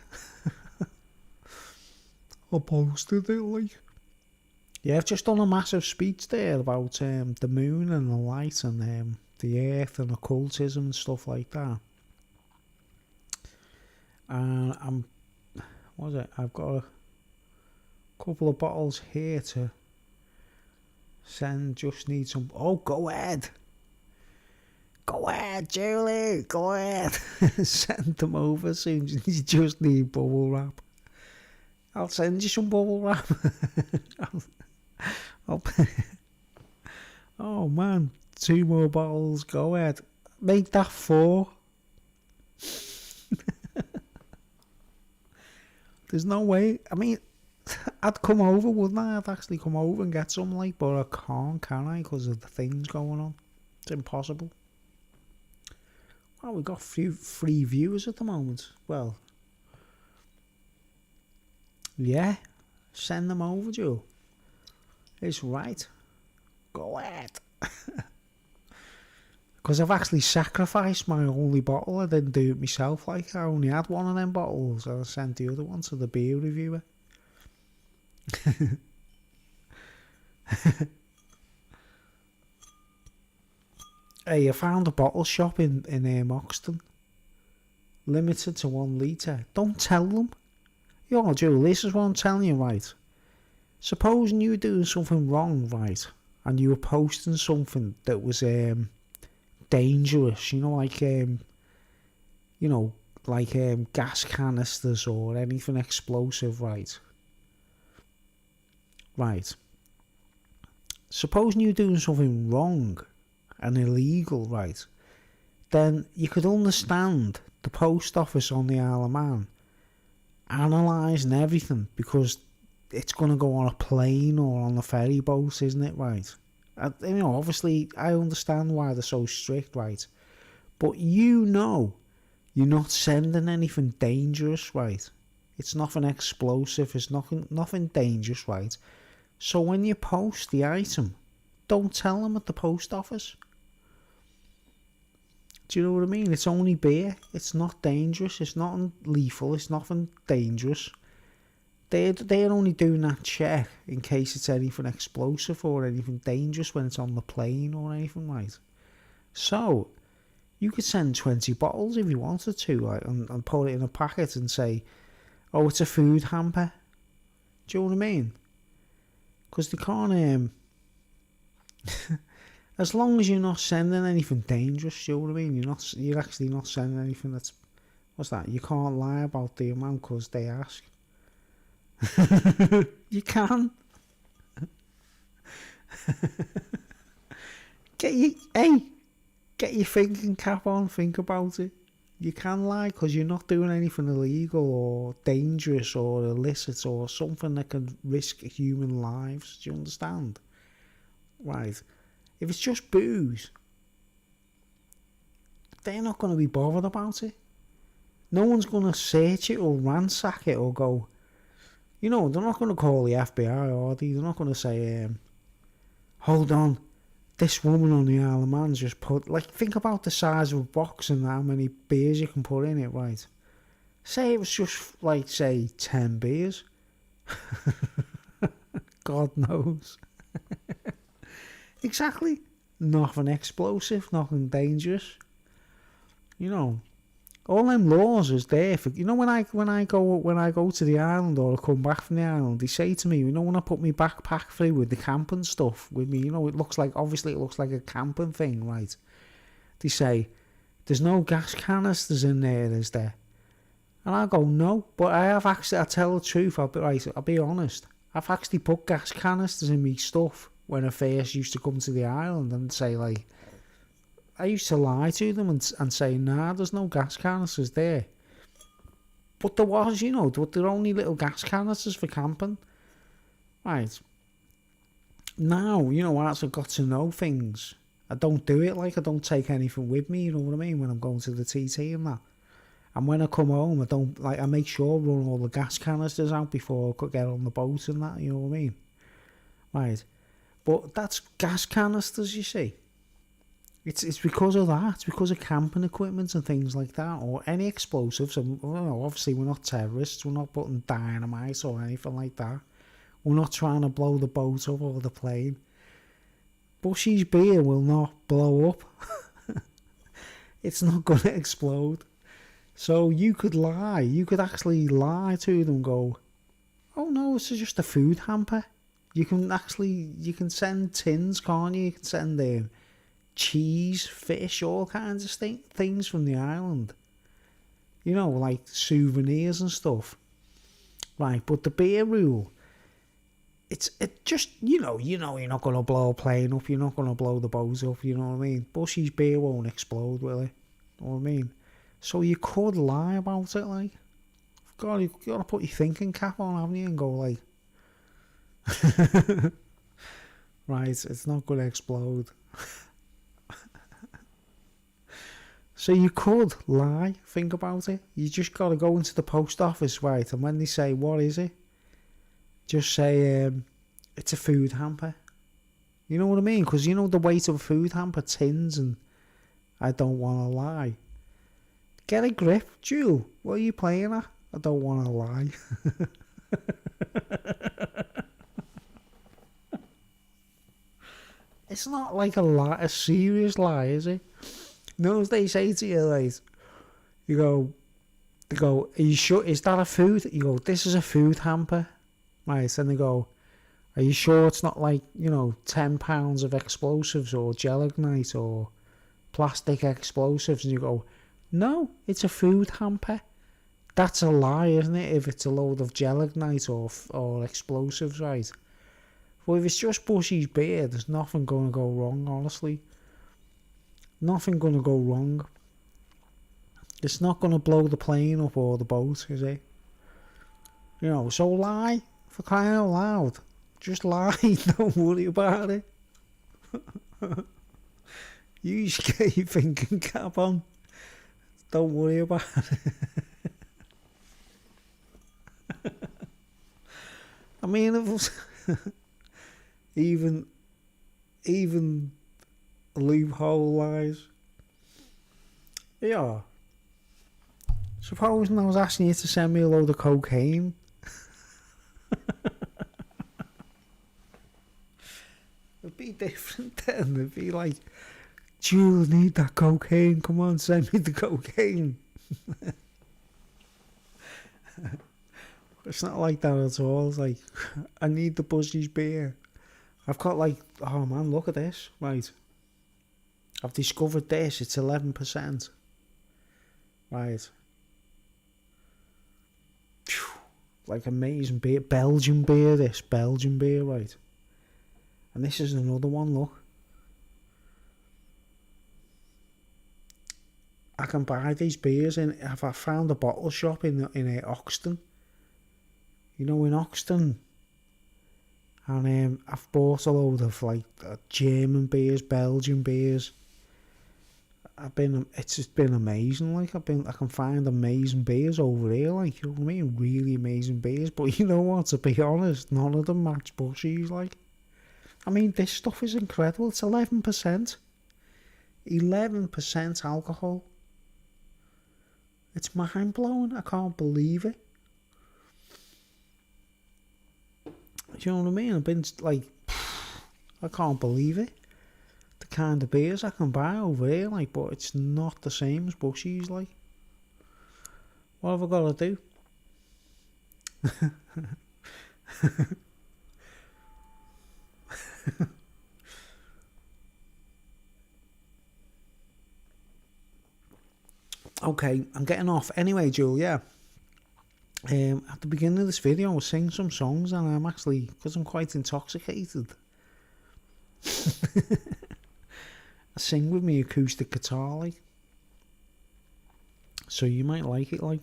posted it, Yeah, I've just done a massive speech there about the moon and the light and the earth and occultism and stuff like that. And I've got a couple of bottles here to send. Just need some. Oh, go ahead. Go ahead, Julie. Go ahead. Send them over soon. You just need bubble wrap. I'll send you some bubble wrap. Oh man, 2 more bottles. Go ahead. Make that 4. There's no way. I mean, I'd come over, wouldn't I? I'd actually come over and get some, like, but I can't, can I? Because of the things going on. It's impossible. Well, we've got few free viewers at the moment. Well, yeah. Send them over, Joe. It's right. Go ahead. Because I've actually sacrificed my only bottle. I didn't do it myself. Like, I only had one of them bottles. I sent the other one to the beer reviewer. Hey, I found a bottle shop in Moxton. Limited to 1 litre. Don't tell them. Yo, Joe, this is what I'm telling you, right? Supposing you were doing something wrong, right? And you were posting something that was dangerous, like gas canisters or anything explosive, right? Right. Supposing you're doing something wrong and illegal, right? Then you could understand the post office on the Isle of Man analysing everything, because it's going to go on a plane or on a ferry boat, isn't it, right? Obviously, I understand why they're so strict, right? But you're not sending anything dangerous, right? It's nothing explosive, it's nothing dangerous, right? So when you post the item, don't tell them at the post office. Do you know what I mean? It's only beer. It's not dangerous. It's not lethal. It's nothing dangerous. They're only doing that check in case it's anything explosive or anything dangerous when it's on the plane or anything, right? So, you could send 20 bottles if you wanted to, like, and put it in a packet and say, oh, it's a food hamper. Do you know what I mean? Because they can't, as long as you're not sending anything dangerous, do you know what I mean? You're actually not sending anything that's, what's that? You can't lie about the amount because they ask. You can. Get your thinking cap on, think about it. You can lie because you're not doing anything illegal or dangerous or illicit or something that can risk human lives. Do you understand? Right. If it's just booze, they're not going to be bothered about it. No one's going to search it or ransack it or go, they're not going to call the FBI, are they? They're not going to say, hold on, this woman on the Isle of Man's just put, like, think about the size of a box and how many beers you can put in it, right? Say it was just, like, say, 10 beers. God knows. Exactly. Nothing explosive, nothing dangerous. All them laws is there for, when I go to the island or I come back from the island, they say to me, when I put my backpack through with the camping stuff with me, it looks like a camping thing, right? They say, there's no gas canisters in there, is there? And I go, no, but I tell the truth, I'll be honest. I've actually put gas canisters in me stuff when I first used to come to the island and say, like, I used to lie to them and say, nah, there's no gas canisters there. But there was, but they're only little gas canisters for camping. Right. Now, as I've got to know things, I don't do it, like, I don't take anything with me, you know what I mean, when I'm going to the TT and that. And when I come home, I make sure I run all the gas canisters out before I could get on the boat and that, you know what I mean? Right. But that's gas canisters, you see. It's because of that. It's because of camping equipment and things like that, or any explosives. And obviously, we're not terrorists. We're not putting dynamite or anything like that. We're not trying to blow the boat up or the plane. Bushy's beer will not blow up. It's not going to explode. So you could lie. You could actually lie to them and go, oh no, this is just a food hamper. You can send tins, can't you? You can send cheese, fish, all kinds of things from the island. Like souvenirs and stuff. Right, but the beer rule, you're not going to blow a plane up, you're not going to blow the boat up, you know what I mean? Bushy's beer won't explode, will it? You know what I mean? So you could lie about it, like. You gotta put your thinking cap on, haven't you, and go like, right, it's not gonna explode. So you could lie, think about it. You just gotta go into the post office, right, and when they say, what is it? Just say, it's a food hamper. You know what I mean? Because you know the weight of a food hamper, tins, and I don't want to lie. Get a grip, Jewel. What are you playing at? I don't want to lie. It's not like a serious lie, is it? No, as they say to you, like, they go, are you sure, is that a food? You go, this is a food hamper. Right, and they go, are you sure it's not like, 10 pounds of explosives or gelignite or plastic explosives? And you go, no, it's a food hamper. That's a lie, isn't it, if it's a load of gelignite or explosives, right? Well, if it's just Bushy's beer, there's nothing going to go wrong, honestly. Nothing going to go wrong. It's not going to blow the plane up or the boat, is it? So lie, for crying out loud. Just lie, don't worry about it. You just get your thinking cap on. Don't worry about it. I mean, it was even loophole lies. Yeah. Supposing I was asking you to send me a load of cocaine. It'd be different then. It'd be like, Jules, need that cocaine. Come on, send me the cocaine. It's not like that at all. It's like, I need the Bushy's beer. I've got like, oh man, look at this. Right. I've discovered this. It's 11%. Right. Phew. Like amazing beer. Belgian beer, this. Belgian beer, right. And this is another one, look. I can buy these beers in. I found a bottle shop in Oxton. In Oxton. And I've bought a load of like German beers, Belgian beers. It's just been amazing. Like I can find amazing beers over here. Like, you know what I mean? Really amazing beers. But you know what? To be honest, none of them match Bushy's. Like, I mean, this stuff is incredible. It's 11%. 11% alcohol. It's mind blowing. I can't believe it. You know what I mean? I've been like, I can't believe it. The kind of beers I can buy over here, like, but it's not the same as Bushy's, like. What have I got to do? Okay, I'm getting off. Anyway, Julia. At the beginning of this video, I was singing some songs, and I'm actually, because I'm quite intoxicated, I sing with my acoustic guitar, like. So you might like it, like.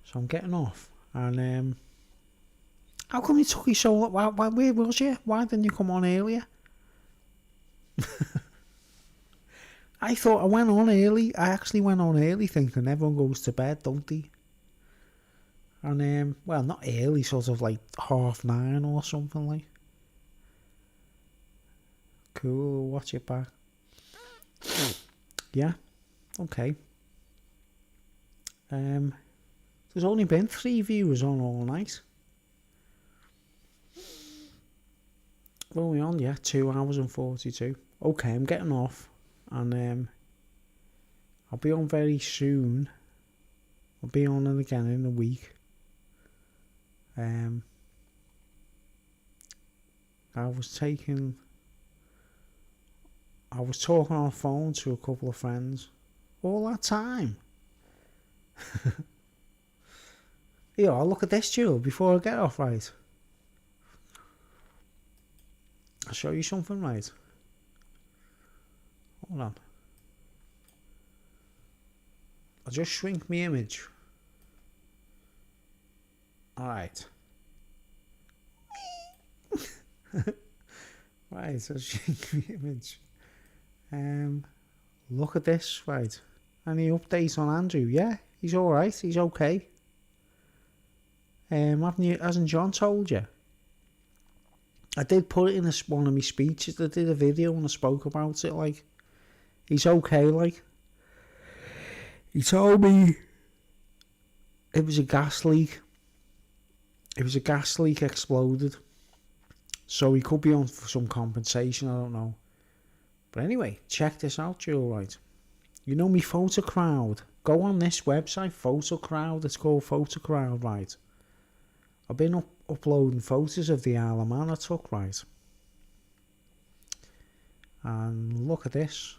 So I'm getting off, and how come you took you so long? Where was you? Why didn't you come on earlier? I thought I went on early. I actually went on early thinking everyone goes to bed, don't they? And, well, not early, sort of like 9:30 or something like. Cool, watch it back. Yeah, okay. There's only been 3 viewers on all night. What are we on? Yeah, 2 hours and 42. Okay, I'm getting off. And I'll be on very soon. I'll be on it again in a week. I was talking on the phone to a couple of friends all that time. Yeah, I'll look at this, Jill, before I get off, right? I'll show you something, right? Hold on. I'll just shrink my image. Alright. Right, so the image. Look at this, right. Any updates on Andrew? Yeah, he's alright, he's okay. Hasn't John told you? I did put it in one of my speeches. I did a video and I spoke about it, like, he's okay, like. He told me it was a gas leak. It was a gas leak exploded. So he could be on for some compensation, I don't know. But anyway, check this out, you alright? You know me photo crowd? Go on this website, photo crowd. It's called photo crowd, right? I've been uploading photos of the Isle of Man I took, right? And look at this.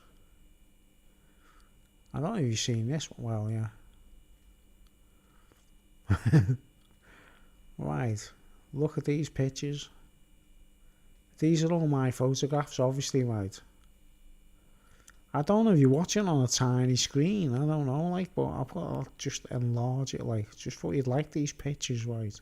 I don't know if you've seen this one. Well, yeah. Right. Look at these pictures. These are all my photographs, obviously, right? I don't know if you're watching on a tiny screen. I don't know, like, but I'll just enlarge it, like, just thought you'd like these pictures, right?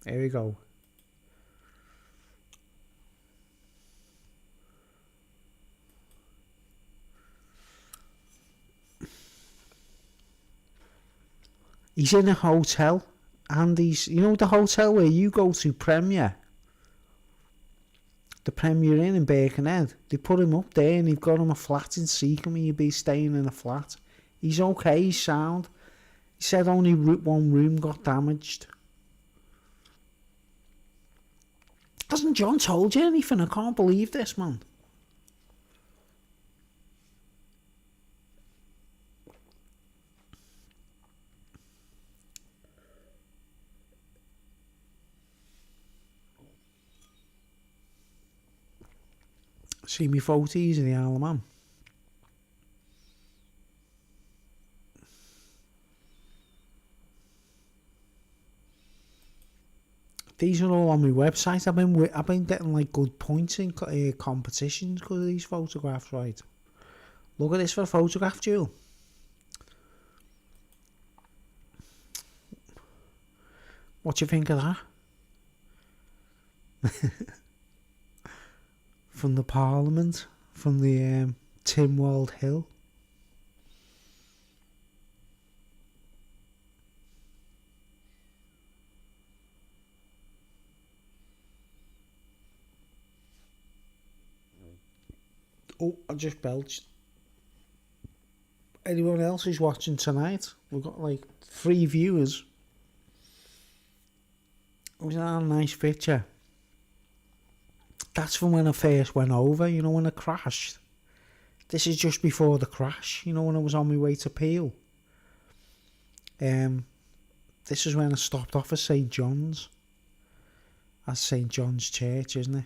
Here we go. He's in a hotel, and he's, you know, the hotel where you go to Premier, the Premier Inn in Birkenhead. They put him up there, and they've got him a flat in Seacombe. He'd be staying in a flat. He's okay. He's sound. He said only one room got damaged. Hasn't John told you anything? I can't believe this, man. See me photos of the Isle of Man. These are all on my website. I've been getting like good points in competitions because of these photographs, right? Look at this for a photograph, Jewel. What do you think of that? From the Parliament, from the Tynwald Hill. Oh, I just belched. Anyone else who's watching tonight? We've got like 3 viewers. Was that a nice picture? That's from when I first went over, you know, when I crashed. This is just before the crash, you know, when I was on my way to Peel. This is when I stopped off at St. John's. That's St. John's Church, isn't it?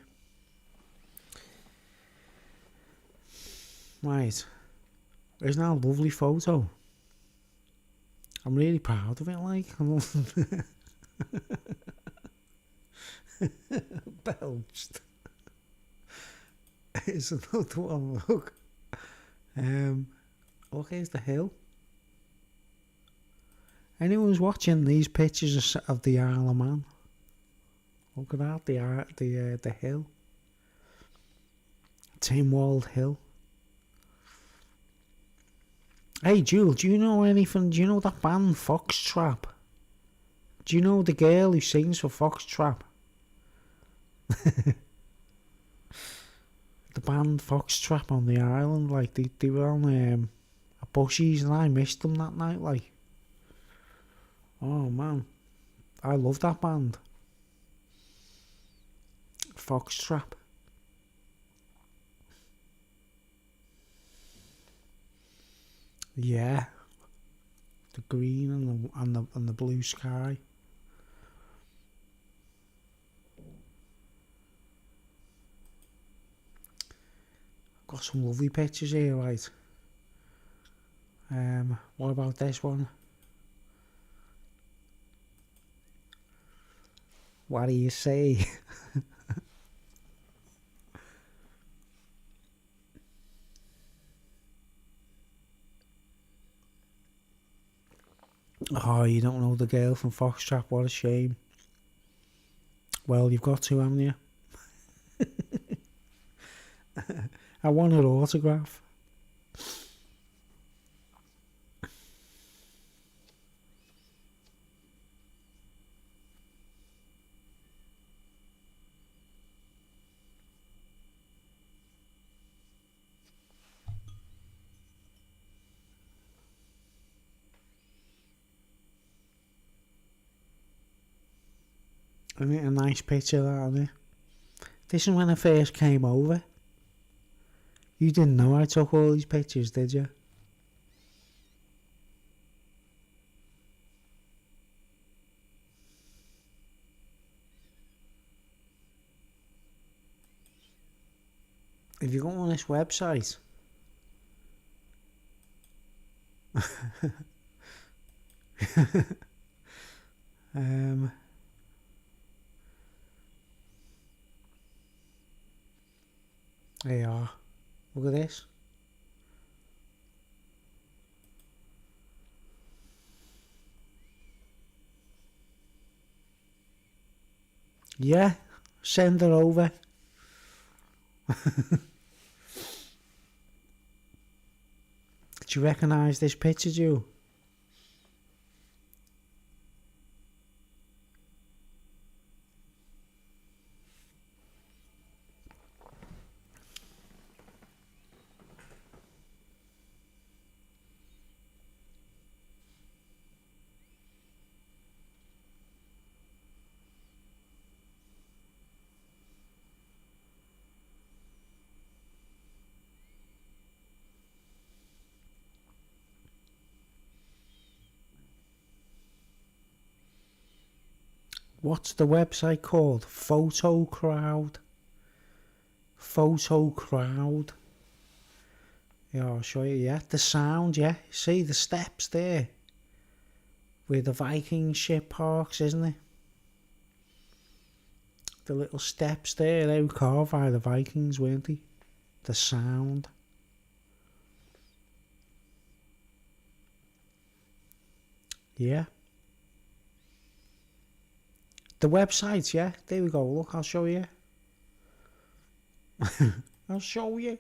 Right. Isn't that a lovely photo? I'm really proud of it, like. Belched. Here's another one, look. Look, here's the hill. Anyone who's watching these pictures of the Isle of Man, look at that, the hill. Tynwald Hill. Hey, Jewel, do you know anything? Do you know that band Foxtrap? Do you know the girl who sings for Foxtrap? The band Foxtrap on the island, like, they were on a Bushies and I missed them that night, like. Oh, man. I love that band. Foxtrap. Yeah. The green and the blue sky. Got some lovely pictures here, right? What about this one? What do you say? Oh, you don't know the girl from Foxtrot? What a shame. Well, you've got to, haven't you? I want her autograph. Isn't it a nice picture, that, isn't it? This is when I first came over. You didn't know I took all these pictures, did you? If you go on this website, there you are. Look at this. Yeah, send her over. Did you recognise this picture, Joe? What's the website called? Photo Crowd. Photo Crowd. Yeah, I'll show you, yeah. The sound, yeah. See the steps there? Where the Viking ship parks, isn't it? The little steps there, they were carved by the Vikings, weren't they? The sound. Yeah. The website, yeah. There we go. Look, I'll show you. I'll show you.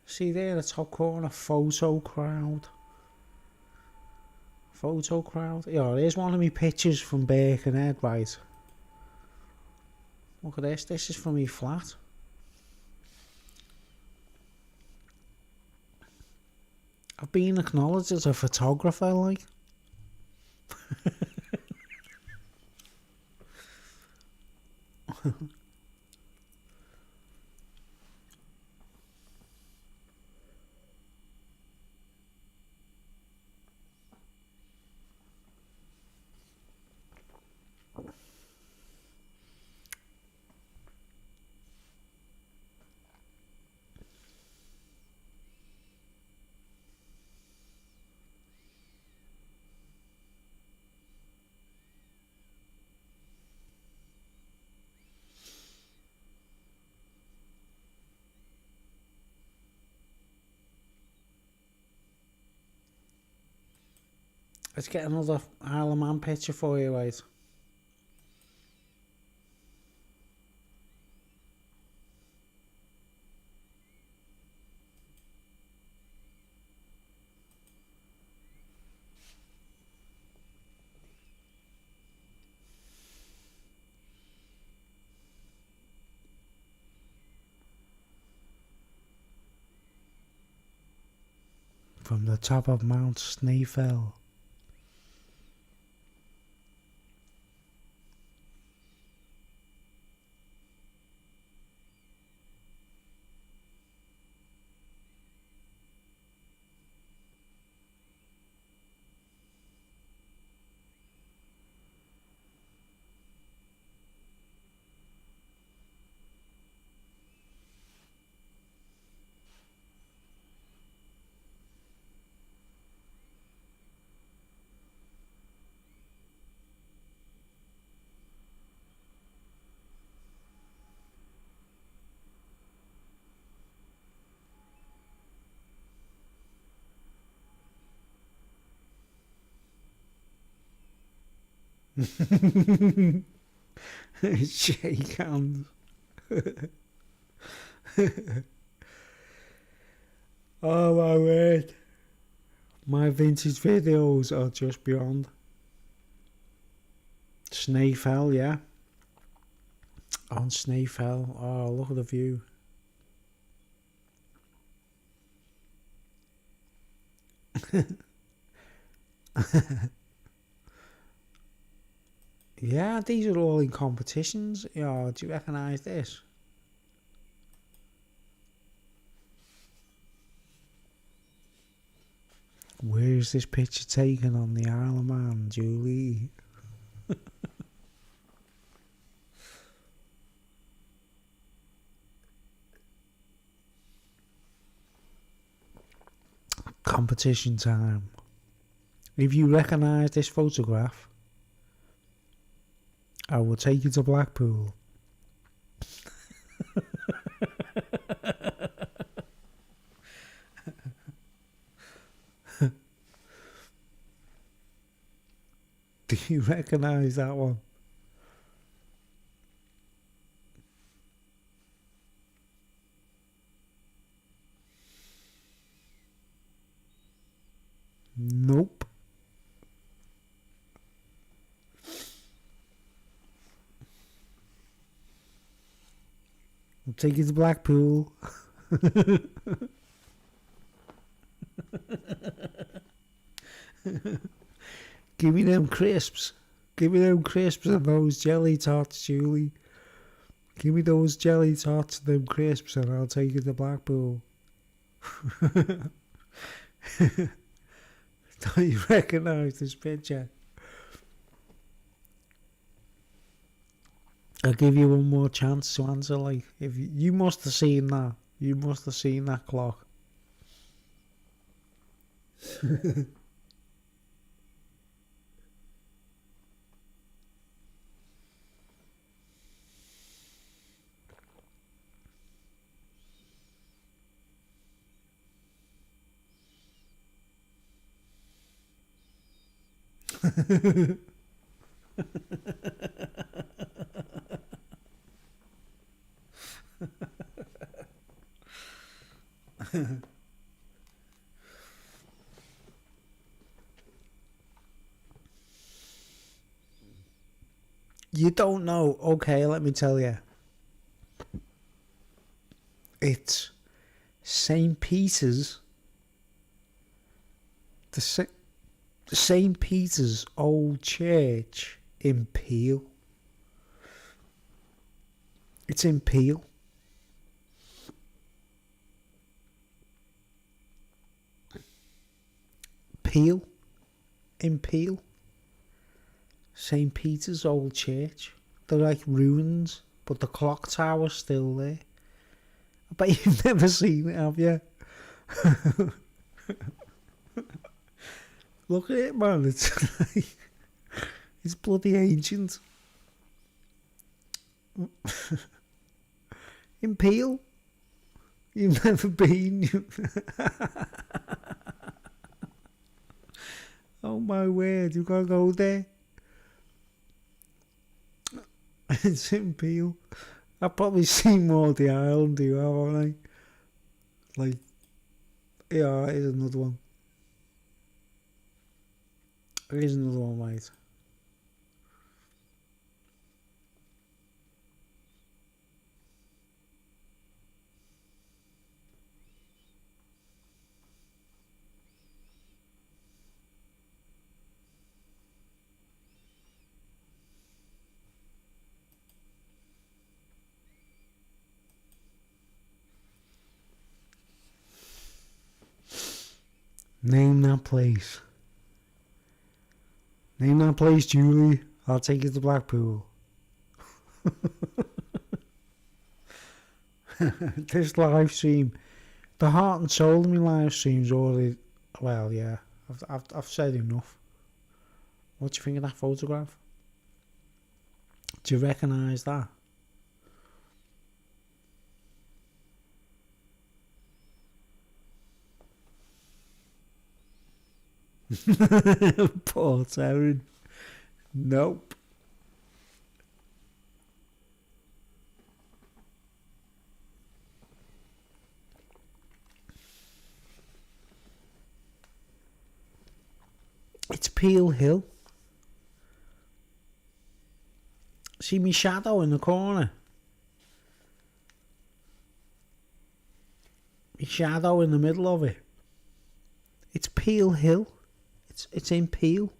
See there, the top corner, Photo Crowd. Photo Crowd. Yeah, there's one of my pictures from Birkenhead, right? Look at this. This is from my flat. I've been acknowledged as a photographer, like. Let's get another Isle of Man picture for you, right? From the top of Mount Snaefell. Shake hands. Oh my word. My vintage videos are just beyond. Snaefell, yeah. On Snaefell. Oh, look at the view. Yeah, these are all in competitions. Yeah, do you recognise this? Where is this picture taken on the Isle of Man, Julie? Competition time. If you recognise this photograph, I will take you to Blackpool. Do you recognise that one? Nope. I'll take you to Blackpool. Give me them crisps. Give me them crisps and those jelly tots, Julie. Give me those jelly tots and them crisps and I'll take you to Blackpool. Don't you recognise this picture? I'll give you one more chance to answer. Like, if you must have seen that. You must have seen that clock. You don't know? Okay, let me tell you. It's St. Peter's. The St. Peter's Old Church in Peel. It's in Peel. Peel. In Peel. St. Peter's Old Church. They're like ruins, but the clock tower's still there. I bet you've never seen it, have you? Look at it, man. It's like, it's bloody ancient. In Peel? You've never been? Oh my word, you gotta go there. It's in Peel. I've probably seen more of the island, do you have, haven't I? Like, yeah, here's another one. Here's another one, mate. Name that place. Name that place, Julie. I'll take you to Blackpool. This live stream, the heart and soul of my live stream's already. Well, yeah, I've said enough. What do you think of that photograph? Do you recognise that? Poor Taryn. Nope. It's Peel Hill. See me shadow in the corner? Me shadow in the middle of it. It's Peel Hill. It's in Peel.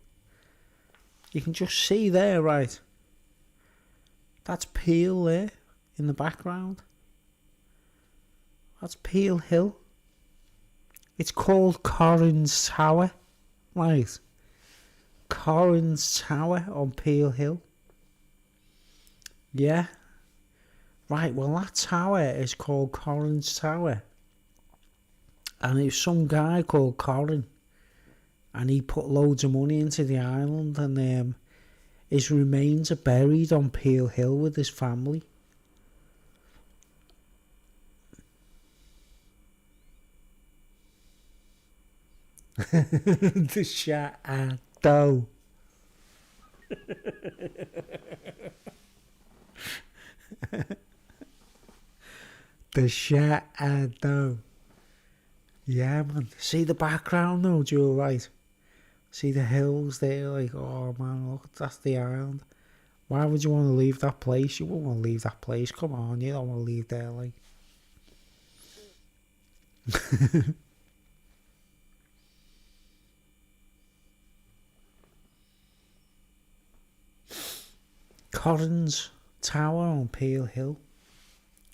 You can just see there, right? That's Peel there in the background. That's Peel Hill. It's called Corrin's Tower, right? Corrin's Tower on Peel Hill. Yeah. Right, well that tower is called Corrin's Tower. And it's some guy called Corrin. And he put loads of money into the island, and his remains are buried on Peel Hill with his family. The shadow. The shadow. Yeah, man. See the background though, Joe, right? See the hills there, like, oh man, look, that's the island. Why would you want to leave that place? You wouldn't want to leave that place. Come on, you don't want to leave there, like. Corrin's Tower on Peel Hill.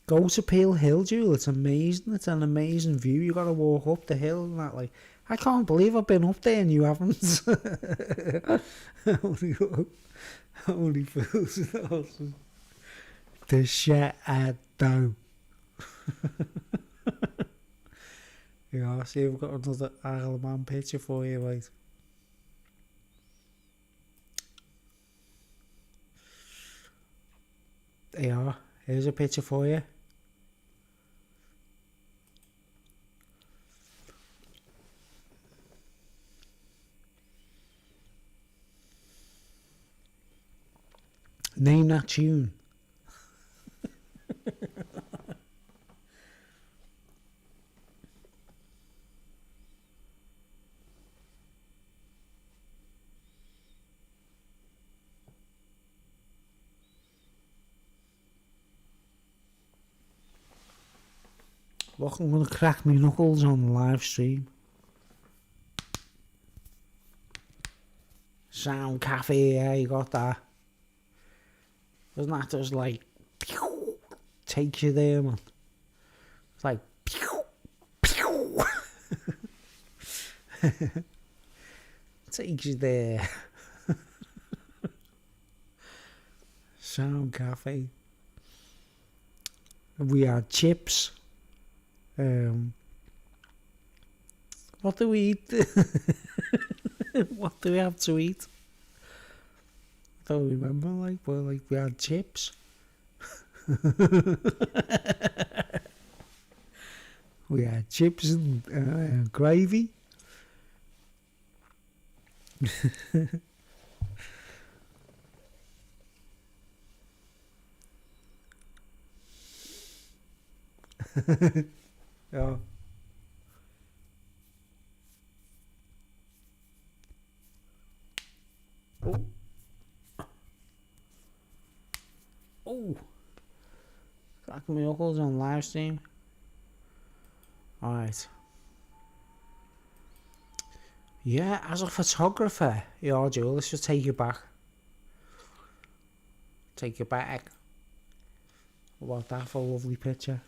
Go to Peel Hill, Jewel. It's amazing. It's an amazing view. You got to walk up the hill and that. Like, I can't believe I've been up there and you haven't. Holy fools. Awesome. The shadow. Yeah, I see. I've got another Isle of Man picture for you, mate. There you are. Here's a picture for you. Name that tune. Look, I'm going to crack my knuckles on the live stream. Sound Cafe, yeah, you got that. Doesn't that just like pew, takes you there, man? It's like pew, pew. Takes you there. Sound Cafe. We had chips. What do we eat? What do we have to eat? I don't remember, like, well, like, we had chips. We had chips and gravy. Ja. Oh. Oh. Crack my knuckles on live stream. Alright. Yeah, as a photographer, yeah, Joe, let's just take you back. Take you back. What about that for a lovely picture?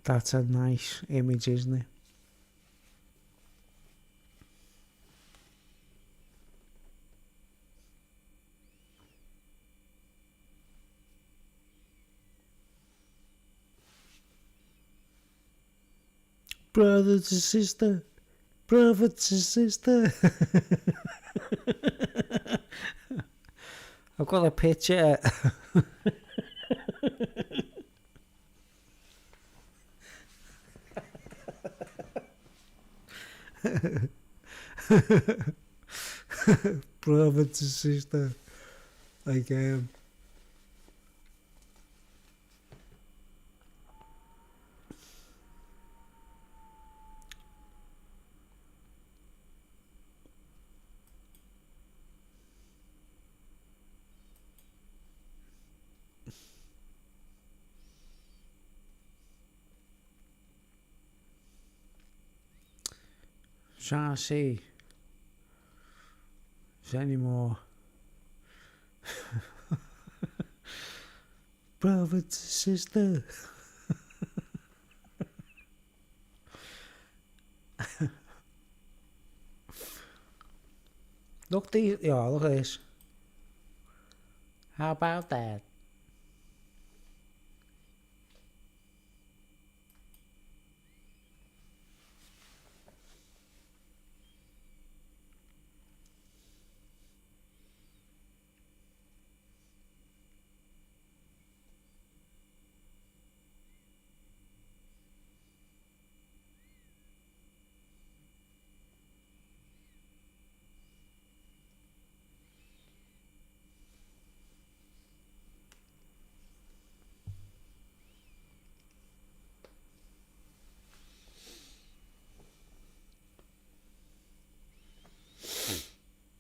That's a nice image, isn't it? Brother to sister, brother to sister. I've got a picture. Brother to sister. Like, trying to see if there's any more. Brother to sister. Look at this. How about that?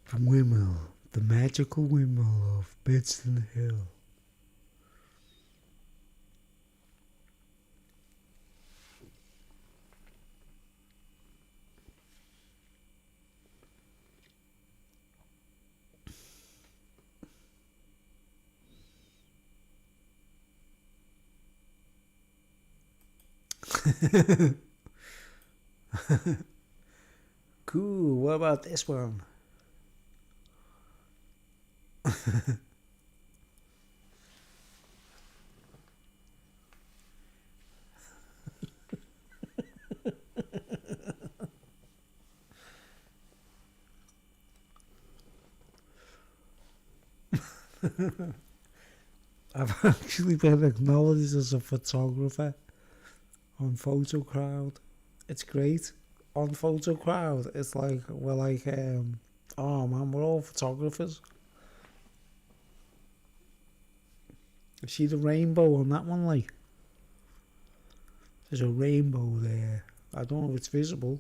From Windmill, the magical windmill of Bidston Hill. Cool, what about this one? I've actually been acknowledged as a photographer on PhotoCrowd. It's great. On PhotoCrowd, it's like, we're like, oh man, we're all photographers. You see the rainbow on that one, like? There's a rainbow there. I don't know if it's visible.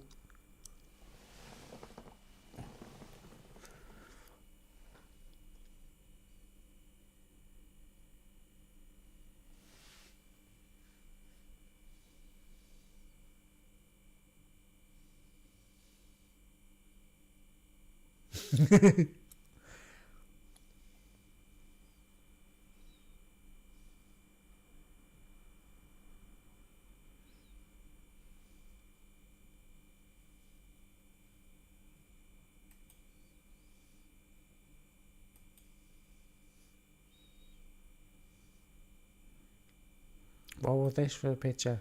What was this for a picture?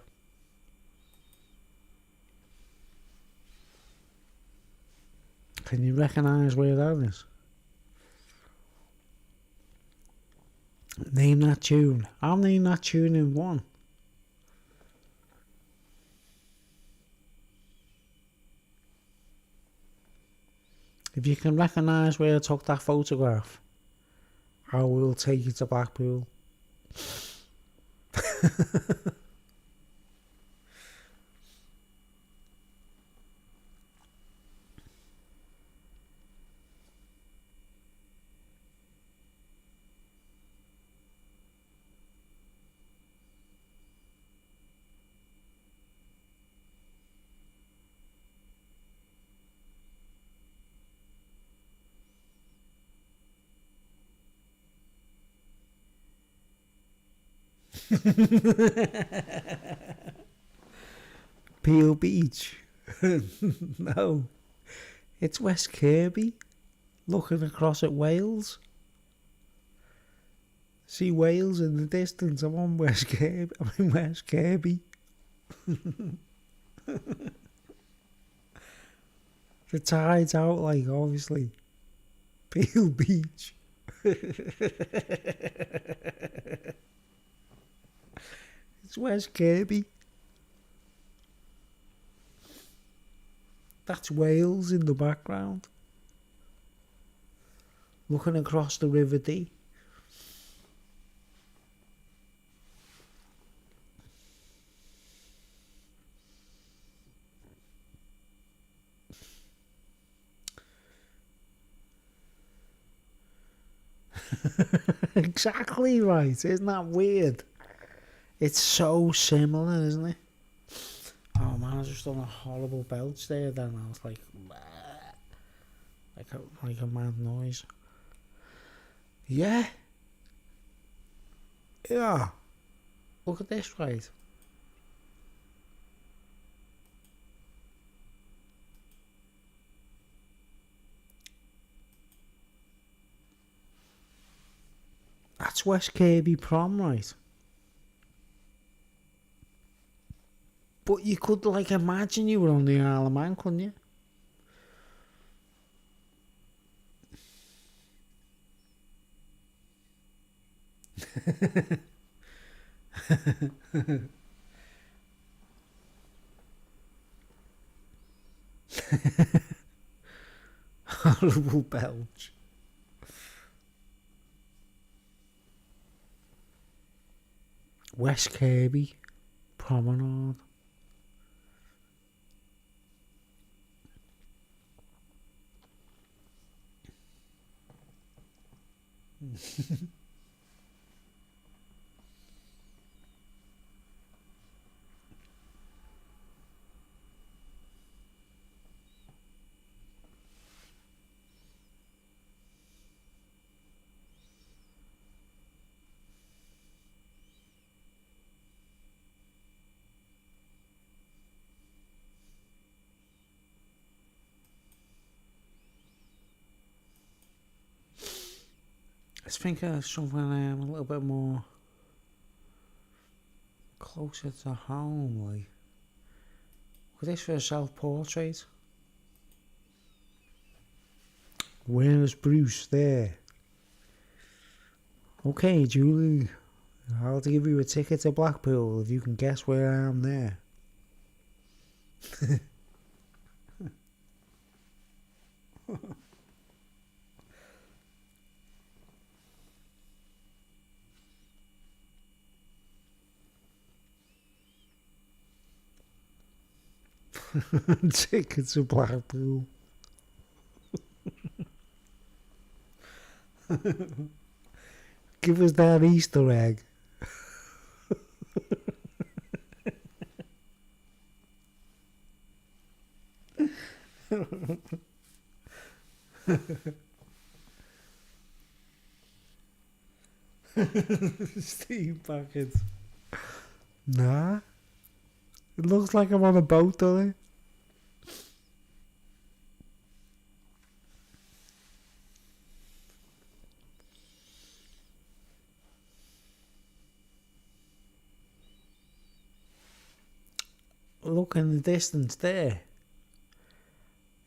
Can you recognise where that is? Name that tune. I'll name that tune in one. If you can recognise where I took that photograph, I will take you to Blackpool. Peel Beach. No, it's West Kirby, looking across at Wales. See Wales in the distance. I'm on West Kirby. I'm in West Kirby. The tide's out, like, obviously. Peel Beach. It's West Kirby. That's Wales in the background. Looking across the River Dee. Exactly right. Isn't that weird? It's so similar, isn't it? Oh man, I just done a horrible belch there. Then I was like, like a mad noise. Yeah. Yeah. Look at this, right? That's West Kirby Prom, right? But you could, like, imagine you were on the Isle of Man, couldn't you? Horrible belch. West Kirby Promenade. I think of something a little bit more closer to home, like. Look at this for a self-portrait. Where's Bruce? There. Okay, Julie. I'll give you a ticket to Blackpool if you can guess where I am there. Ticket to Blackpool. Give us that Easter egg. Steve Packard. Nah. It looks like I'm on a boat, doesn't it? Look in the distance there.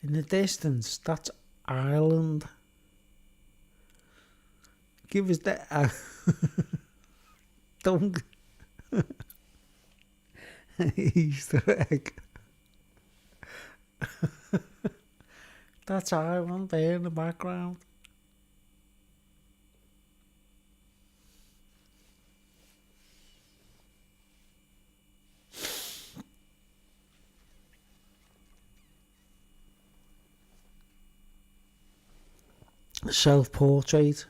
In the distance, that's Ireland. Give us that. Don't. Easter egg. That's Ireland there in the background. Self-portrait.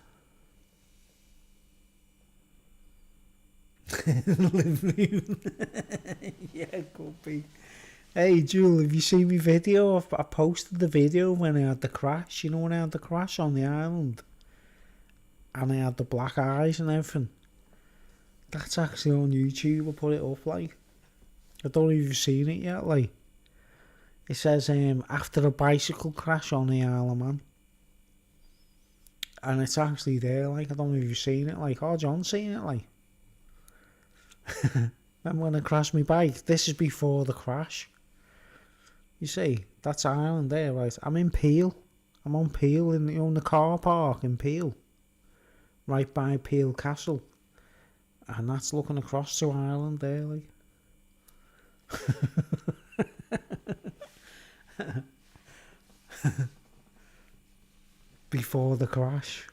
Yeah, could be. Hey, Jewel, have you seen my video? I posted the video when I had the crash. You know when I had the crash on the island? And I had the black eyes and everything. That's actually on YouTube. I put it up, like. I don't know if you've seen it yet, like. It says, after a bicycle crash on the Isle of Man. And it's actually there, like, I don't know if you've seen it, like, oh, John's seen it, like. Remember when I crashed my bike? This is before the crash. You see, that's Ireland there, right? I'm in Peel. I'm on Peel, in the car park in Peel. Right by Peel Castle. And that's looking across to Ireland there, like. Before the crash.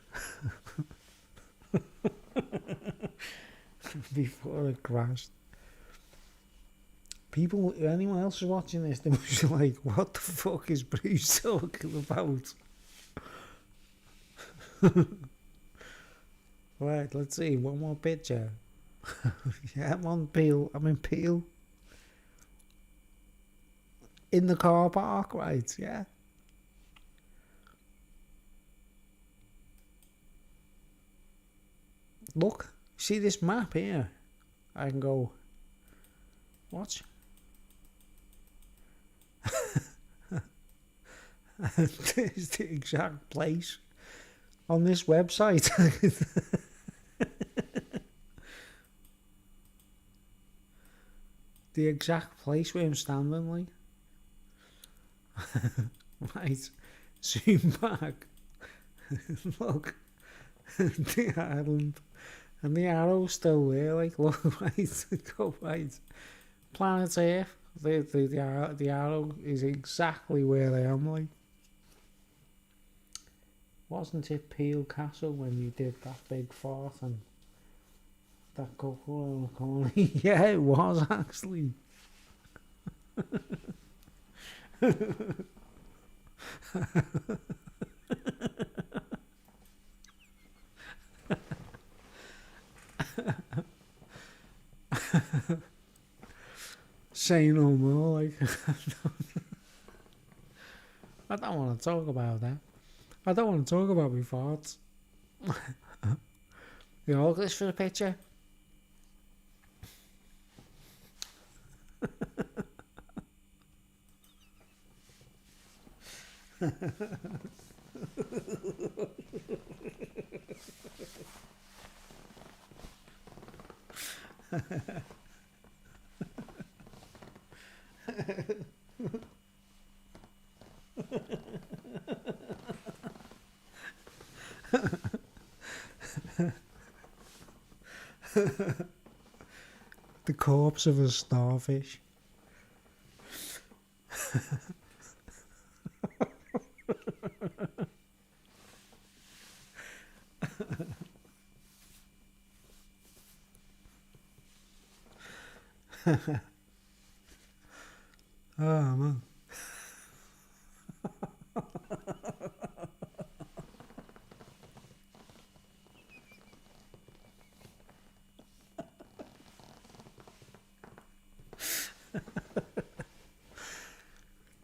Before it crashed. People, anyone else is watching this, they must be like, what the fuck is Bruce talking about? Right, let's see, one more picture. Yeah, I'm on Peel. I'm in Peel. In the car park, right, yeah. Look, see this map here? I can go, watch. There's the exact place on this website. The exact place where I'm standing, like. Right, zoom back. Look, the island. And the arrow's still there, like, look, right, go right. Planet Earth, the arrow is exactly where I am, like. Wasn't it Peel Castle when you did that big fort and that couple on the corner? Yeah, it was, actually. Say no more, like. I don't want to talk about that. I don't want to talk about my farts. You know, look this for the picture. The corpse of a starfish. Oh, man.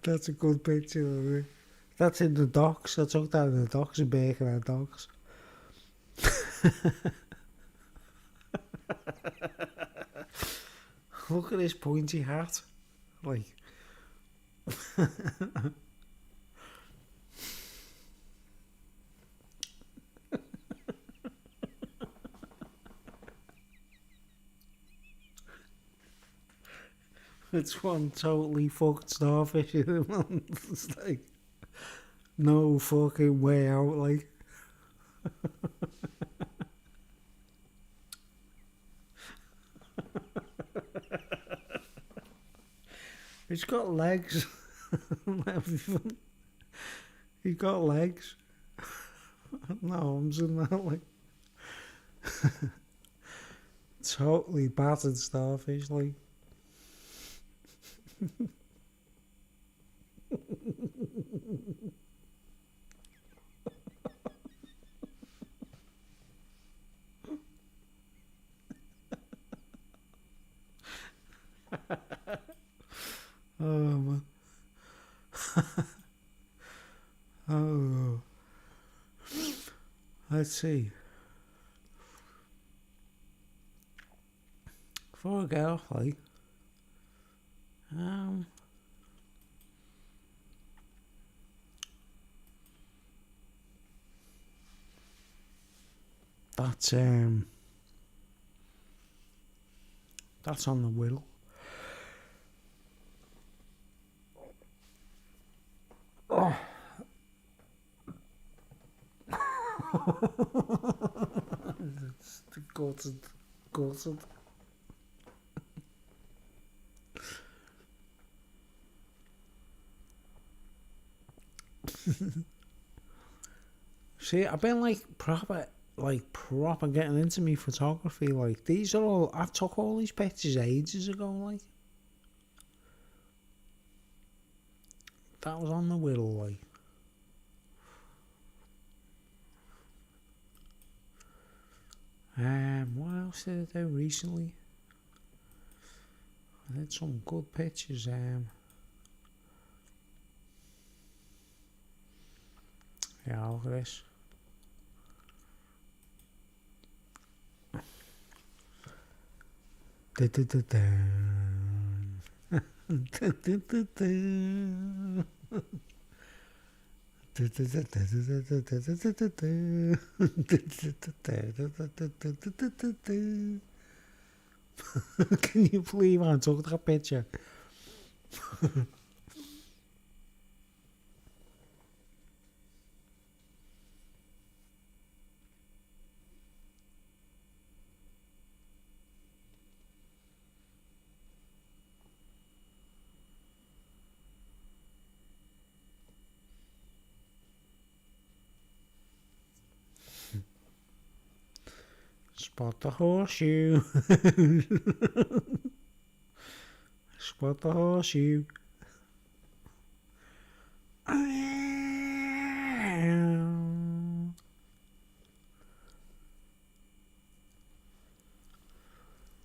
That's a good picture of it. That's in the docks. I took that in the docks in Birkenhead docks. Look at this pointy hat. Like. It's one totally fucked starfish in the month. It's like no fucking way out, like. It's got legs. He's got legs. No arms in that, like. Totally battered starfish, like. Oh, man. Oh. Let's see. Before I get off, like, Um, that's on the will. Oh. It's gutted. See, I've been proper getting into me photography. Like, these are all, I took all these pictures ages ago. Like, that was on the will. Like, what else did I do recently? I did some good pictures. Yeah, look at this. Can you believe I took that picture? Spot the horseshoe. Spot the horseshoe.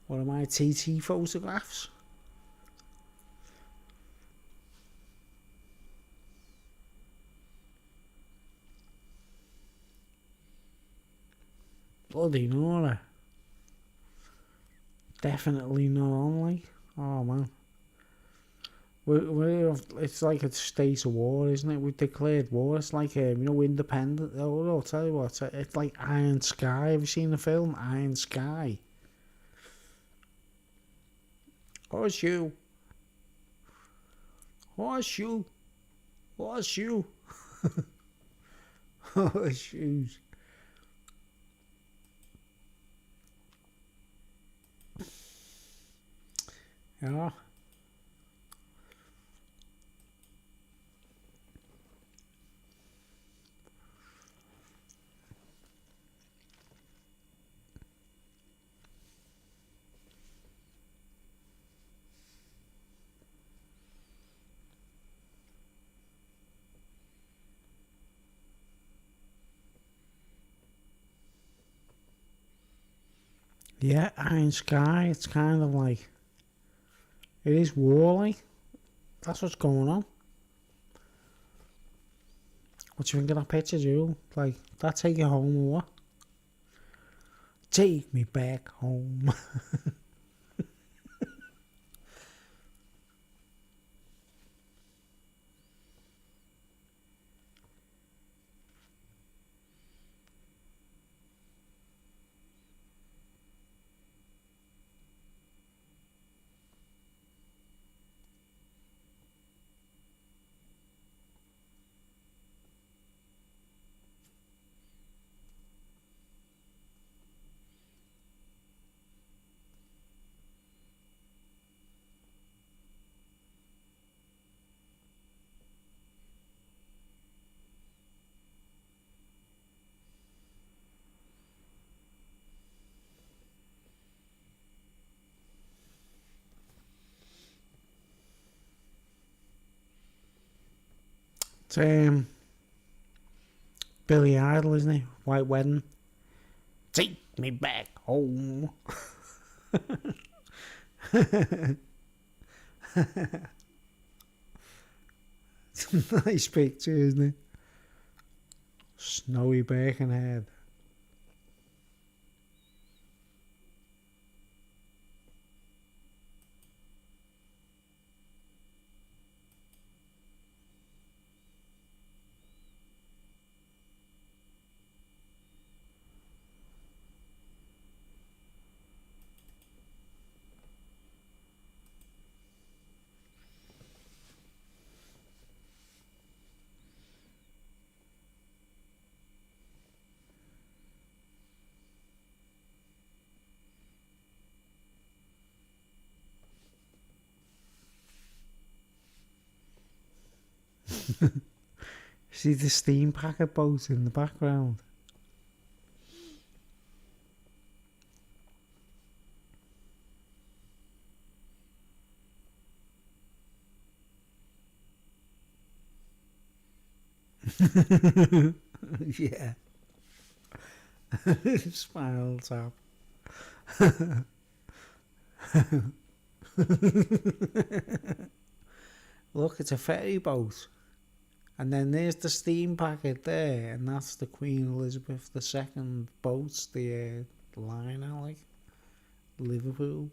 What are my TT photographs? Bloody Nora. Definitely not on, like. Oh, man. It's like a state of war, isn't it? We've declared war. It's like, independent. Oh, I'll tell you what. It's like Iron Sky. Have you seen the film Iron Sky? Horseshoe. Horseshoe. Horseshoe. Horseshoes. Yeah. Yeah, Iron Sky. It's kind of like, it is war, like. That's what's going on. What do you think of that picture, Jewel? Like, that take you home or what? Take me back home. It's Billy Idol, isn't he? White Wedding. Take me back home. It's a nice picture, isn't it? Snowy Birkenhead. See the steam packet boat in the background. Yeah. Smile tap. Look, it's a ferry boat. And then there's the steam packet there, and that's the Queen Elizabeth II boat, the liner, like, Liverpool.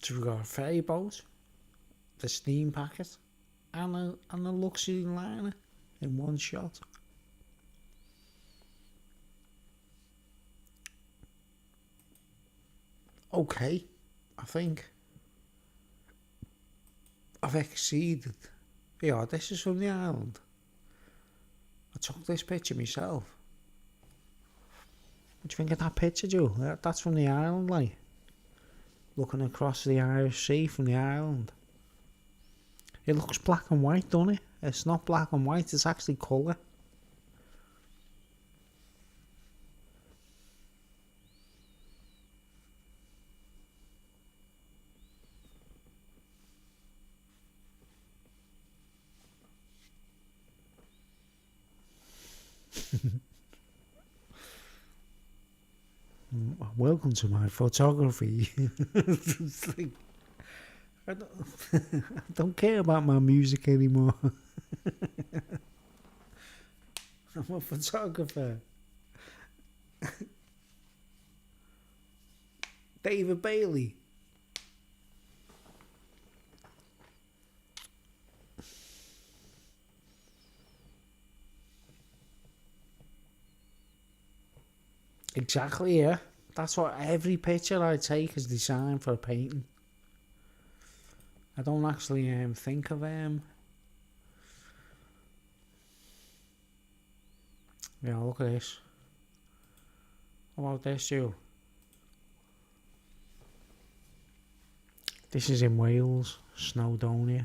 So we've got a ferry boat, the steam packet, and a luxury liner in one shot. Okay, I think I've exceeded. Yeah, this is from the island. I took this picture myself. What do you think of that picture, Joe? That's from the island, like. Looking across the Irish Sea from the island. It looks black and white, doesn't it? It's not black and white, it's actually colour. Welcome to my photography. It's like, I don't care about my music anymore. I'm a photographer. David Bailey. Exactly, yeah. That's what every picture I take is designed for a painting. I don't actually think of yeah, look at this. How about this, you? This is in Wales, Snowdonia.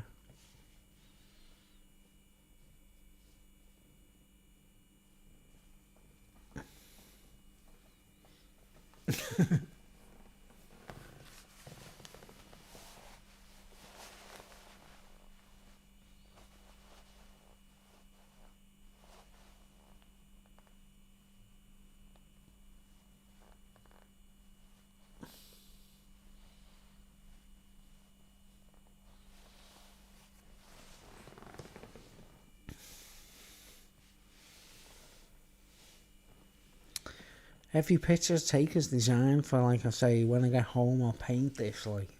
Every picture I take is designed for, like I say, when I get home I'll paint this, like.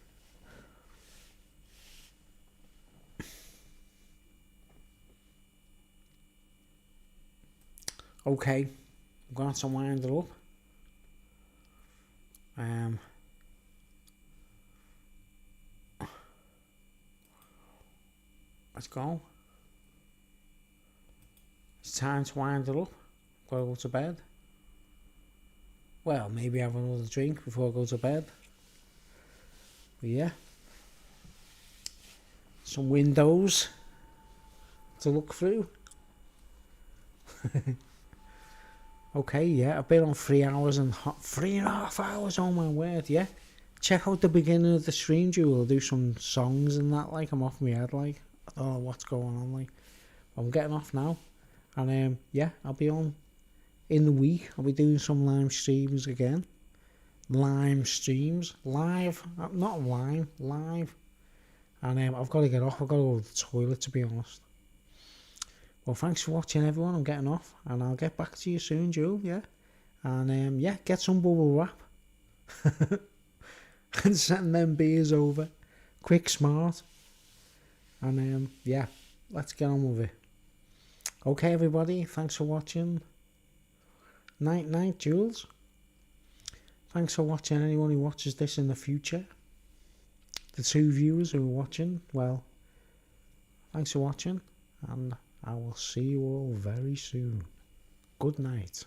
Okay, I'm going to wind it up. Let's go. It's time to wind it up. Gotta go to bed. Well, maybe have another drink before I go to bed. But yeah. Some windows to look through. Okay, yeah, I've been on 3 hours and 3.5 hours, oh my word, yeah. Check out the beginning of the stream, Jewel. I'll do some songs and that, like, I'm off my head, like. I don't know what's going on, like. I'm getting off now. And, yeah, I'll be on in the week. I'll be doing some live streams again. Live streams. Live. Not live. Live. And I've got to get off. I've got to go to the toilet, to be honest. Well, thanks for watching, everyone. I'm getting off. And I'll get back to you soon, Joe, yeah. And, yeah, get some bubble wrap. And send them beers over. Quick, smart. And, yeah, let's get on with it. Okay, everybody. Thanks for watching. Night, night, Jules. Thanks for watching, anyone who watches this in the future. The 2 viewers who are watching, well, thanks for watching. And I will see you all very soon. Good night.